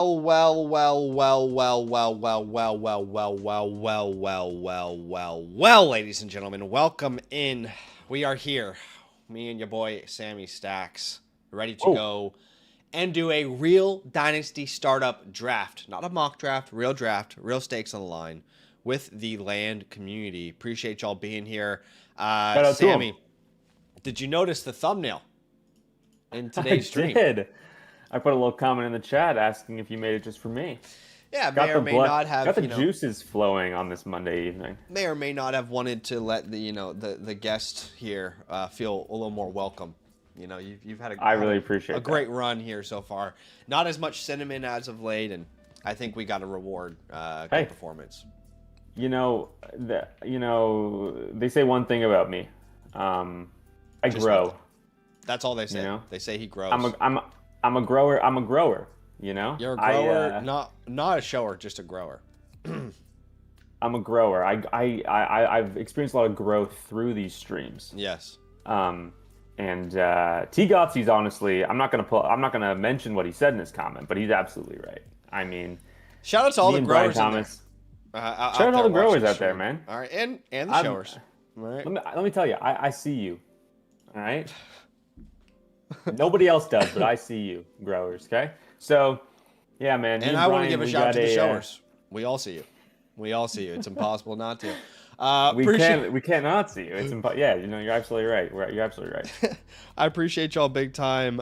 Well, ladies and gentlemen, welcome in. We are here, me and your boy Sammy Stacks, ready to go and do a real Dynasty startup draft. Not a mock draft, real stakes on the line with the land community. Appreciate y'all being here. Shout out Sammy, to him. did you notice the thumbnail in today's stream? I did. I put a little comment in the chat asking if you made it just for me. Yeah, may or may not have got the juices flowing on this Monday evening. May or may not have wanted to let the guest here feel a little more welcome. You know, you've had I really appreciate a great run here so far. Not as much cinnamon as of late, and I think we got a reward good performance. You know, they say one thing about me. I grow. That's all they say. You know? They say he grows. I'm a grower. I'm a grower. You know, you're a grower, not a shower, just a grower. I'm a grower. I've experienced a lot of growth through these streams. Yes. And T Gotsy's honestly, I'm not gonna mention what he said in his comment, but he's absolutely right. I mean, shout out to all the growers. Thomas. Shout out to all the growers out there, man. All right, and the showers. All right. Let me tell you, I see you. All right. Nobody else does, but I see you, growers. Okay. So, yeah, man. And I want to give a shout out to the showers. We all see you. We all see you. It's impossible not to. We can't not see you. It's yeah, you know, you're absolutely right. You're absolutely right. I appreciate y'all big time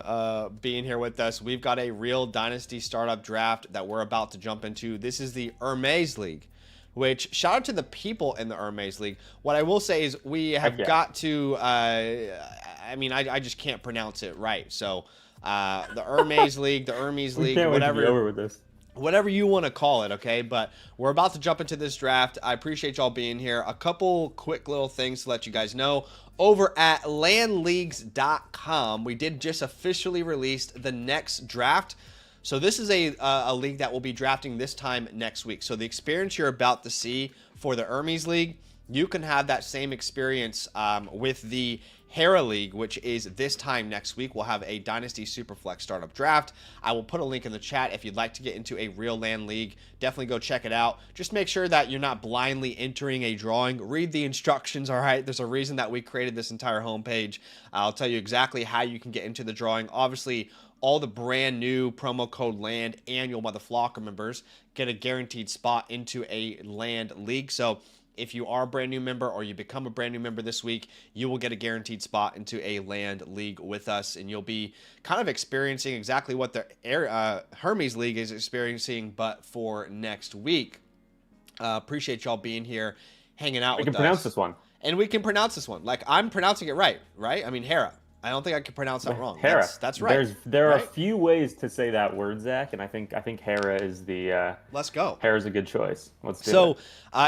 being here with us. We've got a real Dynasty startup draft that we're about to jump into. This is the Hermes League, which shout out to the people in the Hermes League. What I will say is we have got to, I mean, I just can't pronounce it right. So the Hermes League, the Hermes League, whatever. Over with this. Whatever you want to call it, okay? But we're about to jump into this draft. I appreciate y'all being here. A couple quick little things to let you guys know. Over at landleagues.com, we did just officially release the next draft. So this is a league that will be drafting this time next week. So the experience you're about to see for the Hermes League, you can have that same experience with the Hera League, which is this time next week. We'll have a Dynasty Superflex startup draft. I will put a link in the chat if you'd like to get into a real land league. Definitely go check it out. Just make sure that you're not blindly entering a drawing. Read the instructions, all right? There's a reason that we created this entire homepage. I'll tell you exactly how you can get into the drawing. Obviously, all the brand new promo code LAND annual by the Flocker members get a guaranteed spot into a land league. So if you are a brand new member or you become a brand new member this week, you will get a guaranteed spot into a land league with us, and you'll be kind of experiencing exactly what the Hermes League is experiencing, but for next week. Appreciate y'all being here, hanging out with us. We can pronounce this one. And we can pronounce this one. Like, I'm pronouncing it right? I mean, Hera. I don't think I can pronounce that wrong. Hera. That's right. There are a few ways to say that word, Zach, and I think Hera is the. Let's go. Hera's a good choice. Let's do it. So,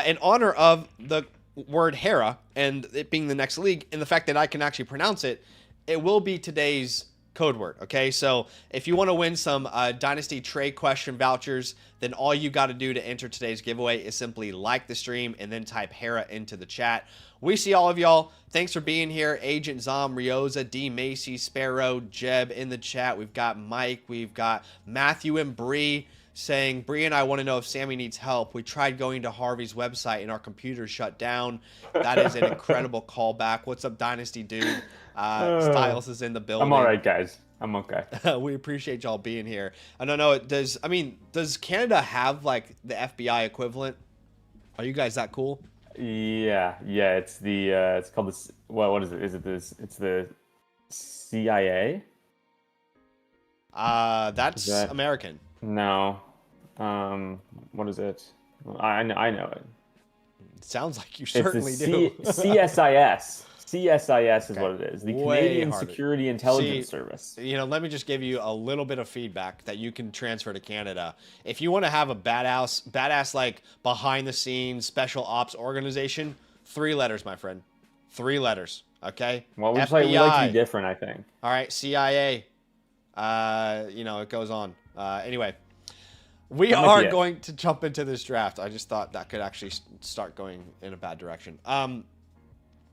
in honor of the word Hera and it being the next league, and the fact that I can actually pronounce it, it will be today's code word. Okay, so if you want to win some Dynasty trade question vouchers, then all you got to do to enter today's giveaway is simply like the stream and then type Hera into the chat. We see all of y'all. Thanks for being here. Agent Zom, Rioza, D. Macy, Sparrow, Jeb in the chat. We've got Mike. We've got Matthew and Bree saying, Bree and I want to know if Sammy needs help. We tried going to Harvey's website and our computer shut down. That is an incredible callback. What's up, Dynasty dude? Styles is in the building. I'm all right, guys. I'm okay. We appreciate y'all being here. I don't know. Does Canada have like the FBI equivalent? Are you guys that cool? Yeah. It's the it's called this. Well, what is it? Is it this? It's the CIA. That's American. No. What is it? I know it. Sounds like you certainly do. CSIS. CSIS is what it is. The Way Canadian harder. Security Intelligence Service. You know, let me just give you a little bit of feedback that you can transfer to Canada. If you want to have a badass like behind the scenes special ops organization, 3 letters, my friend. 3 letters. Okay. Well, we like to be different, I think. All right, CIA. You know, it goes on. Anyway, we are going to jump into this draft. I just thought that could actually start going in a bad direction.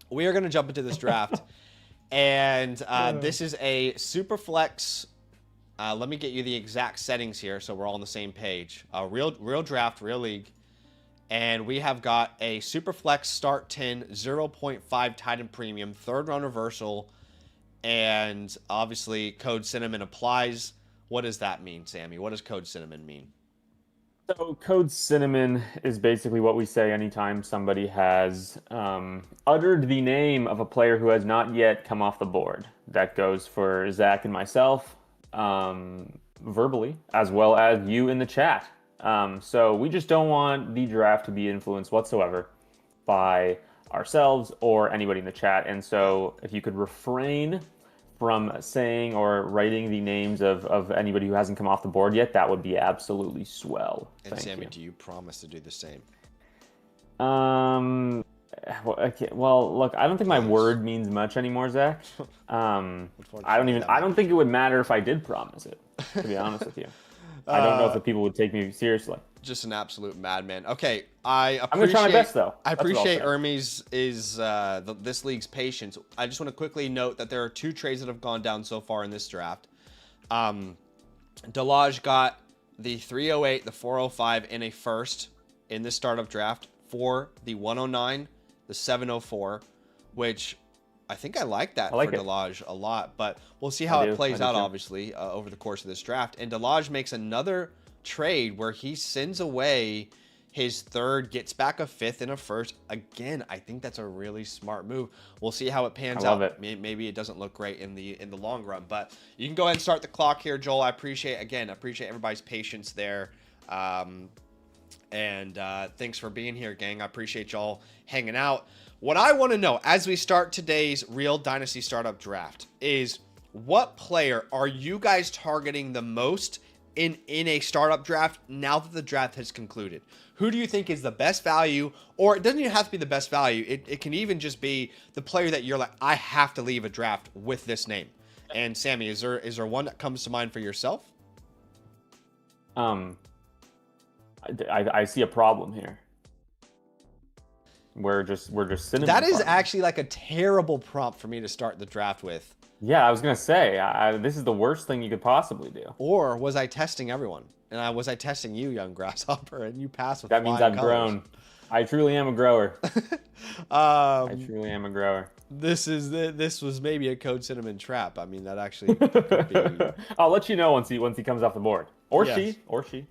We are going to jump into this draft, and this is a Superflex Let me get you the exact settings here so we're all on the same page. Real draft, real league. And we have got a Superflex Start 10, 0.5 Titan Premium, third round reversal, and obviously code Cinnamon applies. What does that mean, Sammy? What does code Cinnamon mean? So code Cinnamon is basically what we say anytime somebody has uttered the name of a player who has not yet come off the board. That goes for Zach and myself verbally, as well as you in the chat. So we just don't want the draft to be influenced whatsoever by ourselves or anybody in the chat. And so if you could refrain from saying or writing the names of anybody who hasn't come off the board yet, that would be absolutely swell. And Thank Sammy, you. do you promise to do the same? Well, look, I don't think my word means much anymore, Zach. I don't think it would matter if I did promise it, to be honest with you. I don't know if the people would take me seriously. Just an absolute madman. Okay, I'm gonna try my best, though. I That's what I'll appreciate say. Hermes this league's patience. I just want to quickly note that there are 2 trades that have gone down so far in this draft. Delage got the 308, the 405, and a first in this startup draft for the 109, the 704, which I think I like that for Delage a lot, but we'll see how it plays out, obviously, over the course of this draft. And Delage makes another trade where he sends away his third, gets back a fifth and a first. Again, I think that's a really smart move. We'll see how it pans out. Maybe it doesn't look great in the long run, but you can go ahead and start the clock here, Joel. I appreciate everybody's patience there. Thanks for being here, gang. I appreciate y'all hanging out. What I want to know as we start today's real Dynasty Startup Draft is, what player are you guys targeting the most in a startup draft now that the draft has concluded? Who do you think is the best value? Or it doesn't even have to be the best value. It can even just be the player that you're like, I have to leave a draft with this name. And Sammy, is there one that comes to mind for yourself? I see a problem here. We're just Cinnamon. That is actually like a terrible prompt for me to start the draft with. Yeah, I was gonna say this is the worst thing you could possibly do. Or was I testing everyone? And was I testing you, young grasshopper, and you passed with that means I've grown. I truly am a grower. I truly am a grower. This was maybe a code Cinnamon trap. I mean, that actually could be... I'll let you know once he comes off the board, or she. You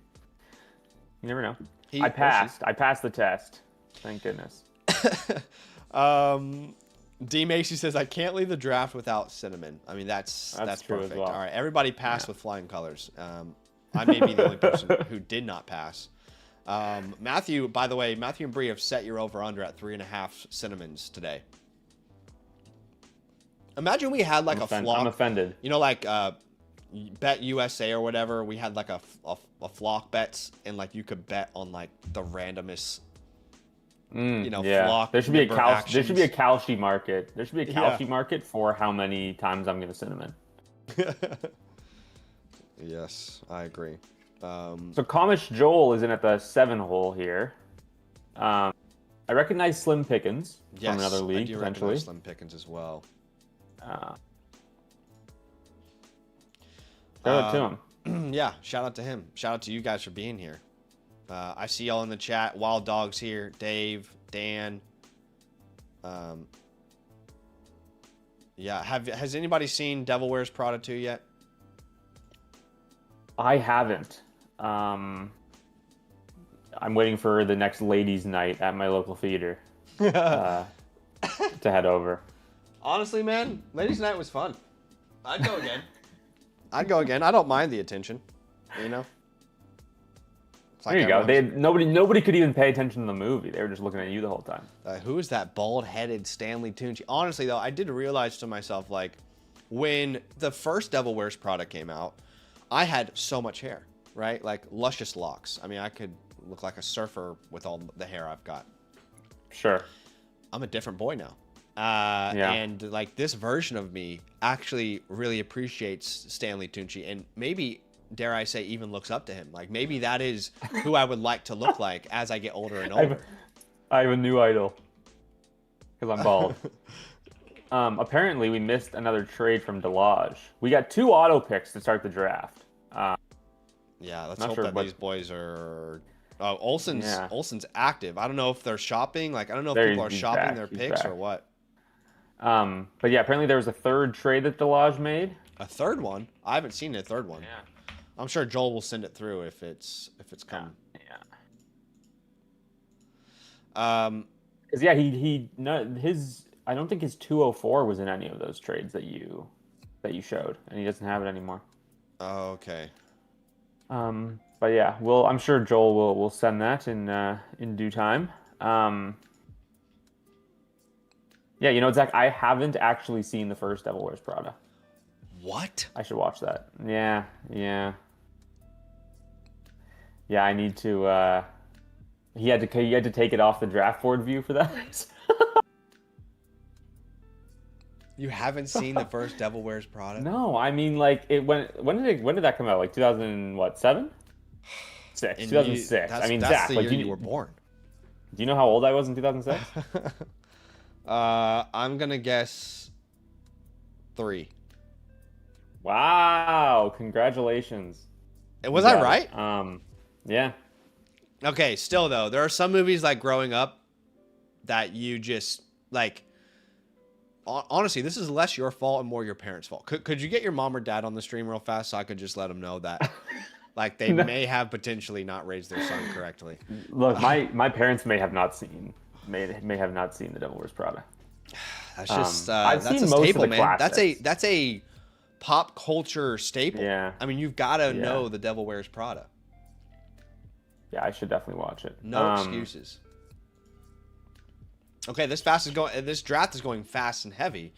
never know. I passed the test. Thank goodness. D Macy says, I can't leave the draft without Cinnamon. I mean, that's true perfect. as well. All right, everybody passed with flying colors. I may be the only person who did not pass. Matthew, by the way, Matthew and Bree have set your over-under at 3.5 Cinnamons today. Imagine we had like a flock. I'm offended. You know, like Bet USA or whatever. We had like a flock bets, and like you could bet on like the randomest. Flock. There should be a Kalshi market. There should be a Kalshi market for how many times I'm going to Cinnamon. Yes, I agree. So Comish Joel is in at the 7 hole here. I recognize Slim Pickens from another league, I do potentially. recognize Slim Pickens as well. Shout out to him. Yeah, shout out to him. Shout out to you guys for being here. I see y'all in the chat. Wild Dogs here. Dave, Dan. Has anybody seen Devil Wears Prada 2 yet? I haven't. I'm waiting for the next ladies' night at my local theater to head over. Honestly, man, ladies' night was fun. I'd go again. I don't mind the attention. You know. There you go. Nobody could even pay attention to the movie. They were just looking at you the whole time. Who is that bald-headed Stanley Tucci? Honestly, though, I did realize to myself, like, when the first Devil Wears Prada came out, I had so much hair, right? Like, luscious locks. I mean, I could look like a surfer with all the hair I've got. Sure. I'm a different boy now. And, like, this version of me actually really appreciates Stanley Tucci, and maybe, dare I say, even looks up to him. Like, maybe that is who I would like to look like as I get older and older. I have a new idol because I'm bald. Apparently, we missed another trade from Delage. We got 2 auto picks to start the draft. Yeah, let's Not hope sure that what. these boys are. Oh, Olsen's Yeah, active. I don't know if they're shopping. Like, I don't know if there people are he's shopping back. their He's picks or back. what. But yeah, apparently there was a 3rd trade that Delage made. A third one? I haven't seen a third one. Yeah. I'm sure Joel will send it through if it's coming. Yeah. Because yeah, he no his I don't think his 204 was in any of those trades that you showed, and he doesn't have it anymore. Oh, okay. But yeah, I'm sure Joel will send that in due time. Yeah, Zach, I haven't actually seen the first Devil Wears Prada. What? I should watch that. Yeah, yeah. Yeah, I need to he had to take it off the draft board view for that. You haven't seen the first Devil Wears Prada? No, I mean like when did that come out? Like 2007? 6. And 2006. I mean, that's Zach, the like year you were born. do you know how old I was in 2006? I'm gonna guess 3. Wow, congratulations. Was You I got right? it. Yeah. Okay, still though, there are some movies like growing up that you just like. Honestly, this is less your fault and more your parents' fault. Could you get your mom or dad on the stream real fast so I could just let them know that, like, they No. may have potentially not raised their son correctly? Look, my parents may have not seen The Devil Wears Prada. That's just I've that's seen a most of staple, the man. classics. That's a pop culture staple. Yeah. I mean, you've got to Yeah. know The Devil Wears Prada. Yeah, I should definitely watch it. No excuses. Okay, this draft is going fast and heavy.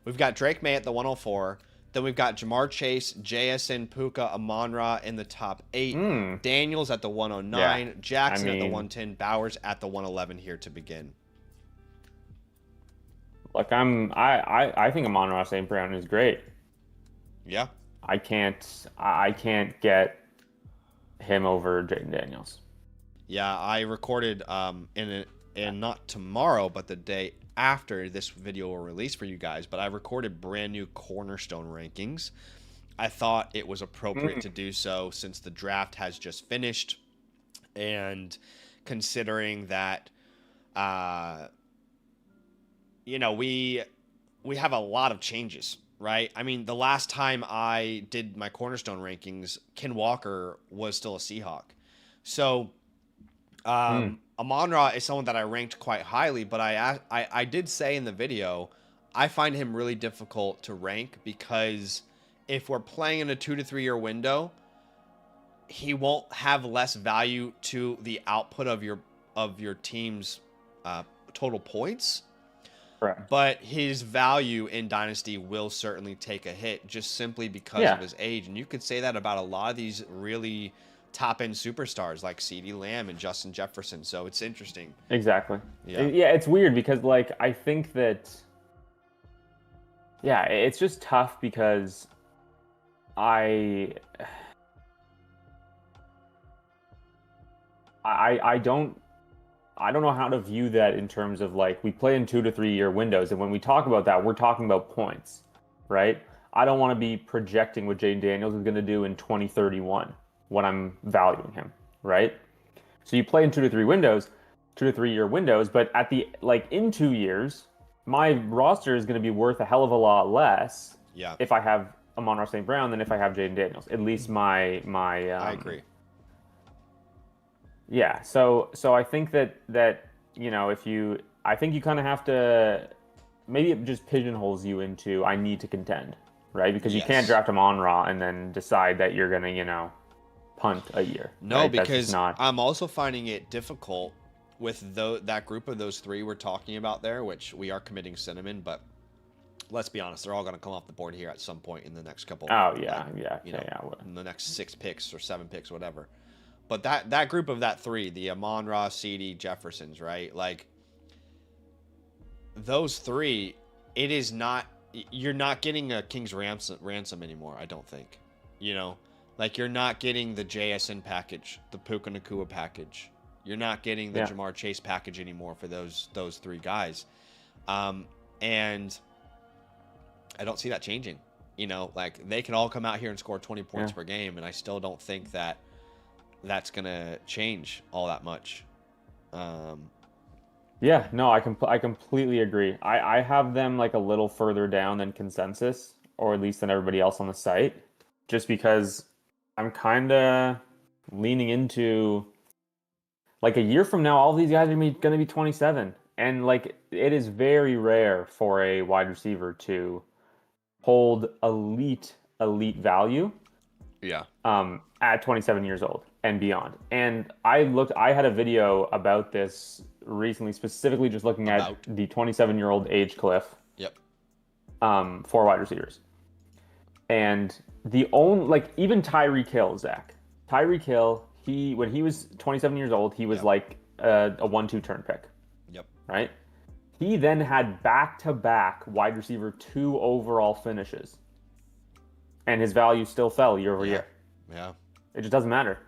We've got Drake May at the 104. Then we've got Jamar Chase, JSN, Puka, Amon-Ra in the top 8. Daniels at the 109. Yeah, Jackson I at the mean- 110. Bowers at the 111 here to begin. Like I think Amon-Ra St. Brown is great. Yeah. I can't get him over Jaden Daniels. Yeah, I recorded and not tomorrow, but the day after this video will release for you guys, but I recorded brand new cornerstone rankings. I thought it was appropriate to do so since the draft has just finished, and considering that we have a lot of changes, right? I mean, the last time I did my cornerstone rankings, Ken Walker was still a Seahawk. So Amon-Ra is someone that I ranked quite highly, but I did say in the video, I find him really difficult to rank because if we're playing in a 2 to 3 year window, he won't have less value to the output of your team's total points. Correct. But his value in Dynasty will certainly take a hit just simply because of his age. And you could say that about a lot of these really top-end superstars like CeeDee Lamb and Justin Jefferson. So it's interesting. Exactly. Yeah. Yeah, it's weird because like I think that it's just tough because I don't know how to view that in terms of like we play in 2 to 3 year windows, and when we talk about that, we're talking about points, right? I don't want to be projecting what Jaden Daniels is going to do in 2031 when I'm valuing him, right? So you play in 2 to 3 windows, 2 to 3 year windows, but at the in 2 years, my roster is going to be worth a hell of a lot less if I have Amon-Ra St. Brown than if I have Jaden Daniels. At least my I agree. Yeah, so I think that I think you kind of have to, maybe it just pigeonholes you into I need to contend, right? Because you can't draft Amon-Ra and then decide that you're gonna punt a year. No, right? because I'm also finding it difficult with that group of those 3 we're talking about there, which we are committing Cinnamon, but let's be honest, they're all going to come off the board here at some point in the next couple. In the next 6 picks or 7 picks, whatever. But that group of that 3, the Amon-Ra, CeeDee, Jeffersons, right? Like those 3, it is not. You're not getting a King's ransom anymore. I don't think. Like you're not getting the JSN package, the Puka Nacua package. You're not getting the Jamar Chase package anymore for those 3 guys. And I don't see that changing. You know, like they can all come out here and score 20 points per game, and I still don't think that that's gonna change all that much. Yeah, no, I completely agree. I have them like a little further down than consensus, or at least than everybody else on the site, just because I'm kind of leaning into like a year from now, all these guys are going to be 27, and like it is very rare for a wide receiver to hold elite value Yeah. At 27 years old and beyond. And I had a video about this recently, specifically just looking at the 27-year-old age cliff. Yep. For wide receivers. And even Tyreek Hill, Zach. Tyreek Hill, when he was 27 years old, he was like a 1-2 turn pick. Yep. Right? He then had back-to-back wide receiver 2 overall finishes. And his value still fell year over year. Yeah. It just doesn't matter.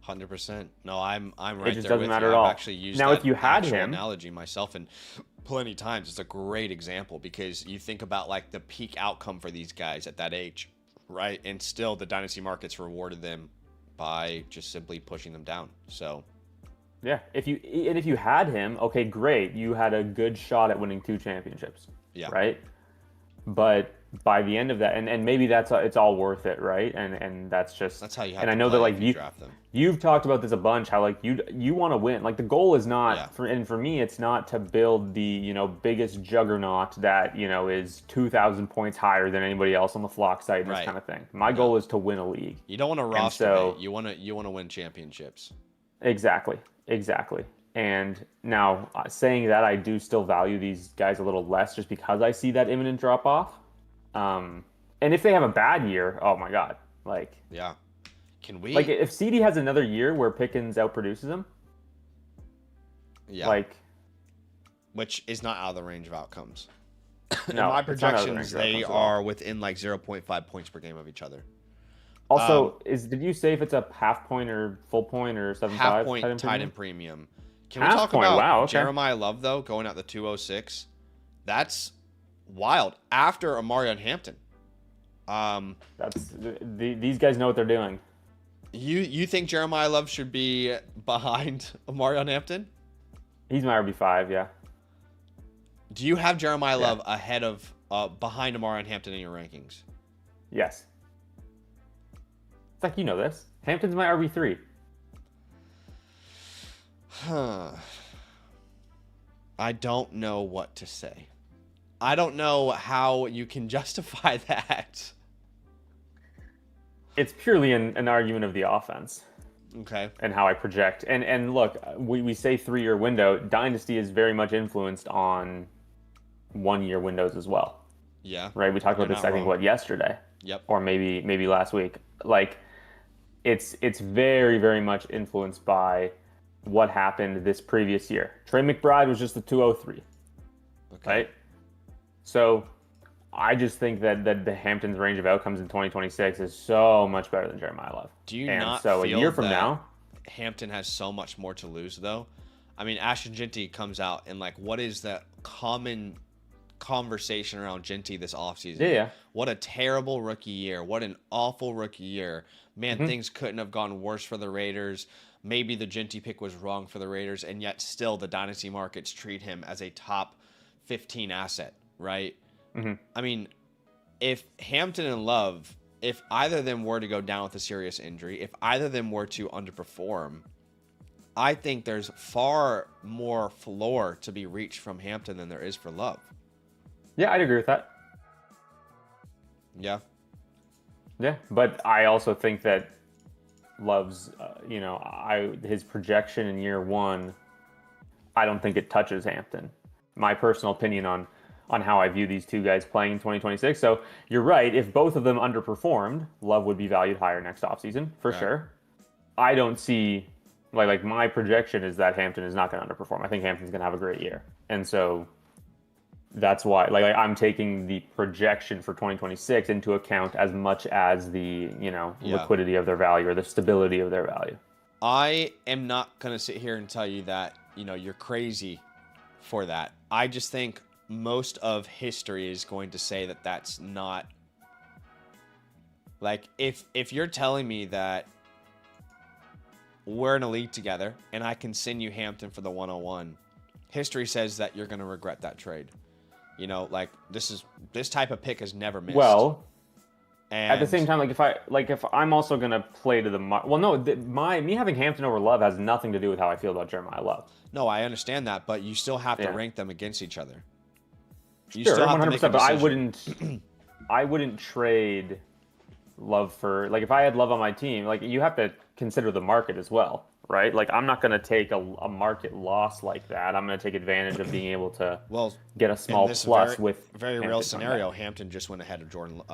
100%. No, I'm right there with you. It just doesn't matter at all. I've actually used now, that if you had actual him, analogy myself and plenty of times. It's a great example because you think about like the peak outcome for these guys at that age, right? And still the dynasty markets rewarded them by just simply pushing them down. So yeah, if you had him, okay, great. You had a good shot at winning 2 championships. Yeah. Right? But by the end of that, and maybe it's all worth it, right? And that's how you have and to I know play that like if you draft them. You've talked about this a bunch, how like you want to win. Like the goal is not for me, it's not to build the biggest juggernaut that is 2,000 points higher than anybody else on the flock site and this kind of thing. My goal is to win a league. You don't want to roster it. You want to win championships. Exactly. And now saying that, I do still value these guys a little less just because I see that imminent drop off. And if they have a bad year, oh my god, like yeah. Can we if CD has another year where Pickens outproduces him? Yeah. Which is not out of the range of outcomes. In my projections, they are within like 0.5 points per game of each other. Also, did you say if it's a half point or full point or 7.5? Half point tied in premium. Can we talk about Jeremiah Love though, going out the 206? That's wild. After Amari on Hampton. These guys know what they're doing. You think Jeremiah Love should be behind Amari on Hampton? He's my RB5, yeah. Do you have Jeremiah Love ahead of behind Amari on Hampton in your rankings? Yes. It's like this. Hampton's my RB3. Huh. I don't know what to say. I don't know how you can justify that. It's purely an argument of the offense. Okay. And how I project. And look, we say 3-year window. Dynasty is very much influenced on 1-year windows as well. Yeah. Right? We talked about this, I think, yesterday? Yep. Or maybe last week. Like, it's very, very much influenced by what happened this previous year. Trey McBride was just the 203. Okay. Right? So I just think that the Hamptons' range of outcomes in 2026 is so much better than Jeremiah Love. Do you not feel a year from now, Hampton has so much more to lose, though? I mean, Ashton Jeanty comes out, and like, what is the common conversation around Jeanty this offseason? Yeah. What a terrible rookie year. What an awful rookie year. Man, things couldn't have gone worse for the Raiders. Maybe the Jeanty pick was wrong for the Raiders, and yet still the dynasty markets treat him as a top 15 asset, right? I mean, if Hampton and Love, if either of them were to go down with a serious injury, if either of them were to underperform, I think there's far more floor to be reached from Hampton than there is for Love. Yeah, I'd agree with that. Yeah. Yeah, but I also think that Love's, his projection in year 1, I don't think it touches Hampton. My personal opinion on how I view these two guys playing in 2026. So you're right. If both of them underperformed, Love would be valued higher next offseason for sure. I don't see like my projection is that Hampton is not going to underperform. I think Hampton's going to have a great year. And so that's why like I'm taking the projection for 2026 into account as much as the, liquidity of their value or the stability of their value. I am not going to sit here and tell you that, you're crazy for that. I just think most of history is going to say that that's not, like, if you're telling me that we're in a league together and I can send you Hampton for the 101, history says that you're going to regret that trade. You know, like, this type of pick has never missed. Well, and at the same time, if I'm also gonna play to the well, no, me having Hampton over Love has nothing to do with how I feel about Jeremiah Love. No, I understand that, but you still have to Yeah. rank them against each other. You Sure, still have to make a 100%. But decision. I wouldn't trade Love for, like, if I had Love on my team, like, you have to consider the market as well, right? Like, I'm not gonna take a market loss like that. I'm gonna take advantage of being able to get a small plus with very real scenario. Hampton just went ahead of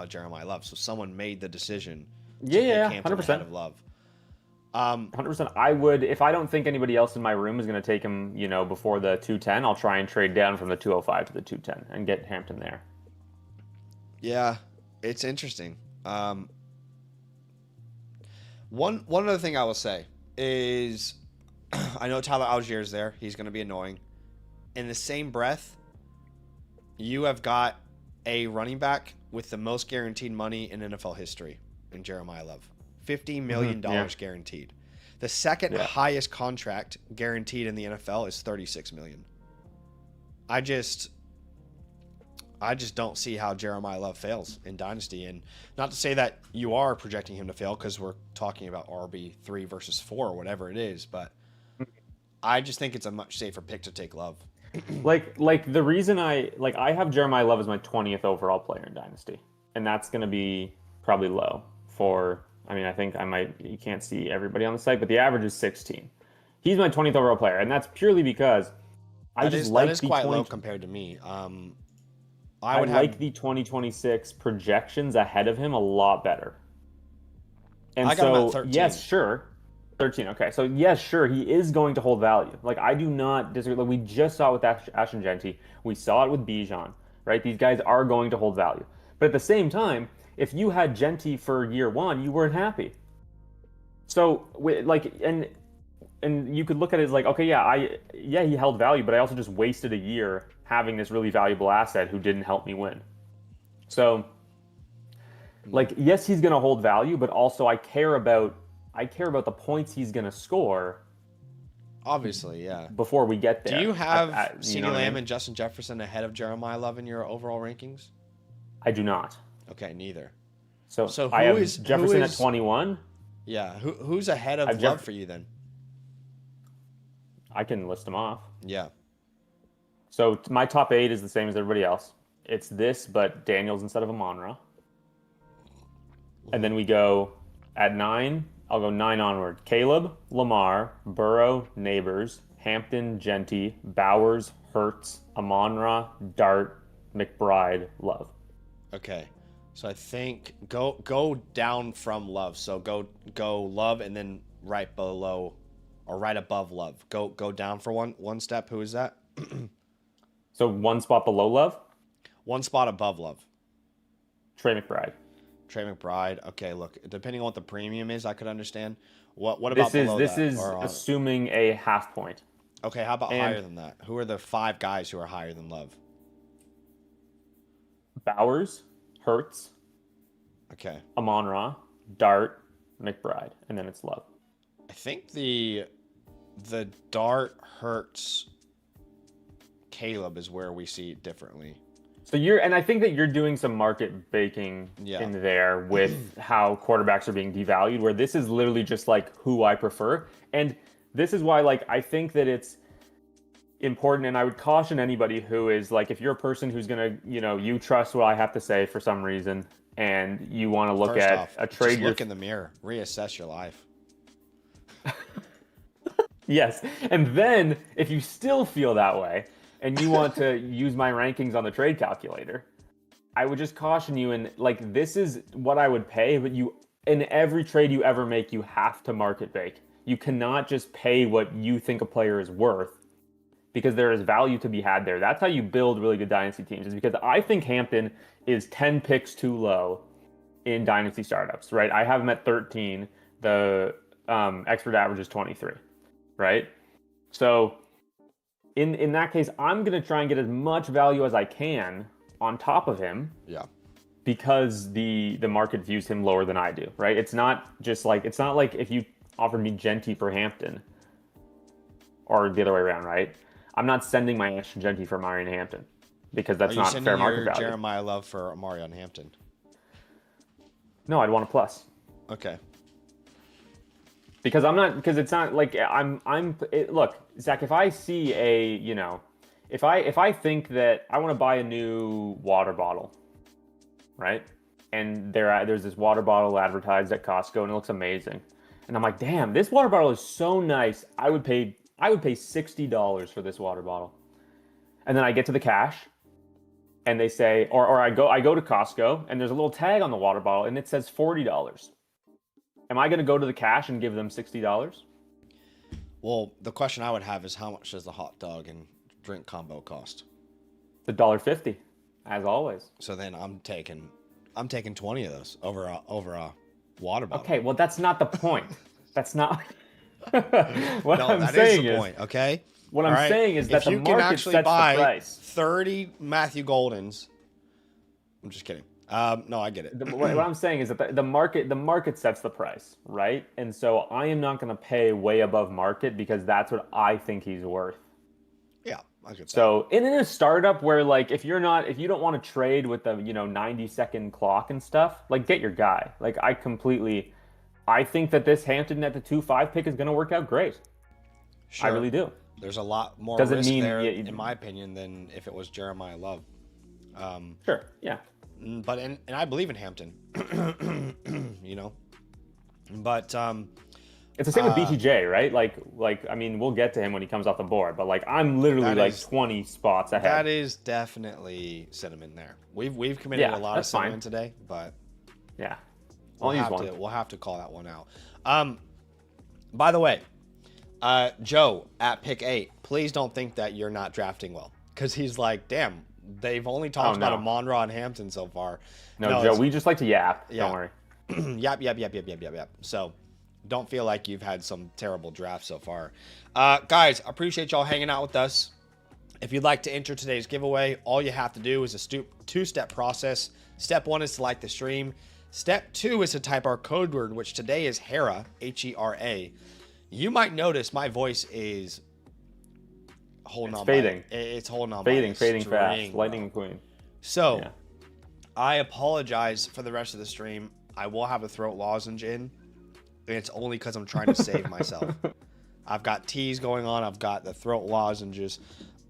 Jeremiah Love, so someone made the decision to pick Hampton 100%. ahead of Love. 100%. I would, if I don't think anybody else in my room is going to take him, before the 210, I'll try and trade down from the 205 to the 210 and get Hampton there. Yeah, it's interesting. One other thing I will say is, I know Tyler Allgeier's there. He's going to be annoying. In the same breath, you have got a running back with the most guaranteed money in NFL history in Jeremiah Love. $50 million guaranteed. The second highest contract guaranteed in the NFL is $36 million. I just don't see how Jeremiah Love fails in Dynasty. And not to say that you are projecting him to fail, because we're talking about RB3 versus 4 or whatever it is, but I just think it's a much safer pick to take Love. like the reason I have Jeremiah Love as my 20th overall player in Dynasty, and that's going to be probably low for, I think you can't see everybody on the site, but the average is 16. He's my 20th overall player, and that's purely because that is quite low compared to me. I like the 2026 projections ahead of him a lot better. And I got him at 13. Yes, sure. 13, okay. So, yes, sure, he is going to hold value. Like, I do not disagree. Like, we just saw it with Ashton Genty. We saw it with Bijan, right? These guys are going to hold value. But at the same time, if you had Genty for year one, you weren't happy. So, and you could look at it as like, okay, he held value, but I also just wasted a year having this really valuable asset who didn't help me win. So, like, yes, he's going to hold value, but also I care about the points he's going to score. Obviously, yeah. Before we get there. Do you have CeeDee Lamb and Justin Jefferson ahead of Jeremiah Love in your overall rankings? I do not. Okay, neither. So I have Jefferson at 21. Yeah, who's ahead of Love for you then? I can list them off. Yeah. So my top 8 is the same as everybody else. It's this, but Daniels instead of Amon-Ra. And then we go at 9. I'll go 9 onward. Caleb, Lamar, Burrow, Neighbors, Hampton, Genty, Bowers, Hurts, Amon-Ra, Dart, McBride, Love. Okay. So I think go down from Love. So go Love and then right below or right above Love. Go down for one step. Who is that? So one spot below Love? One spot above Love. Trey McBride. Trey McBride. Okay, look, depending on what the premium is, I could understand. What about below that? This is assuming a half point. Okay, how about higher than that? Who are the 5 guys who are higher than Love? Bowers, Hurts. Okay. Amon-Ra, Dart, McBride, and then it's Love. I think the Dart, Hurts, Caleb is where we see it differently. So and I think that you're doing some market baking in there with how quarterbacks are being devalued, where this is literally just like who I prefer. And this is why, like, I think that it's important, and I would caution anybody who is like, if you're a person who's gonna, you trust what I have to say for some reason, and you want to look at a trade. Just look in the mirror, reassess your life. Yes, and then if you still feel that way, and you want to use my rankings on the trade calculator, I would just caution you, and like, this is what I would pay, but in every trade you ever make, you have to market bake. You cannot just pay what you think a player is worth, because there is value to be had there. That's how you build really good Dynasty teams, is because I think Hampton is 10 picks too low in Dynasty startups, right? I have him at 13. The expert average is 23, right? So in that case, I'm going to try and get as much value as I can on top of him. Yeah. Because the market views him lower than I do, right? It's not like if you offered me Genty for Hampton, or the other way around, right? I'm not sending my Ashton Genty for Marion Hampton because that's not fair market value. Jeremiah Love for Marion Hampton? No, I'd want a plus. Okay. Because it's not like look, Zach, if I see if I think that I want to buy a new water bottle, right? And there's this water bottle advertised at Costco and it looks amazing. And I'm like, damn, this water bottle is so nice. I would pay $60 for this water bottle. And then I get to the cash and they say, or I go to Costco and there's a little tag on the water bottle and it says $40. Am I going to go to the cash and give them $60? Well, the question I would have is how much does the hot dog and drink combo cost? $1.50, as always. So then I'm taking 20 of those over a water bottle. Okay, well that's not the point. That's not what I'm saying is the point, okay? What I'm saying is that the market sets the price. 30 Matthew Goldens. I'm just kidding. No, I get it. What I'm saying is that the market sets the price, right? And so I am not going to pay way above market because that's what I think he's worth. Yeah, I could say. So in a startup where like if you don't want to trade with the 90-second clock and stuff, like get your guy. Like I think that this Hampton at the 2-5 pick is going to work out great. Sure. I really do. There's a lot more risk there, in my opinion, than if it was Jeremiah Love. Sure. Yeah. But and I believe in Hampton, but it's the same with BTJ, right? Like I mean, we'll get to him when he comes off the board, but like I'm literally 20 spots ahead. That is definitely cinnamon there. We've committed a lot of cinnamon today, but yeah, we'll have to call that one out. By the way, Joe at pick 8, please don't think that you're not drafting well, because he's like, damn. They've only talked about Amon-Ra and Hampton so far. No, Joe, we just like to yap. Yeah. Don't worry. Yap. So don't feel like you've had some terrible drafts so far. Guys, I appreciate y'all hanging out with us. If you'd like to enter today's giveaway, all you have to do is a two-step process. Step 1 is to like the stream. Step 2 is to type our code word, which today is HERA, H-E-R-A. You might notice my voice is... fading. It's holding on. Fading fast. Lightning McQueen. So, yeah. I apologize for the rest of the stream. I will have a throat lozenge in, and it's only because I'm trying to save myself. I've got teas going on. I've got the throat lozenges.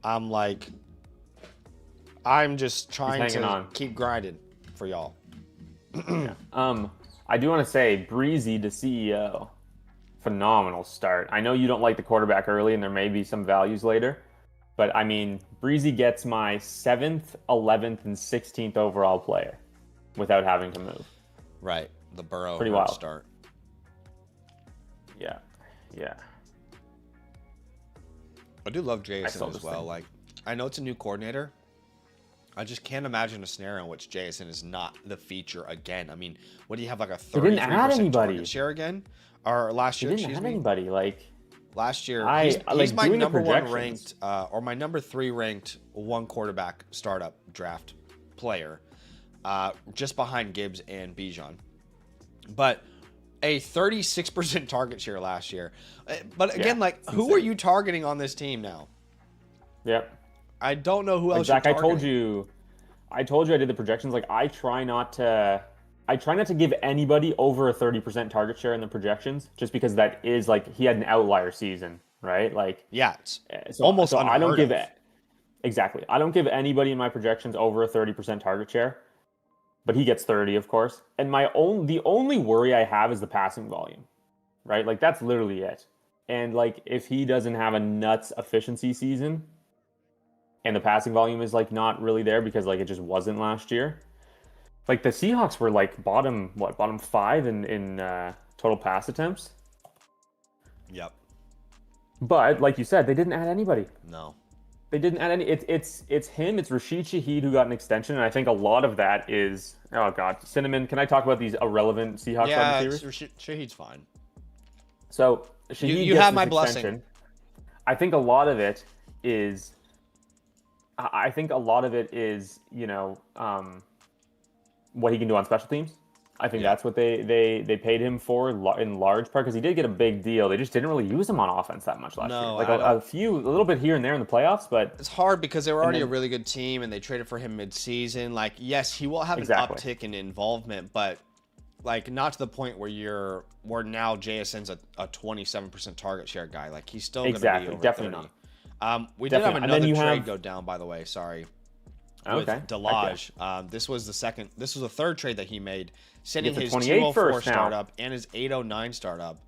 I'm just trying to keep grinding for y'all. Yeah. I do want to say, Breezy to CEO. Phenomenal start. I know you don't like the quarterback early, and there may be some values later. But, I mean, Breezy gets my 7th, 11th, and 16th overall player without having to move. Right. The Burrow pretty wild start. Yeah. I do love Jason as well. Like, I know it's a new coordinator. I just can't imagine a scenario in which Jason is not the feature again. I mean, what do you have, like a 33% target share again? Or last year, excuse me? He didn't add anybody. Last year, he's my number 1 ranked, or my number 3 ranked one quarterback startup draft player, just behind Gibbs and Bijan. But a 36% target share last year. But again, who are you targeting on this team now? Yep. I don't know who else. Zach, I told you I did the projections. Like I try not to give anybody over a 30% target share in the projections, just because that is he had an outlier season, right? It's almost unheard I don't give of. it exactly. I don't give anybody in my projections over a 30% target share, but he gets 30, of course. And the only worry I have is the passing volume, right? That's literally it. And if he doesn't have a nuts efficiency season, and the passing volume is not really there because it just wasn't last year. The Seahawks were bottom 5 in total pass attempts. Yep. But like you said, they didn't add anybody. No. They didn't add any. It's him. It's Rashid Shaheed who got an extension, and I think a lot of that is Cinnamon. Can I talk about these irrelevant Seahawks wide receivers? Yeah, Shaheed's fine. So Shaheed, you have my blessing. I think a lot of it is, I think a lot of it is, what he can do on special teams. I think that's what they paid him for in large part, because he did get a big deal. They just didn't really use him on offense that much last year. No, Like I don't. a little bit here and there in the playoffs, but It's hard because they were already a then really good team, and they traded for him mid-season. Like, yes, he will have an exactly, uptick in involvement, but like not to the point where now JSN's a 27% target share guy. Like, he's still going to be exactly, over definitely 30. not. We did have Definitely not. And then another you trade have go down, by the way. Sorry. With okay, Delage. This was the third trade that he made, sending Gets a his 28 204 first now. startup and his 809 startup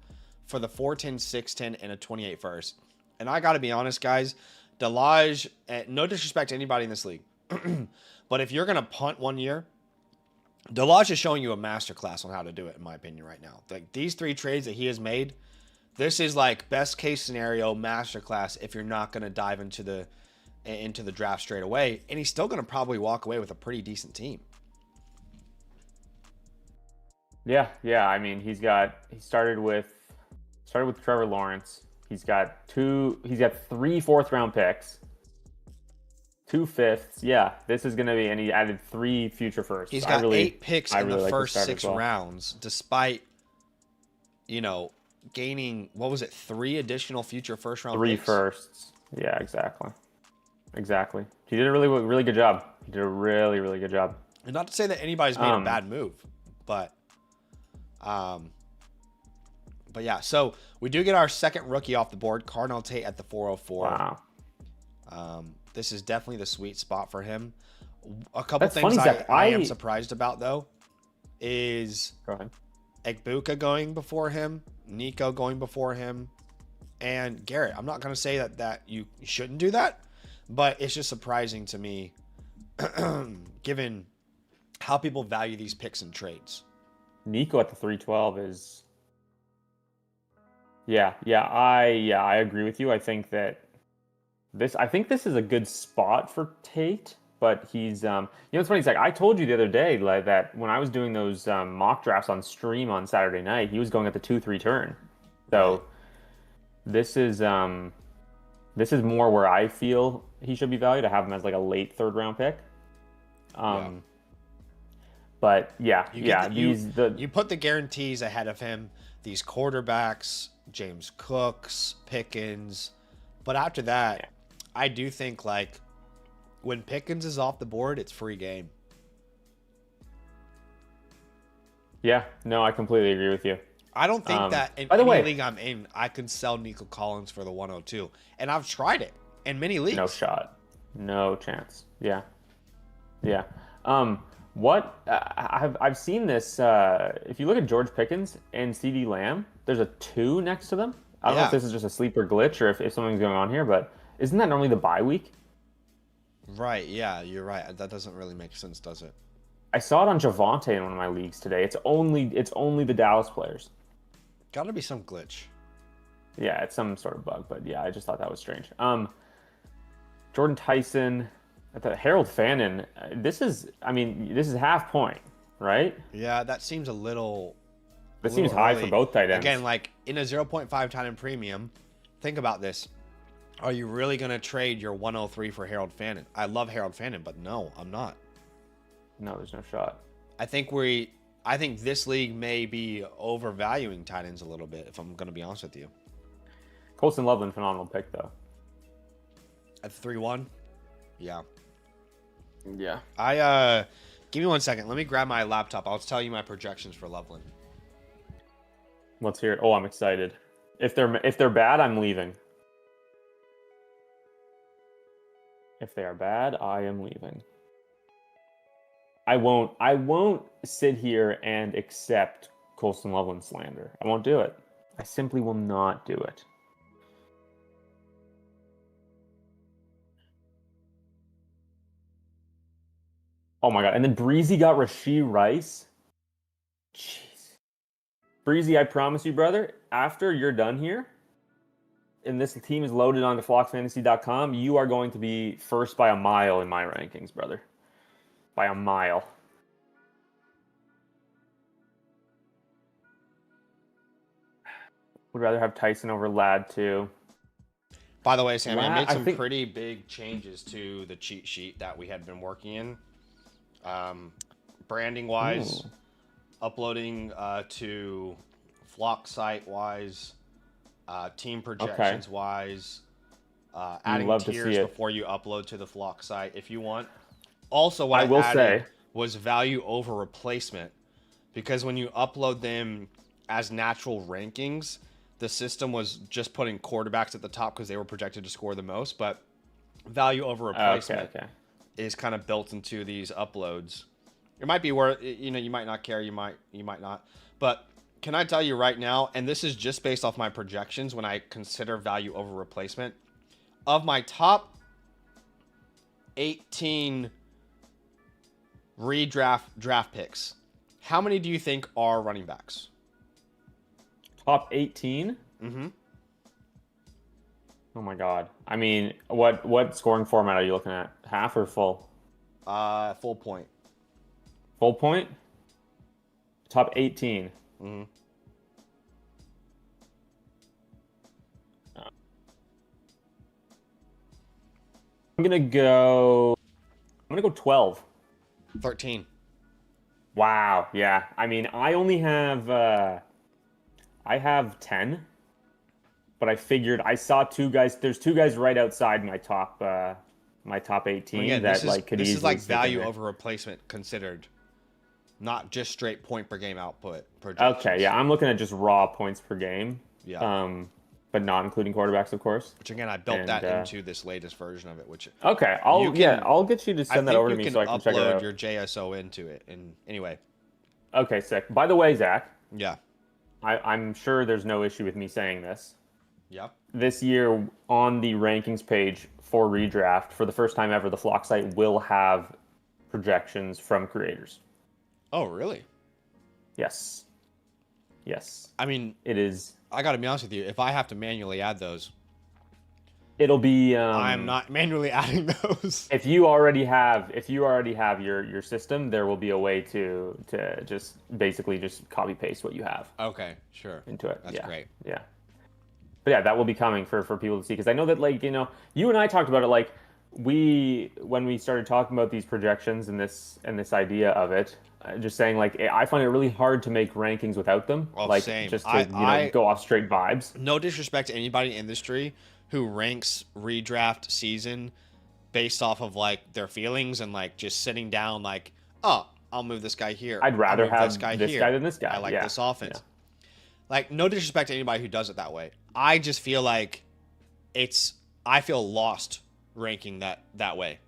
for the 410, 610, and a 28 first. And I got to be honest, guys, Delage, no disrespect to anybody in this league, but if you're going to punt 1 year, Delage is showing you a masterclass on how to do it, in my opinion, right now. Like, these 3 trades that he has made, this is like best case scenario masterclass if you're not going to dive into the draft straight away, and he's still going to probably walk away with a pretty decent team. Yeah. I mean, he started with Trevor Lawrence. He's got 3 4th round picks, 2 5ths. Yeah, this is going to be, and he added 3 future firsts. He's got 8 picks in the first 6 rounds, despite, gaining, 3 additional future first round 3 picks? firsts. Yeah, exactly. He did a really good job. He did a really, really good job. And not to say that anybody's made a bad move, but yeah. So we do get our second rookie off the board, Cardinal Tate at the 404. Wow. This is definitely the sweet spot for him. A couple That's things funny, Zach. I am surprised about, though, is Go ahead. Egbuka going before him, Nico going before him, and Garrett. I'm not going to say that you shouldn't do that, but it's just surprising to me given how people value these picks and trades. Nico at the 312 is I agree with you. I think this is a good spot for Tate, but he's it's funny, Zach, I told you the other day that when I was doing those mock drafts on stream on Saturday night, he was going at the 2-3 turn. So this is more where I feel he should be valued. I have him as like a late 3rd round pick. But you put the guarantees ahead of him. These quarterbacks, James Cooks, Pickens, but after that, I do think like when Pickens is off the board, it's free game. Yeah, no, I completely agree with you. I don't think that in any league I'm in, I can sell Nico Collins for the 102, and I've tried it in many leagues. No shot, no chance. Yeah. What I've seen this. If you look at George Pickens and CeeDee Lamb, there's a 2 next to them. I don't know if this is just a sleeper glitch or if something's going on here, but isn't that normally the bye week? Right. Yeah, you're right. That doesn't really make sense, does it? I saw it on Javonte in one of my leagues today. It's only the Dallas players. Got to be some glitch. Yeah, it's some sort of bug, but yeah, I just thought that was strange. Jordan Tyson. Harold Fannin, this is half point, right? Yeah, that seems a little. That seems high for both tight ends. Again, like in a 0.5 tight end premium, think about this. Are you really going to trade your 103 for Harold Fannin? I love Harold Fannin, but no, I'm not. No, there's no shot. I think this league may be overvaluing tight ends a little bit, if I'm going to be honest with you. Colston Loveland, phenomenal pick, though. At 3-1? Yeah. Yeah. Give me 1 second. Let me grab my laptop. I'll tell you my projections for Loveland. Let's hear it. Oh, I'm excited. If they're bad, I'm leaving. If they are bad, I am leaving. I won't sit here and accept Colston Loveland slander. I won't do it. I simply will not do it. Oh my god! And then Breezy got Rashee Rice. Jeez, Breezy, I promise you, brother. After you're done here, and this team is loaded onto FlocksFantasy.com, you are going to be first by a mile in my rankings, brother. By a mile. Would rather have Tyson over Ladd too. By the way, Sammy, I made I some think- pretty big changes to the cheat sheet that we had been working in. Branding wise, Ooh. uploading to Flock site wise, team projections wise, adding love to tiers see it. before you upload to the Flock site if you want. Also, what I will added say- was value over replacement, because when you upload them as natural rankings, the system was just putting quarterbacks at the top because they were projected to score the most, but value over replacement is kind of built into these uploads. It might be where, you know, you might not care, you might not. But can I tell you right now, and this is just based off my projections when I consider value over replacement, of my top 18 draft picks, how many do you think are running backs? Top 18? Mm-hmm. Oh my god. I mean, what scoring format are you looking at? Half or full? Full point. Full point? Top 18. Mm-hmm. I'm gonna go 12. 13. Wow. Yeah. I mean, I only have I have 10, but I figured I saw two guys. There's two guys right outside my top 18 Again, that this is, like could this easily is like sneak in value there. over replacement considered, not just straight point per game output projections. Okay. Yeah, I'm looking at just raw points per game. Yeah. But not including quarterbacks, of course. Which again, I built And, that into this latest version of it. Which Okay, You can- I'll get you to I send that think over to you me can so I can check it upload out. your JSO into it. And anyway, Okay, sick. By the way, Zach, yeah, I'm sure there's no issue with me saying this. yep. This year on the rankings page for redraft, for the first time ever, the Flock site will have projections from creators. Oh, really? Yes. Yes. I mean, It is. I got to be honest with you. If I have to manually add those, It'll be. I'm not manually adding those. If you already have your system, there will be a way to just basically just copy paste what you have Okay, sure. into it. That's great. Yeah. But yeah, that will be coming for people to see, because I know that, like, you know, you and I talked about it, like when we started talking about these projections and this idea of it, just saying, like, I find it really hard to make rankings without them. Oh, like same. just to go off straight vibes. No disrespect to anybody in the industry who ranks redraft season based off of like their feelings and like just sitting down like, oh, I'll move this guy here. I'd rather I'll move have this guy this here. guy than this guy. I like Yeah. this offense. Yeah. Like, no disrespect to anybody who does it that way. I just feel like I feel lost ranking that way.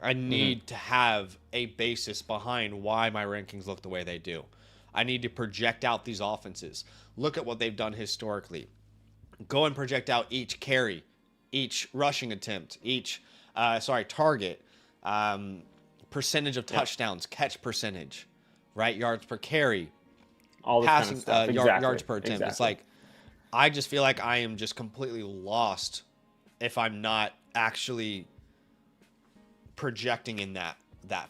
I need to have a basis behind why my rankings look the way they do. I need to project out these offenses. Look at what they've done historically. Go and project out each carry, each rushing attempt, each target, percentage of touchdowns, catch percentage, right? Yards per carry, All this passing kind of stuff. yards per attempt. Exactly. It's like, I just feel like I am just completely lost if I'm not actually projecting in that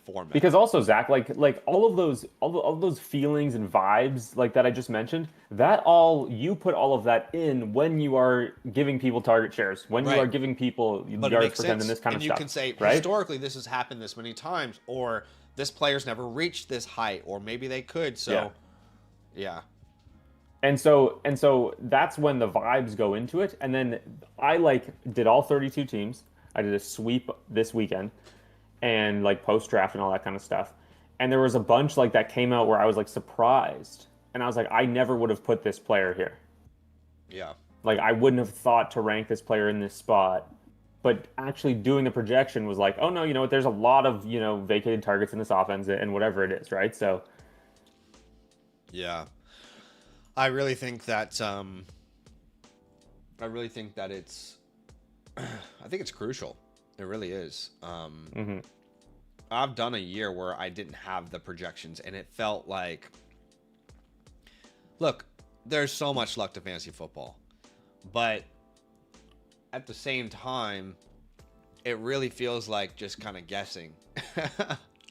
format. Because also, Zach, like all of those feelings and vibes like that I just mentioned, you put all of that in when you are giving people target shares, when you Right. are giving people But it yards makes per attempt sense. and this kind And of you stuff. can say, right? historically, this has happened this many times, or this player's never reached this height, or maybe they could. So, yeah. And so that's when the vibes go into it. And then I did all 32 teams. I did a sweep this weekend and like post draft and all that kind of stuff. And there was a bunch like that came out where I was like surprised. And I was like, I never would have put this player here. Yeah. Like, I wouldn't have thought to rank this player in this spot. But actually doing the projection was like, oh no, you know what? There's a lot of, vacated targets in this offense and whatever it is, right? So yeah. I really think that it's I think it's crucial. It really is. I've done a year where I didn't have the projections, and it felt like, look, there's so much luck to fantasy football, but at the same time, it really feels like just kind of guessing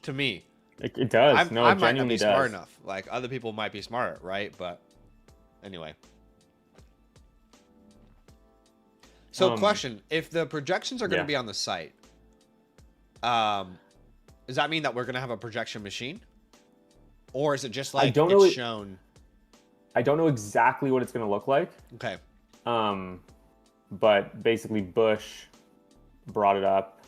to me. it does. I It might not genuinely be does. smart enough. Like, other people might be smarter, right? But anyway. So, question: if the projections are going to be on the site, does that mean that we're going to have a projection machine, or is it just like it's shown? I don't know exactly what it's going to look like. Okay. But basically, Bush brought it up,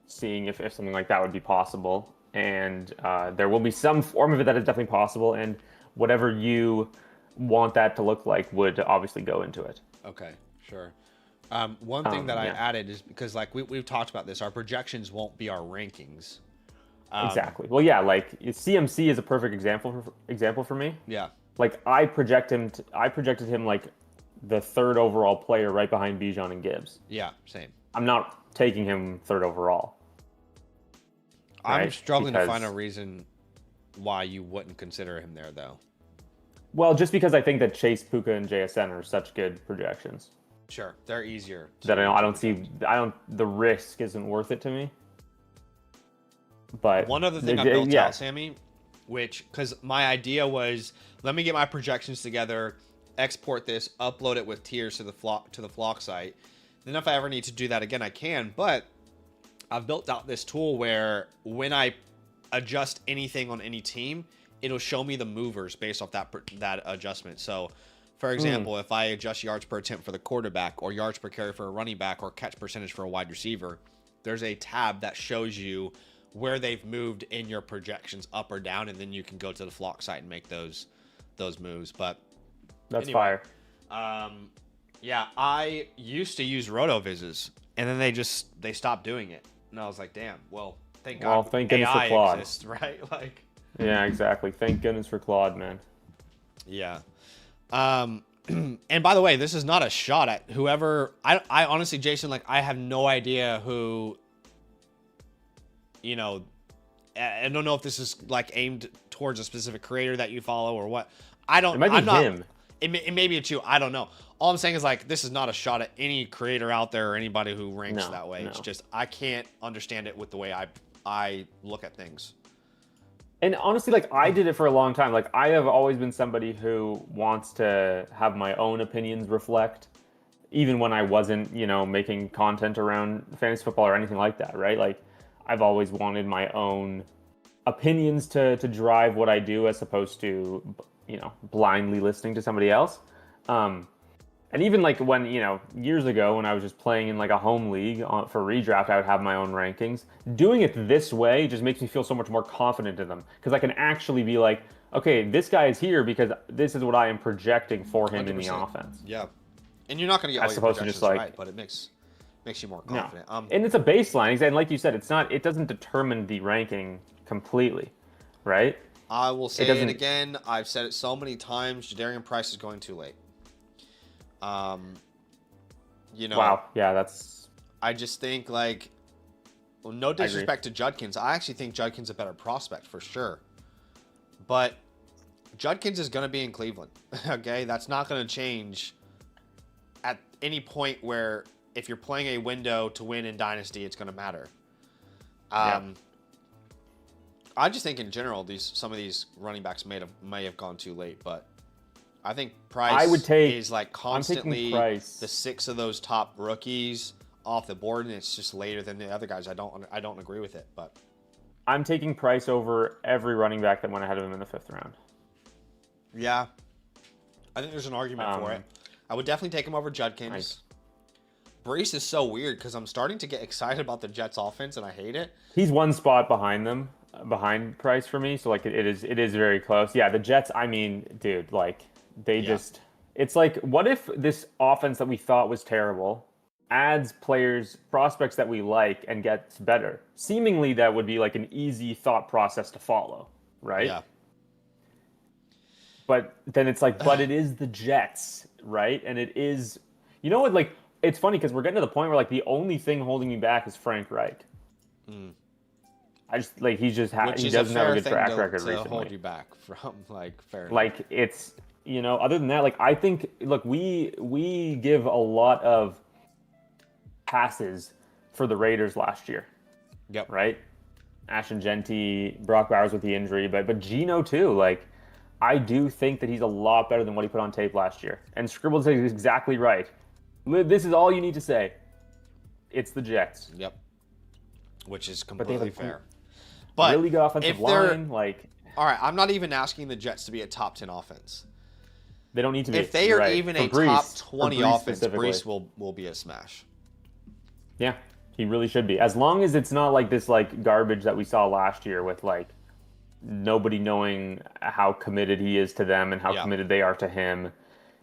seeing if something like that would be possible, and there will be some form of it that is definitely possible, and whatever you want that to look like would obviously go into it. Okay, sure. One thing that I added is because like we've talked about this, our projections won't be our rankings. Exactly. Well, yeah, like CMC is a perfect example for me. Yeah. Like I projected him like the third overall player right behind Bijan and Gibbs. Yeah, same. I'm not taking him third overall. I'm struggling to find a reason why you wouldn't consider him there, though. Well, just because I think that Chase, Puka, and JSN are such good projections. Sure, they're easier. That the risk isn't worth it to me. But one other thing I built out, Sammy, because my idea was, let me get my projections together, export this, upload it with tiers to the Flock site. Then if I ever need to do that again, I can. But I've built out this tool where when I adjust anything on any team, it'll show me the movers based off that adjustment. So, for example, if I adjust yards per attempt for the quarterback, or yards per carry for a running back, or catch percentage for a wide receiver, there's a tab that shows you where they've moved in your projections up or down, and then you can go to the Flock site and make those moves. But that's fire. Yeah, I used to use RotoVizes, and then they stopped doing it, and I was like, damn. Well, thank God. Well, thank goodness for Claude. Exists, right? Like. Yeah, exactly. Thank goodness for Claude, man. Yeah. And by the way, this is not a shot at whoever. I honestly, Jason, like, I have no idea who. You know, I don't know if this is like aimed towards a specific creator that you follow or what. I don't. It might be him. It may be it's you. I don't know. All I'm saying is, like, this is not a shot at any creator out there or anybody who ranks that way. No. It's just I can't understand it with the way I look at things. And honestly, like, I did it for a long time. Like, I have always been somebody who wants to have my own opinions reflect, even when I wasn't, making content around fantasy football or anything like that, right? Like, I've always wanted my own opinions to drive what I do, as opposed to, blindly listening to somebody else. And even like when, years ago when I was just playing in like a home league for redraft, I would have my own rankings. Doing it this way just makes me feel so much more confident in them, because I can actually be like, okay, this guy is here because this is what I am projecting for him 100%. In the offense. Yeah. And you're not going to get all your projections right, but it makes you more confident. No. And it's a baseline. And like you said, it doesn't determine the ranking completely, right? I will say it again. I've said it so many times. Jadarian Price is going too late. Wow. Yeah, that's. I just think, like, well, no disrespect to Judkins. I actually think Judkins is a better prospect for sure. But Judkins is going to be in Cleveland. Okay, that's not going to change at any point where if you're playing a window to win in Dynasty, it's going to matter. I just think in general, some of these running backs may have gone too late, but I think Price is like constantly the 6 of those top rookies off the board, and it's just later than the other guys. I don't agree with it, but I'm taking Price over every running back that went ahead of him in the 5th round. Yeah, I think there's an argument for it. I would definitely take him over Judkins. Nice. Brees is so weird because I'm starting to get excited about the Jets' offense, and I hate it. He's one spot behind Price for me, so like it is very close. Yeah, the Jets. I mean, dude, like. It's like, what if this offense that we thought was terrible adds prospects that we like, and gets better? Seemingly that would be like an easy thought process to follow, right? Yeah. But then it's like, but it is the Jets, right? And it is, what, like, it's funny because we're getting to the point where like the only thing holding me back is Frank Reich. I just like he doesn't have a good track record recently. Hold you back from like fair. Like it's. Other than that, like, I think, look, we give a lot of passes for the Raiders last year. Yep. Right? Ashton Genty, Brock Bowers with the injury, but Geno too. Like, I do think that he's a lot better than what he put on tape last year. And Scribbles is exactly right. This is all you need to say. It's the Jets. Yep. Which is But they have completely a fair. But really good offensive line. Like, all right, I'm not even asking the Jets to be a top 10 offense. they don't need to be. If they are right. even For a Brees, top for 20 Brees offense, specifically. Brees will be a smash. Yeah, he really should be. As long as it's not like this like garbage that we saw last year with like nobody knowing how committed he is to them and how Yeah. committed they are to him.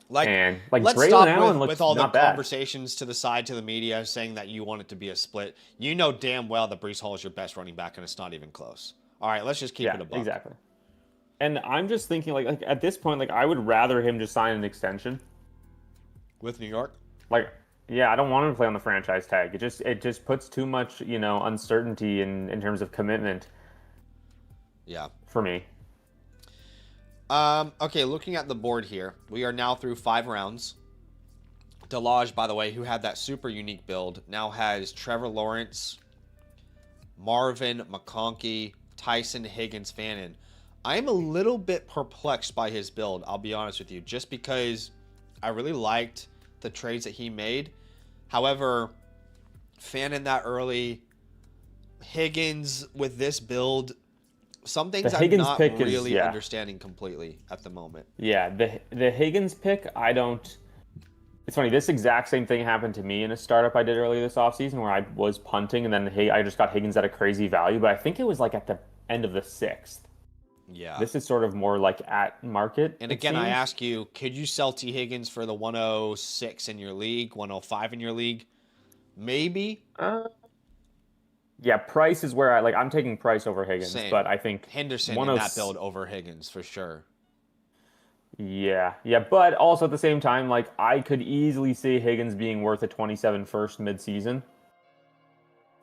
Like, And like let's Braylon stop Allen with looks all the not bad. conversations to the side to the media saying that you want it to be a split. You know damn well that Brees Hall is your best running back, and it's not even close. All right, let's just keep it a buck. Exactly. And I'm just thinking like at this point, like I would rather him just sign an extension. With New York? Like, yeah, I don't want him to play on the franchise tag. It just puts too much, uncertainty in terms of commitment Yeah. for me. Okay, looking at the board here, we are now through 5 rounds. Delage, by the way, who had that super unique build, now has Trevor Lawrence, Marvin, McConkey, Tyson, Higgins, Fannin. I'm a little bit perplexed by his build, I'll be honest with you, just because I really liked the trades that he made. However, Fannin that early, Higgins with this build, some things I'm not really understanding completely at the moment. Yeah, the Higgins pick, I don't. It's funny, this exact same thing happened to me in a startup I did earlier this offseason where I was punting and then I just got Higgins at a crazy value, but I think it was like at the end of the 6th. Yeah. This is sort of more like at market. And again, I ask you, could you sell T. Higgins for the 106 in your league, 105 in your league? Maybe. Yeah, Price is where I'm taking Price over Higgins, Same. but I think Henderson in that build over Higgins for sure. Yeah, but also at the same time, like I could easily see Higgins being worth a 27 first midseason.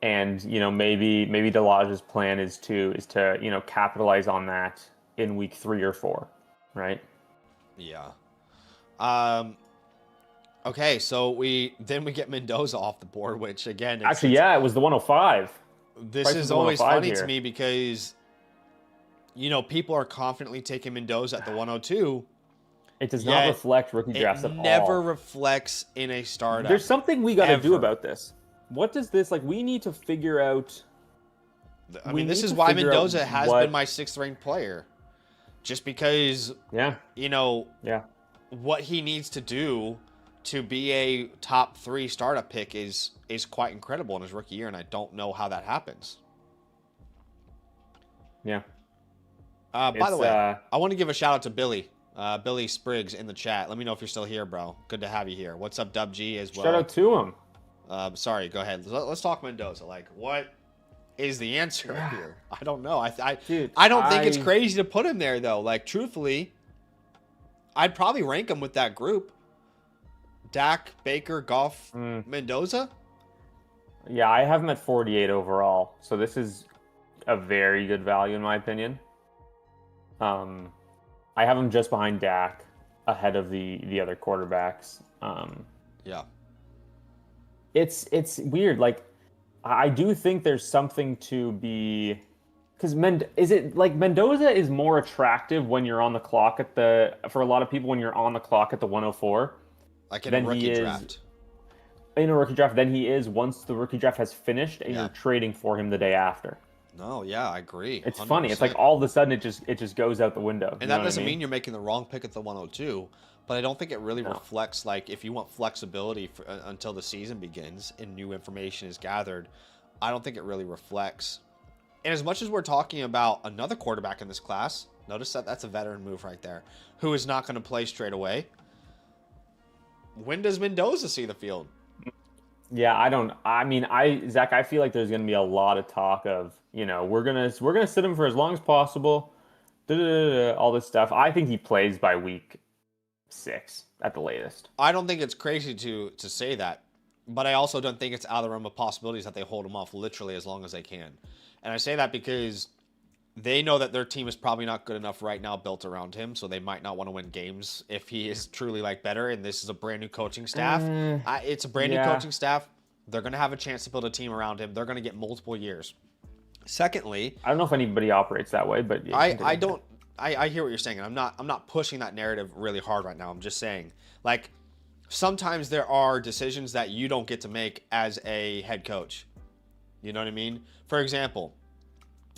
And maybe Delage's plan is to capitalize on that in week 3 or 4, right? Yeah. Okay, so we get Mendoza off the board, which again, it was the 105. This is always funny to me because people are confidently taking Mendoza at the 102. It does not reflect rookie drafts at all. It never reflects in a startup. There's something we got to do about this. What does this we need to figure out? I mean, this is why Mendoza has been my 6th ranked player. Just because, what he needs to do to be a top 3 startup pick is quite incredible in his rookie year, and I don't know how that happens. Yeah. By the way, I want to give a shout out to Billy. Billy Spriggs in the chat. Let me know if you're still here, bro. Good to have you here. What's up, Dub G, as well? Shout out to him. Sorry, go ahead. Let's talk Mendoza. What is the answer here? I don't know. I don't think it's crazy to put him there, though. Truthfully, I'd probably rank him with that group. Dak, Baker, Goff, Mendoza. Yeah, I have him at 48 overall. So this is a very good value in my opinion. I have him just behind Dak, ahead of the other quarterbacks. Yeah. It's weird. I do think there's something to be, because Mendoza is more attractive when you're on the clock for a lot of people when you're on the clock at the 104. In a rookie draft. In a rookie draft, than he is once the rookie draft has finished and you're trading for him the day after. No, yeah, I agree. It's 100%. Funny. It's all of a sudden it just goes out the window. And that doesn't mean you're making the wrong pick at the 102, but I don't think it really reflects, if you want flexibility until the season begins and new information is gathered, I don't think it really reflects. And as much as we're talking about another quarterback in this class, notice that that's a veteran move right there, who is not going to play straight away. When does Mendoza see the field? Yeah, Zach, I feel like there's going to be a lot of talk of, we're gonna sit him for as long as possible, all this stuff. I think he plays by week 6 at the latest. I don't think it's crazy to say that, but I also don't think it's out of the realm of possibilities that they hold him off literally as long as they can. And I say that because they know that their team is probably not good enough right now built around him, so they might not want to win games if he is truly better, and this is a brand new coaching staff. It's a brand new coaching staff. They're going to have a chance to build a team around him. They're going to get multiple years. Secondly, I don't know if anybody operates that way, but I hear what you're saying, and I'm not pushing that narrative really hard right now. I'm just saying, sometimes there are decisions that you don't get to make as a head coach. You know what I mean? For example,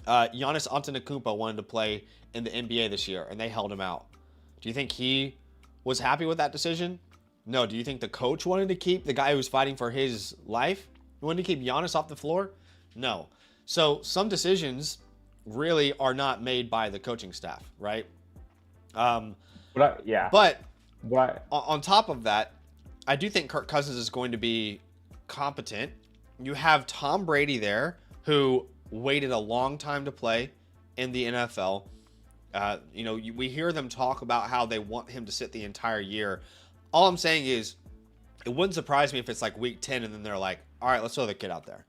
Giannis Antetokounmpo wanted to play in the NBA this year, and they held him out. Do you think he was happy with that decision? No. Do you think the coach wanted to keep the guy who was fighting for his life? He wanted to keep Giannis off the floor? No. So some decisions really are not made by the coaching staff, right? But on top of that, I do think Kirk Cousins is going to be competent. You have Tom Brady there, who waited a long time to play in the NFL. We hear them talk about how they want him to sit the entire year. All I'm saying is, it wouldn't surprise me if it's like week 10 and then they're like, all right, let's throw the kid out there.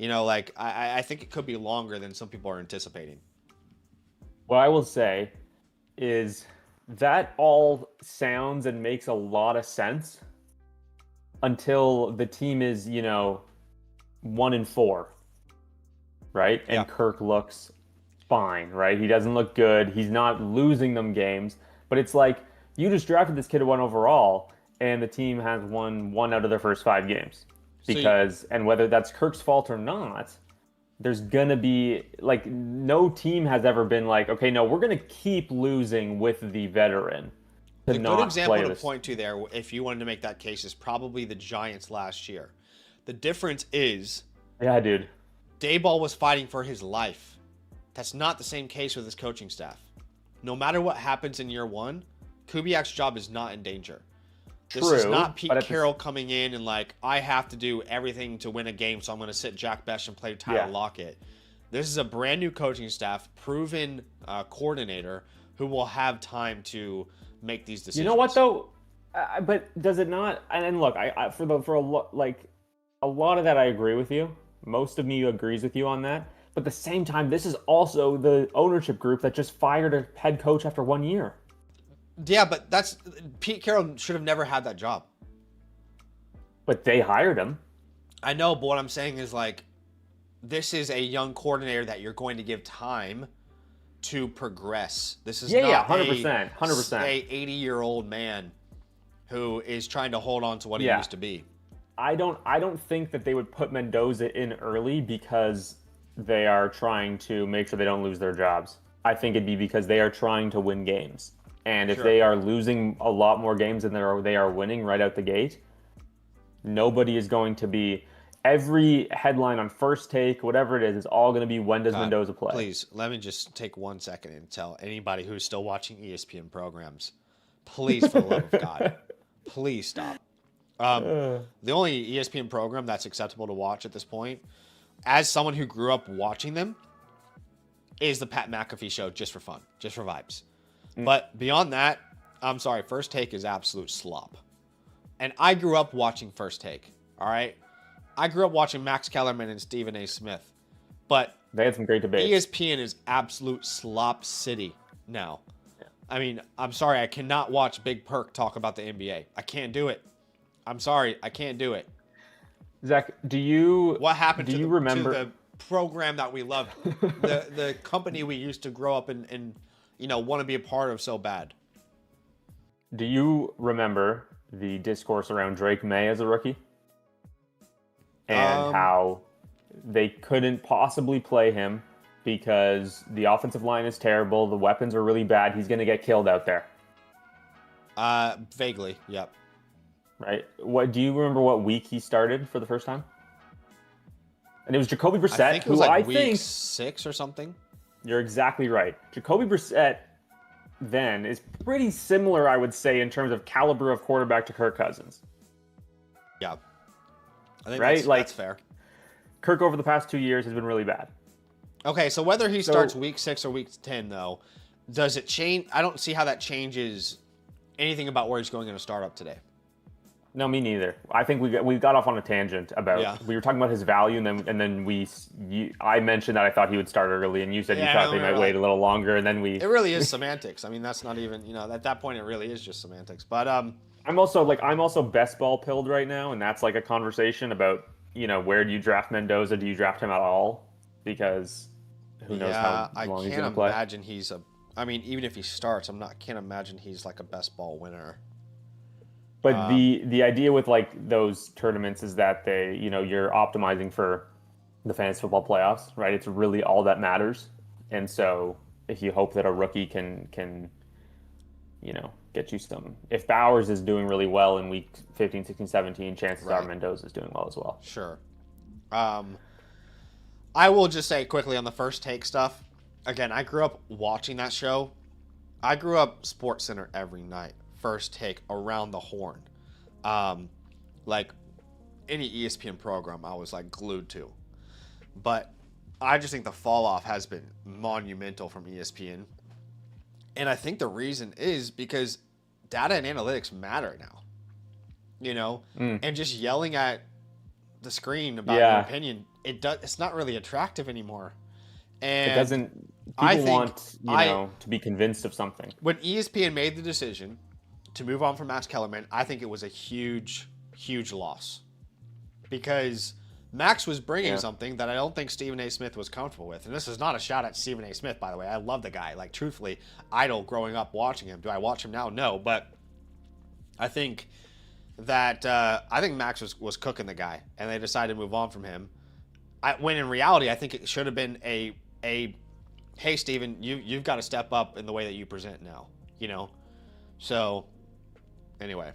I think it could be longer than some people are anticipating. What I will say is that all sounds and makes a lot of sense until the team is, 1-4, right? And Kirk looks fine, right? He doesn't look good. He's not losing them games. But it's like, you just drafted this kid at 1 overall, and the team has won 1 out of their first 5 games. And whether that's Kirk's fault or not, there's going to be, like, no team has ever been like, okay, no, we're going to keep losing with the veteran. The good example to point to there, if you wanted to make that case, is probably the Giants last year. The difference is... Yeah, dude. Daboll was fighting for his life. That's not the same case with his coaching staff. No matter what happens in year 1, Kubiak's job is not in danger. This is not Pete Carroll coming in and like, I have to do everything to win a game, so I'm going to sit Jack Bech and play Tyler Lockett. This is a brand new coaching staff, proven coordinator who will have time to make these decisions. You know what though? But does it not? And look, a lot of that I agree with you. Most of me agrees with you on that. But at the same time, this is also the ownership group that just fired a head coach after 1 year. Yeah, but Pete Carroll should have never had that job. But they hired him. I know, but what I'm saying is, like, this is a young coordinator that you're going to give time to progress. This is not 100%, 100%. A 80-year-old man who is trying to hold on to what he used to be. I don't think that they would put Mendoza in early because they are trying to make sure they don't lose their jobs. I think it'd be because they are trying to win games. And if they are losing a lot more games than they are winning right out the gate, nobody is going to be... Every headline on First Take, whatever it is all going to be, when does Mendoza play? Please, let me just take 1 second and tell anybody who's still watching ESPN programs, please, for the love of God, please stop. The only ESPN program that's acceptable to watch at this point, as someone who grew up watching them, is the Pat McAfee show, just for fun, just for vibes. But beyond that, I'm sorry, First Take is absolute slop. And I grew up watching First Take, all right? I grew up watching Max Kellerman and Stephen A. Smith. But they had some great debates. ESPN is absolute slop city now. Yeah. I mean, I'm sorry, I cannot watch Big Perk talk about the NBA. I can't do it. I'm sorry, I can't do it. Zach, what happened to the program that we loved? the company we used to grow up and want to be a part of so bad. Do you remember the discourse around Drake May as a rookie? And how they couldn't possibly play him because the offensive line is terrible, the weapons are really bad, he's going to get killed out there. Vaguely, yep. Right? Do you remember what week he started for the first time? And it was Jacoby Brissett, I think it was week 6 or something. You're exactly right. Jacoby Brissett then is pretty similar, I would say, in terms of caliber of quarterback to Kirk Cousins. Yeah. I think that's fair. Kirk over the past 2 years has been really bad. Okay, so whether he starts week 6 or week 10, though, does it change? I don't see how that changes anything about where he's going in a startup today. No, me neither. I think we got off on a tangent about we were talking about his value, and then I mentioned that I thought he would start early, and you said you thought they might wait a little longer, and then It really is semantics. I mean, that's not even at that point it really is just semantics. But I'm also best ball pilled right now, and that's like a conversation about where do you draft Mendoza? Do you draft him at all? Because who knows how long he's going to play. I can't imagine even if he starts, can't imagine he's like a best ball winner. But the idea with like those tournaments is that they, you're optimizing for the fantasy football playoffs, right? It's really all that matters. And so if you hope that a rookie can get you some. If Bowers is doing really well in week 15, 16, 17, chances are Mendoza is doing well as well. Sure. I will just say quickly on the First Take stuff. Again, I grew up watching that show. I grew up Sports Center every night. First Take, Around the Horn. Like any ESPN program I was like glued to. But I just think the fall off has been monumental from ESPN. And I think the reason is because data and analytics matter now. And just yelling at the screen about your opinion, it's not really attractive anymore. And it doesn't. People want to be convinced of something. When ESPN made the decision to move on from Max Kellerman, I think it was a huge loss, because Max was bringing something that I don't think Stephen A. Smith was comfortable with. And this is not a shot at Stephen A. Smith, by the way. I love the guy. Like, truthfully, idol growing up watching him. Do I watch him now? No. But I think that Max was cooking the guy, and they decided to move on from him. When in reality, I think it should have been a hey, Stephen, you've got to step up in the way that you present now. So, anyway.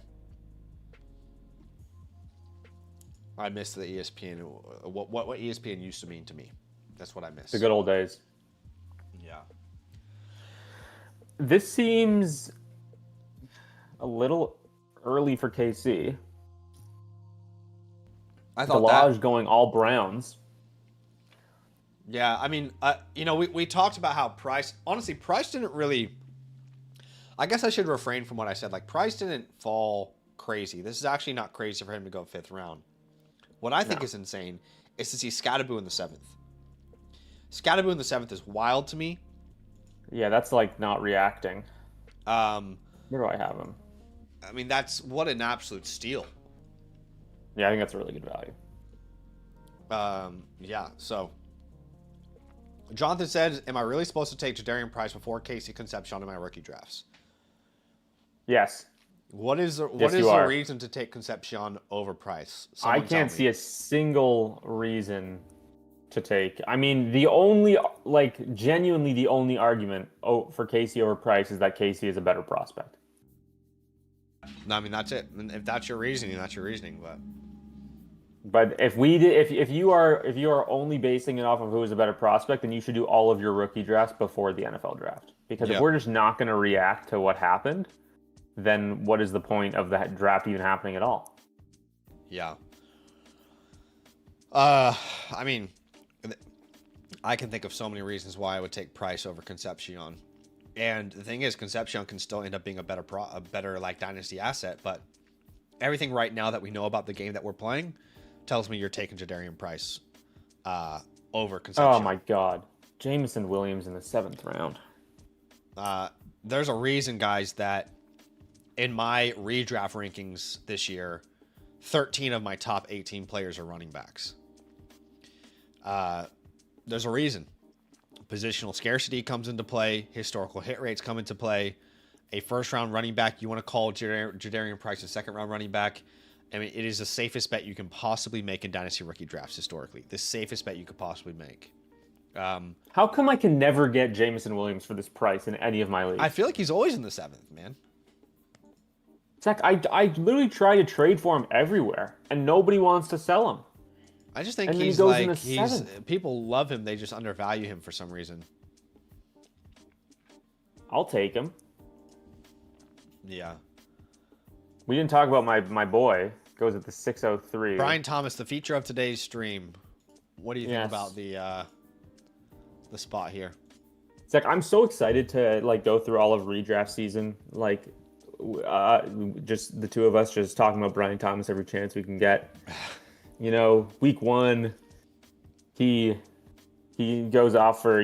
I miss the ESPN. What ESPN used to mean to me. That's what I miss. The good old days. Yeah. This seems a little early for KC. I thought Delage going all Browns. Yeah, I mean, we talked about how Price didn't really. I guess I should refrain from what I said. Like, Price didn't fall crazy. This is actually not crazy for him to go 5th round. What I think is insane is to see Scatterboo in the 7th. Scatterboo in the 7th is wild to me. Yeah, that's like not reacting. Where do I have him? I mean, that's what an absolute steal. Yeah, I think that's a really good value. Yeah, so Jonathan said, am I really supposed to take Jadarian Price before Casey Concepcion in my rookie drafts? Yes. What is the reason to take Concepcion over Price? I can't see a single reason to take. I mean, genuinely the only argument for Casey over Price is that Casey is a better prospect. No, I mean, that's it. And if that's your reasoning, that's your reasoning. But if you are only basing it off of who is a better prospect, then you should do all of your rookie drafts before the NFL draft. Because if we're just not going to react to what happened, then what is the point of that draft even happening at all? Yeah. I mean, I can think of so many reasons why I would take Price over Concepcion. And the thing is, Concepcion can still end up being a better like dynasty asset, but everything right now that we know about the game that we're playing tells me you're taking Jadarian Price over Concepcion. Oh my God. Jameson Williams in the 7th round. There's a reason, guys, that in my redraft rankings this year, 13 of my top 18 players are running backs. There's a reason. Positional scarcity comes into play. Historical hit rates come into play. A first-round running back, you want to call Jadarian Price a second-round running back. I mean, it is the safest bet you can possibly make in Dynasty rookie drafts historically. The safest bet you could possibly make. How come I can never get Jameson Williams for this price in any of my leagues? I feel like he's always in the 7th, man. Zach, I literally try to trade for him everywhere, and nobody wants to sell him. I just think people love him. They just undervalue him for some reason. I'll take him. Yeah. We didn't talk about my boy. Goes at the 603. Brian Thomas, the feature of today's stream. What do you think about the spot here? Zach, I'm so excited to go through all of redraft season. Just the two of us just talking about Brian Thomas every chance we can get. Week 1, he goes off for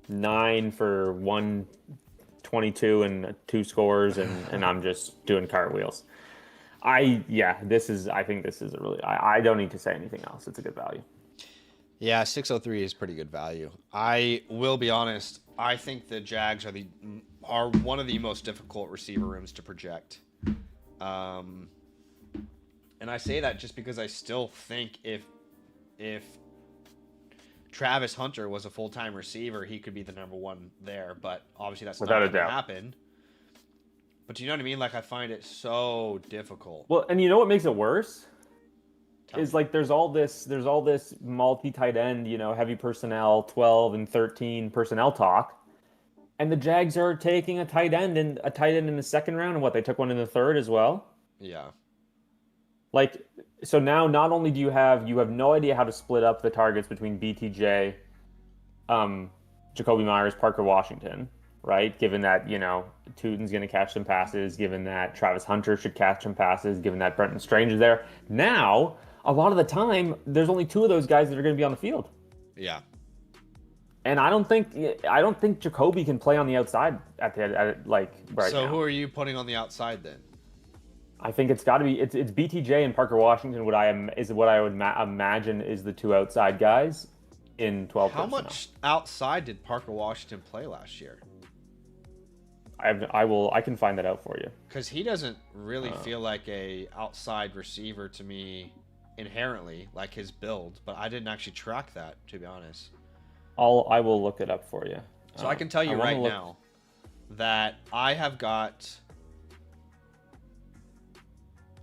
9 for 122 and 2 scores, and I'm just doing cartwheels. I think this is a really. I don't need to say anything else. It's a good value. Yeah, 603 is pretty good value. I will be honest. I think the Jags are one of the most difficult receiver rooms to project. And I say that just because I still think if Travis Hunter was a full-time receiver, he could be the number one there. But obviously that's Without not a going to doubt. happen. But do you know what I mean? Like, I find it so difficult. Well, and you know what makes it worse? Tell Is me. like there's all this multi tight end, heavy personnel, 12 and 13 personnel talk. And the Jags are taking a tight end in the second round, and what they took one in the third as well. Yeah. Like, so now not only do you have no idea how to split up the targets between BTJ, Jacoby Myers, Parker Washington, right? Given that, Tootin's going to catch some passes, given that Travis Hunter should catch some passes, given that Brenton Strange is there. Now, a lot of the time, there's only two of those guys that are going to be on the field. Yeah. And I don't think Jacoby can play on the outside right So now. who are you putting on the outside then? I think it's got to be it's BTJ and Parker Washington. What I would imagine is the two outside guys in 12 How personnel. much outside did Parker Washington play last year? I can find that out for you. Because he doesn't really feel like a outside receiver to me inherently, like his build. But I didn't actually track that, to be honest. I will look it up for you. So I can tell you right now that I have got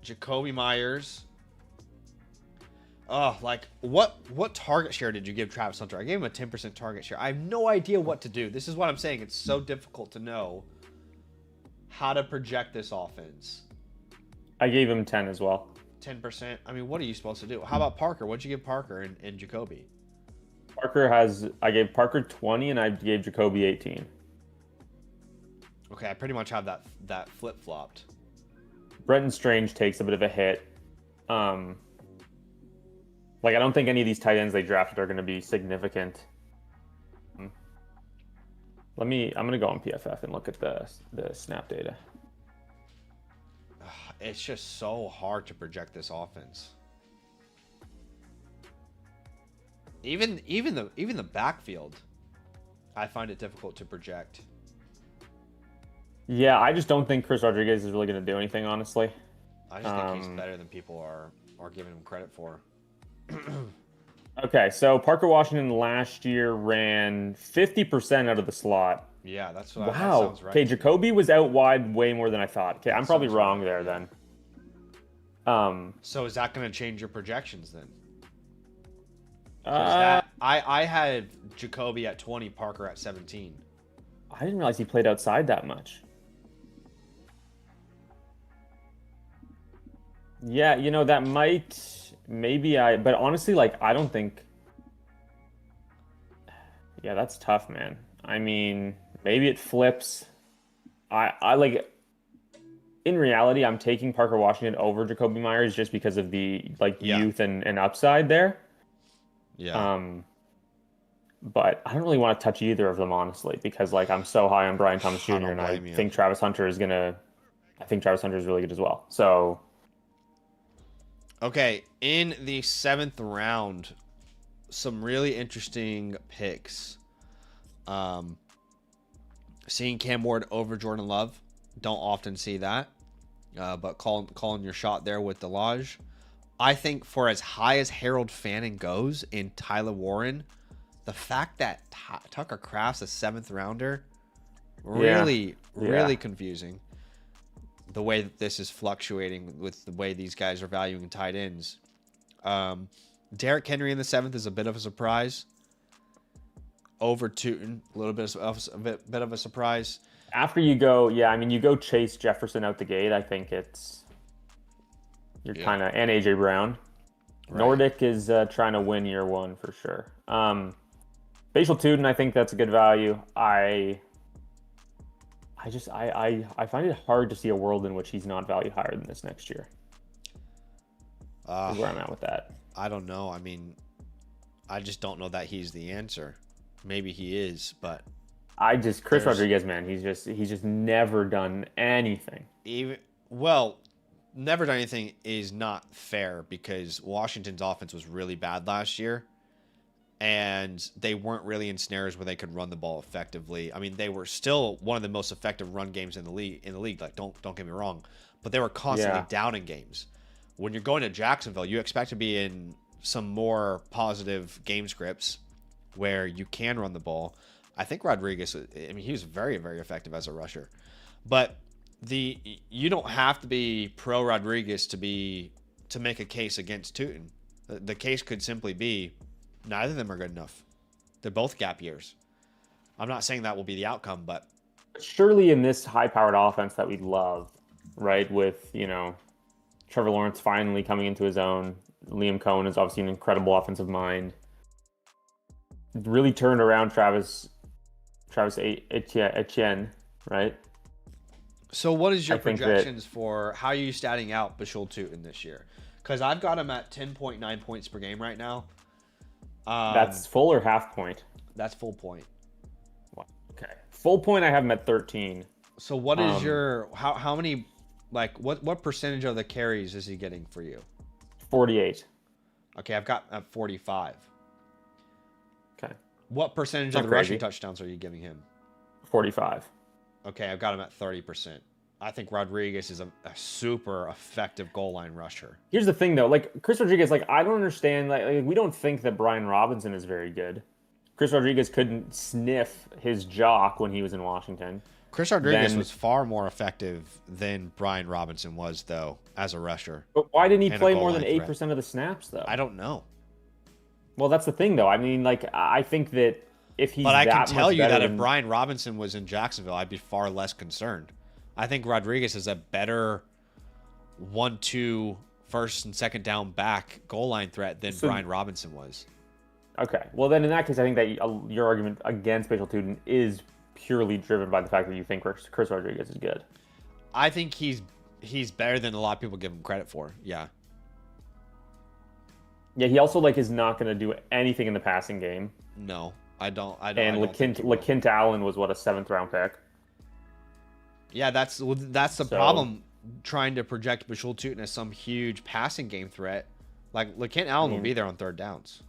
Jacoby Myers. Oh, like what target share did you give Travis Hunter? I gave him a 10% target share. I have no idea what to do. This is what I'm saying. It's so difficult to know how to project this offense. I gave him 10 as well. 10%. I mean, what are you supposed to do? How about Parker? What'd you give Parker and Jacoby? I gave Parker 20 and I gave Jacoby 18. Okay, I pretty much have that flip-flopped. Brenton Strange takes a bit of a hit. I don't think any of these tight ends they drafted are going to be significant. I'm going to go on PFF and look at the snap data. It's just so hard to project this offense. Even the backfield, I find it difficult to project. Yeah, I just don't think Chris Rodriguez is really going to do anything, honestly. I just think he's better than people are giving him credit for. Okay, so Parker Washington last year ran 50% out of the slot. Yeah, that's what. Wow. That sounds right. Okay, Jacoby was out wide way more than I thought. Okay, I'm probably sounds wrong right, there yeah. then. So is that going to change your projections then? Uh, I had Jacoby at 20, Parker at 17. I didn't realize he played outside that much. Yeah, that but honestly, I don't think. Yeah, that's tough, man. I mean, maybe it flips. I like. In reality, I'm taking Parker Washington over Jacoby Myers just because of the youth and upside there. Yeah. But I don't really want to touch either of them, honestly, because I'm so high on Brian Thomas Jr. and I think Travis Hunter is really good as well. So. Okay, in the 7th round, some really interesting picks. Seeing Cam Ward over Jordan Love, don't often see that, but calling your shot there with Delage. I think for as high as Harold Fanning goes in Tyler Warren, the fact that Tucker Kraft's a 7th rounder, really confusing. The way that this is fluctuating with the way these guys are valuing tight ends. Derrick Henry in the 7th is a bit of a surprise. Over Tootin, a little bit of a surprise. After you go Chase Jefferson out the gate, I think you're kind of, and AJ Brown. Right. Nordic is trying to win year one for sure. Facial Tootin, I think that's a good value. I find it hard to see a world in which he's not valued higher than this next year. Is where I'm at with that. I don't know. I mean, I just don't know that he's the answer. Maybe he is, but Chris Rodriguez, man, he's just never done anything. Never done anything is not fair because Washington's offense was really bad last year. And they weren't really in snares where they could run the ball effectively. I mean, they were still one of the most effective run games in the league. Like, don't get me wrong, but they were constantly Yeah. down in games. When you're going to Jacksonville, you expect to be in some more positive game scripts where you can run the ball. I think Rodriguez, I mean, he was very, very effective as a rusher. But you don't have to be pro Rodriguez to make a case against Tootin. The case could simply be neither of them are good enough. They're both gap years. I'm not saying that will be the outcome, but Surely in this high-powered offense that we love, right? With, Trevor Lawrence finally coming into his own. Liam Cohen is obviously an incredible offensive mind. Really turned around Travis Etienne, right? So what is your I think projections for how are you statting out Bashul Tootin this year? Because I've got him at 10.9 points per game right now. That's full or half point? That's full point. Okay. Full point, I have him at 13. So what is your how many what percentage of the carries is he getting for you? 48. Okay, I've got at 45. Okay. What percentage Not of the crazy. rushing touchdowns are you giving him? 45. Okay, I've got him at 30%. I think Rodriguez is a super effective goal line rusher. Here's the thing, though. Like, Chris Rodriguez, I don't understand. Like, we don't think that Brian Robinson is very good. Chris Rodriguez couldn't sniff his jock when he was in Washington. Chris Rodriguez was far more effective than Brian Robinson was, though, as a rusher. But why didn't he And a play goal more than line 8% of the snaps, though? I don't know. Well, that's the thing, though. I mean, I think that if he's But I can that tell much you better that if than- Brian Robinson was in Jacksonville, I'd be far less concerned. I think Rodriguez is a better 1-2 first and second down back goal line threat than Brian Robinson was. Okay. Well, then in that case, I think that your argument against Bashul Tootin is purely driven by the fact that you think Chris Rodriguez is good. I think he's better than a lot of people give him credit for. Yeah. Yeah, he also is not going to do anything in the passing game. No, I don't. And LaKint Allen was what, a 7th round pick? Yeah, that's the problem. Trying to project Bashul Tootin as some huge passing game threat, like LaKint Allen will be there on third downs.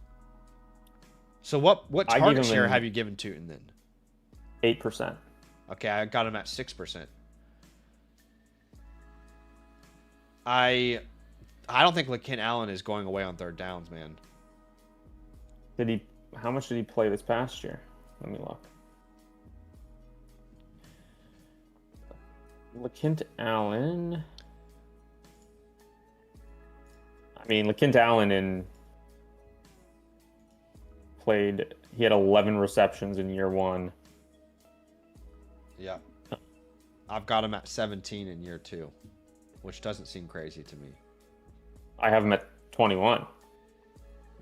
So what target share have you given Tootin then? 8%. Okay, I got him at 6%. I don't think LaKint Allen is going away on third downs, man. How much did he play this past year? Let me look. LaKint Allen. LaKint Allen he had 11 receptions in year 1. Yeah. I've got him at 17 in year 2, which doesn't seem crazy to me. I have him at 21.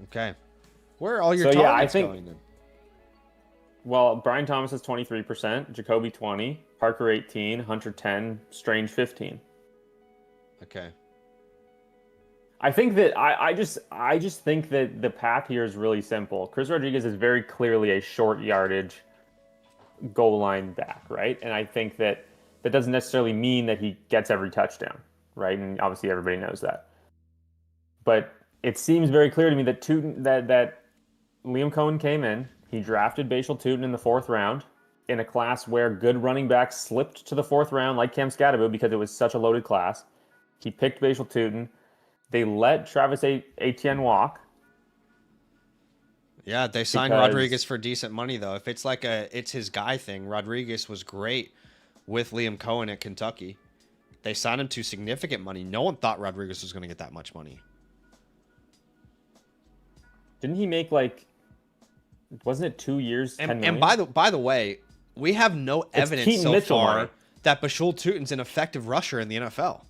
Okay. Where are all your targets going then? Well, Brian Thomas is 23%, Jacoby 20, Parker 18, Hunter 10, Strange 15. Okay. I think that I just think that the path here is really simple. Chris Rodriguez is very clearly a short yardage goal line back, right? And I think that doesn't necessarily mean that he gets every touchdown, right? And obviously everybody knows that. But it seems very clear to me that that Liam Cohen came in. He drafted Bashul Tootin in the 4th round in a class where good running backs slipped to the 4th round, like Cam Scadaboo, because it was such a loaded class. He picked Bashul Tootin. They let Travis Etienne walk. Yeah, they signed Rodriguez for decent money, though. If it's it's his guy thing, Rodriguez was great with Liam Cohen at Kentucky. They signed him to significant money. No one thought Rodriguez was going to get that much money. Didn't he make wasn't it 2 years, 10 million? And by the way, we have no evidence Keaton so Mitchell far money. that Bashul Tootin's an effective rusher in the NFL.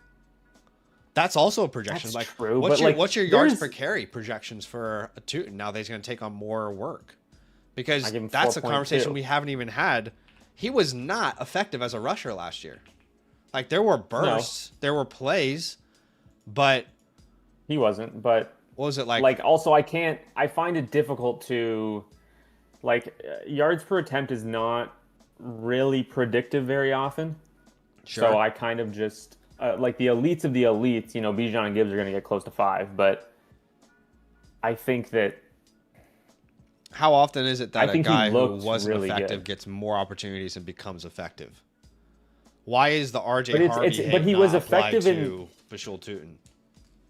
That's also a projection. That's true, What's your yards per carry projections for a Tootin now that he's going to take on more work? Because that's a conversation we haven't even had. He was not effective as a rusher last year. There were bursts, there were plays, but he wasn't. But what was it like? Also, I find it difficult to, yards per attempt is not really predictive very often. Sure. So I kind of just, the elites of the elites, Bijan and Gibbs are going to get close to 5. But I think that. How often is it that a guy who wasn't really effective good. gets more opportunities and becomes effective? Why is the RJ Harvey hit but he not was applied effective to Vishal Tootin?